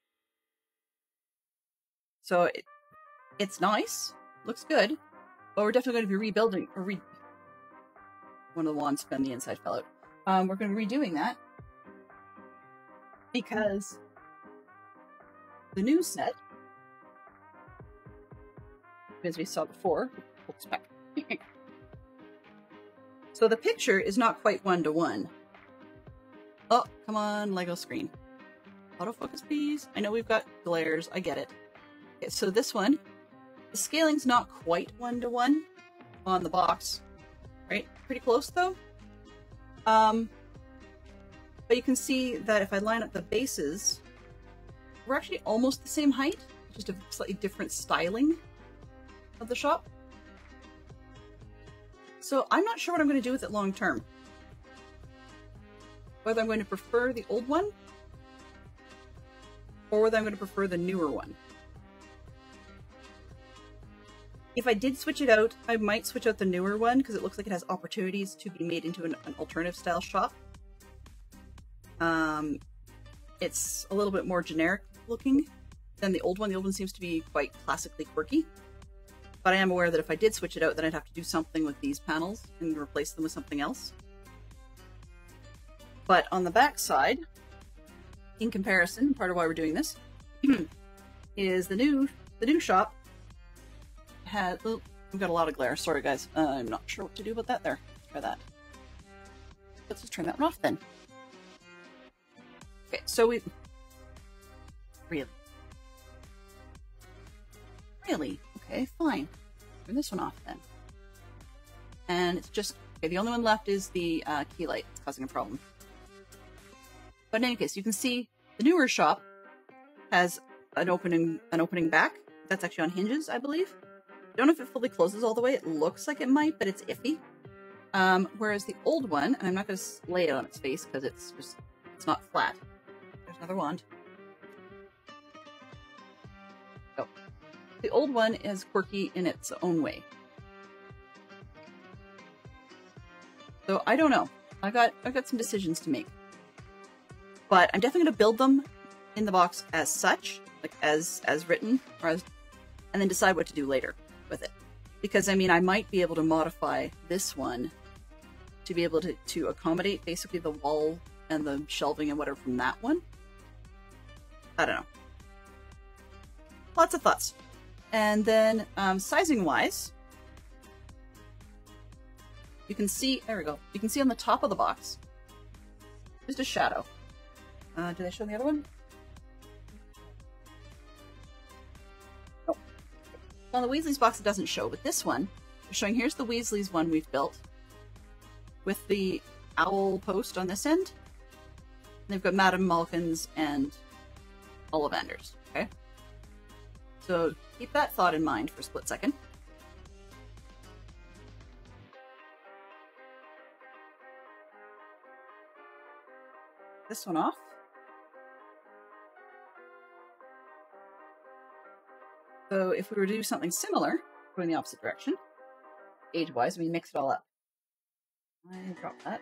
So it's nice, looks good, but we're definitely going to be rebuilding, or one of the wands on the inside fell out. We're going to be redoing that because the new set, as we saw before, so the picture is not quite 1-to-1. Oh, come on, Lego screen. Autofocus, please. I know we've got glares, I get it. Okay, so this one, the scaling's not quite 1-to-1 on the box, right? Pretty close though. But you can see that if I line up the bases, we're actually almost the same height, just a slightly different styling of the shop. So I'm not sure what I'm going to do with it long term. Whether I'm going to prefer the old one or whether I'm going to prefer the newer one. If I did switch it out, I might switch out the newer one because it looks like it has opportunities to be made into an alternative style shop. It's a little bit more generic looking than the old one. The old one seems to be quite classically quirky. But I am aware that if I did switch it out, then I'd have to do something with these panels and replace them with something else. But on the back side, in comparison, part of why we're doing this, is the new shop had, oh, we've got a lot of glare. Sorry guys, I'm not sure what to do about that there. Try that. Let's just turn that one off then. Okay, so we really? Okay, fine. Turn this one off then. And it's just, okay, the only one left is the key light. It's causing a problem. But in any case, you can see the newer shop has an opening back. That's actually on hinges, I believe. I don't know if it fully closes all the way. It looks like it might, but it's iffy. Whereas the old one, and I'm not going to lay it on its face because it's not flat. There's another wand. Oh. The old one is quirky in its own way. So I don't know. I've got some decisions to make. But I'm definitely going to build them in the box as such, like as written, and then decide what to do later with it. Because, I mean, I might be able to modify this one to be able to accommodate basically the wall and the shelving and whatever from that one. I don't know. Lots of thoughts. And then, sizing-wise, you can see, there we go, you can see on the top of the box, just a shadow. Do they show the other one? Oh. On the Weasley's box it doesn't show, but this one, they're showing, here's the Weasley's one we've built, with the owl post on this end. And they've got Madame Malkin's and Ollivander's, okay? So keep that thought in mind for a split second. This one off. So if we were to do something similar going the opposite direction. Age-wise, we mix it all up. I dropped that.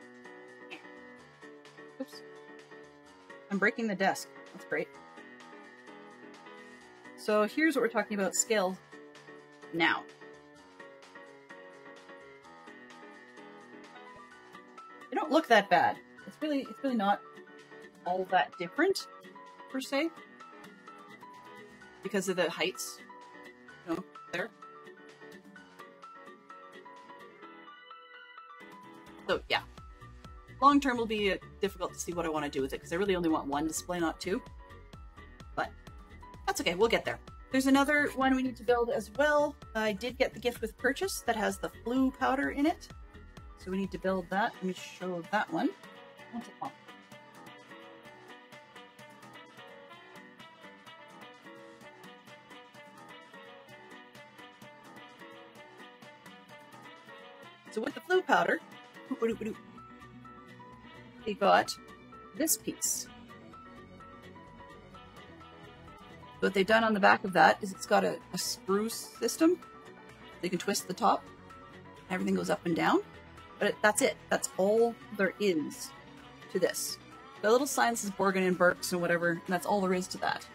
Oops. I'm breaking the desk. That's great. So here's what we're talking about scale now. They don't look that bad. It's really not all that different, per se, because of the heights, you know, there. So yeah, long term will be difficult to see what I want to do with it, because I really only want one display, not two. But that's okay, we'll get there. There's another one we need to build as well. I did get the gift with purchase that has the flu powder in it. So we need to build that. Let me show that one. What's it called? So with the flu powder, we got this piece. What they've done on the back of that is it's got a screw system. They can twist the top. Everything goes up and down. But that's it. That's all there is to this. The little sign says Borgin and Burks and whatever, and that's all there is to that.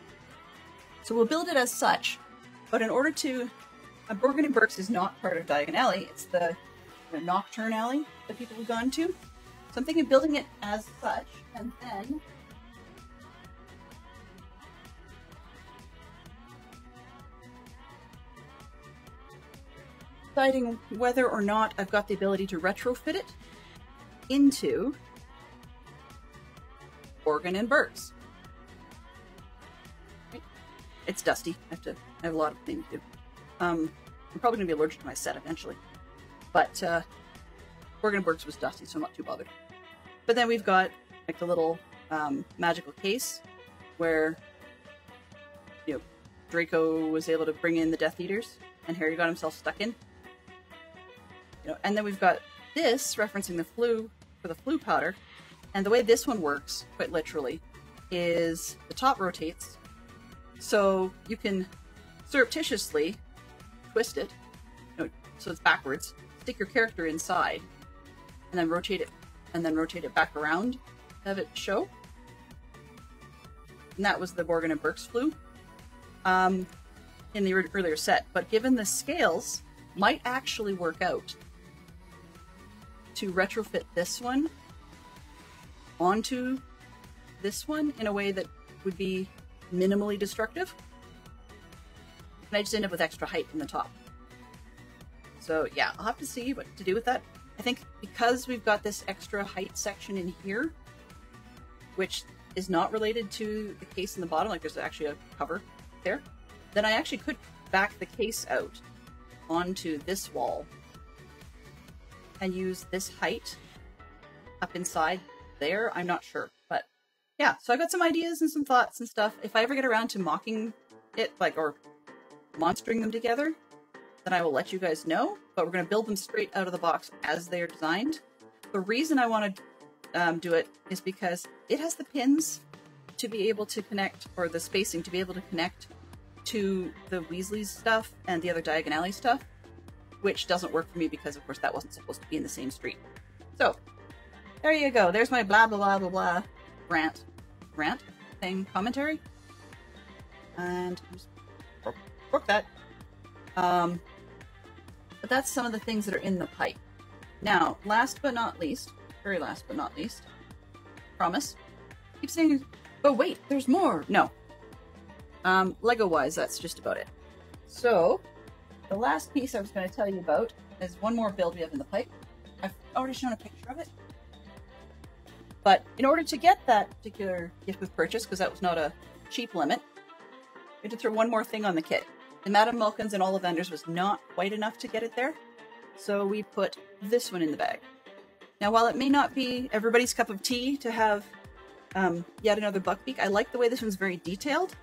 So we'll build it as such, but in order to... Borgin and Burks is not part of Diagon Alley. It's the Nocturne Alley that people have gone to. So I'm thinking of building it as such, and then... deciding whether or not I've got the ability to retrofit it into Borgin and Burks. It's dusty. I have a lot of things to do. I'm probably going to be allergic to my set eventually. But Borgin and Burks was dusty, so I'm not too bothered. But then we've got like the little magical case where, you know, Draco was able to bring in the Death Eaters and Harry got himself stuck in. You know, and then we've got this referencing the flu for the flu powder. And the way this one works, quite literally, is the top rotates. So you can surreptitiously twist it, you know, so it's backwards, stick your character inside, and then rotate it back around, have it show. And that was the Borgin and Burks flu in the earlier set. But given the scales, might actually work out to retrofit this one onto this one in a way that would be minimally destructive. And I just end up with extra height in the top. So yeah, I'll have to see what to do with that. I think because we've got this extra height section in here, which is not related to the case in the bottom, like there's actually a cover there, then I actually could back the case out onto this wall and use this height up inside there. I'm not sure, but yeah, so I've got some ideas and some thoughts and stuff. If I ever get around to mocking it, like, or monstering them together, then I will let you guys know, but we're going to build them straight out of the box as they are designed. The reason I want to do it is because it has the pins to be able to connect, or the spacing to be able to connect to the Weasley stuff and the other Diagon Alley stuff, which doesn't work for me because, of course, that wasn't supposed to be in the same street. So, there you go. There's my blah, blah, blah, blah, blah rant thing, commentary. And I just broke that. But that's some of the things that are in the pipe. Now, last but not least, very last but not least, promise. Keep saying, oh wait, there's more. No. Lego-wise, that's just about it. So, the last piece I was going to tell you about is one more build we have in the pipe. I've already shown a picture of it. But in order to get that particular gift with purchase, because that was not a cheap limit, we had to throw one more thing on the kit. The Madame Malkin's and all the vendors was not quite enough to get it there, so we put this one in the bag. Now, while it may not be everybody's cup of tea to have yet another Buckbeak, I like the way this one's very detailed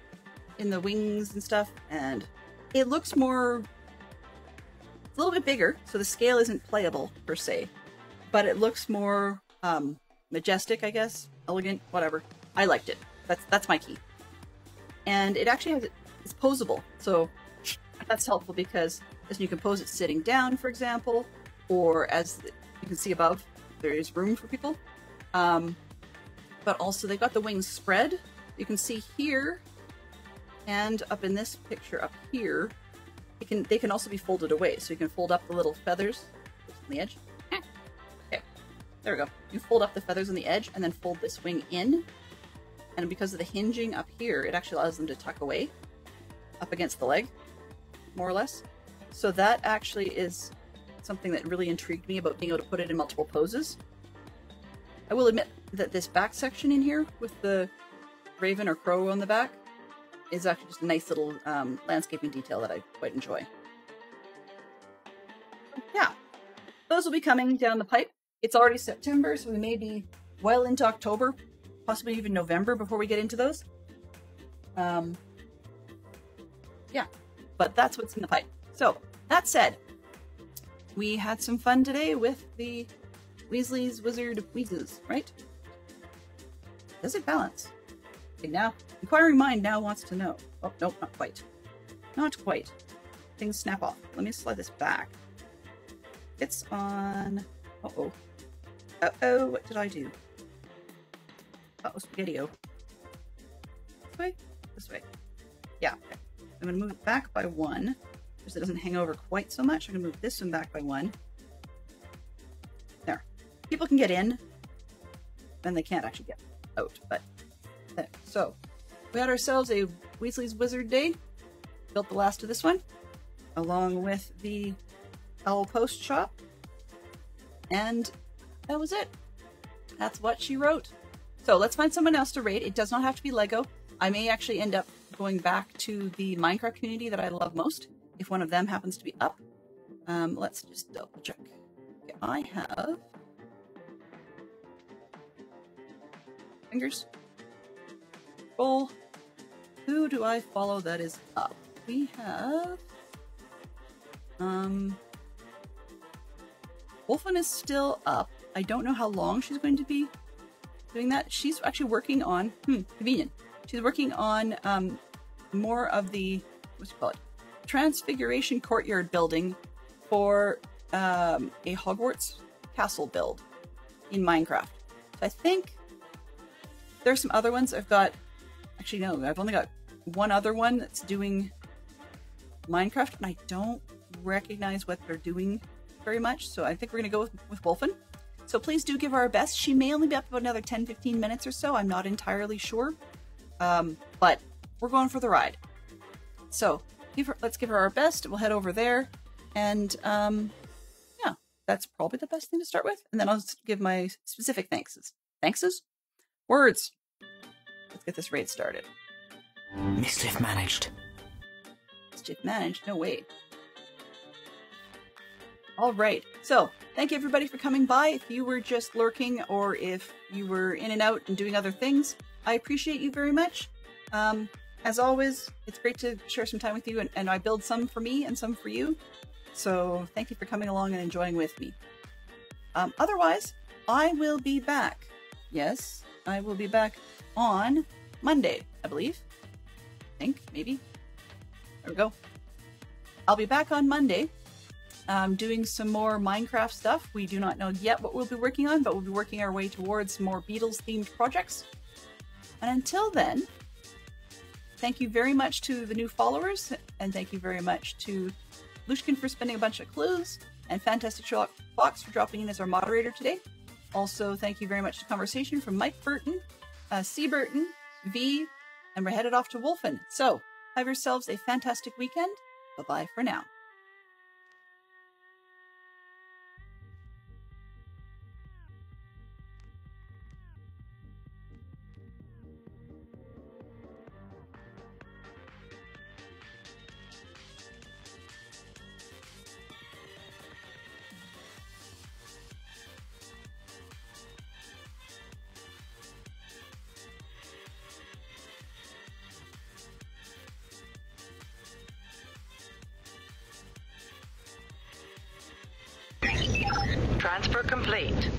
in the wings and stuff, and it looks more... It's a little bit bigger, so the scale isn't playable, per se, but it looks more majestic, I guess, elegant, whatever. I liked it. That's my key. And it actually has... It's posable, so that's helpful because And you can pose it sitting down, for example, or as you can see above, there is room for people. But also they've got the wings spread. You can see here, and up in this picture up here, they can also be folded away. So you can fold up the little feathers on the edge. Okay, there we go. You fold up the feathers on the edge and then fold this wing in. And because of the hinging up here, it actually allows them to tuck away up against the leg, more or less. So that actually is something that really intrigued me about being able to put it in multiple poses. I will admit that this back section in here with the raven or crow on the back is actually just a nice little landscaping detail that I quite enjoy. Yeah, those will be coming down the pipe. It's already September, so we may be well into October, possibly even November before we get into those. Yeah, but that's what's in the pipe. So, that said, we had some fun today with the Weasley's Wizard Wheezes, right? Does it balance? Okay, now, inquiring mind now wants to know. Oh, nope, not quite. Not quite. Things snap off. Let me slide this back. It's on... Uh-oh. Uh-oh, what did I do? Uh-oh, spaghetti-o. This way? This way. Yeah, okay. I'm going to move it back by 1, so it doesn't hang over quite so much. I'm going to move this one back by 1. There. People can get in, then they can't actually get out, but there. So, we had ourselves a Weasley's Wizard Day. Built the last of this one, along with the Owl Post Shop, and that was it. That's what she wrote. So let's find someone else to raid. It does not have to be Lego. I may actually end up going back to the Minecraft community that I love most, if one of them happens to be up. Let's just double check. Okay, I have... Fingers. Roll. Who do I follow that is up? We have... Wolfen is still up. I don't know how long she's going to be doing that. She's actually working on... convenient. She's working on more of the... what's it called? Transfiguration Courtyard building for a Hogwarts castle build in Minecraft. So I think there's some other ones. I've got... Actually, no. I've only got one other one that's doing Minecraft, and I don't recognize what they're doing very much, so I think we're going to go with Wolfen. So please do give her our best. She may only be up about another 10-15 minutes or so. I'm not entirely sure, but we're going for the ride. So let's give her our best. We'll head over there, and yeah, that's probably the best thing to start with. And then I'll just give my specific thankses. Thankses? Words. Let's get this raid started. Mischief managed. Mischief managed? No way. All right. So, thank you everybody for coming by. If you were just lurking or if you were in and out and doing other things, I appreciate you very much. As always, it's great to share some time with you, and I build some for me and some for you. So, thank you for coming along and enjoying with me. Otherwise, I will be back. Yes, I will be back on Monday, I believe. I think, maybe. There we go. I'll be back on Monday. Doing some more Minecraft stuff. We do not know yet what we'll be working on, but we'll be working our way towards more Beatles-themed projects. And until then, thank you very much to the new followers, and thank you very much to Lushkin for spending a bunch of clues, and Fantastic Sherlock Fox for dropping in as our moderator today. Also, thank you very much to Conversation from Mike Burton, C. Burton, V, and we're headed off to Wolfen. So, have yourselves a fantastic weekend. Bye-bye for now. Transfer complete.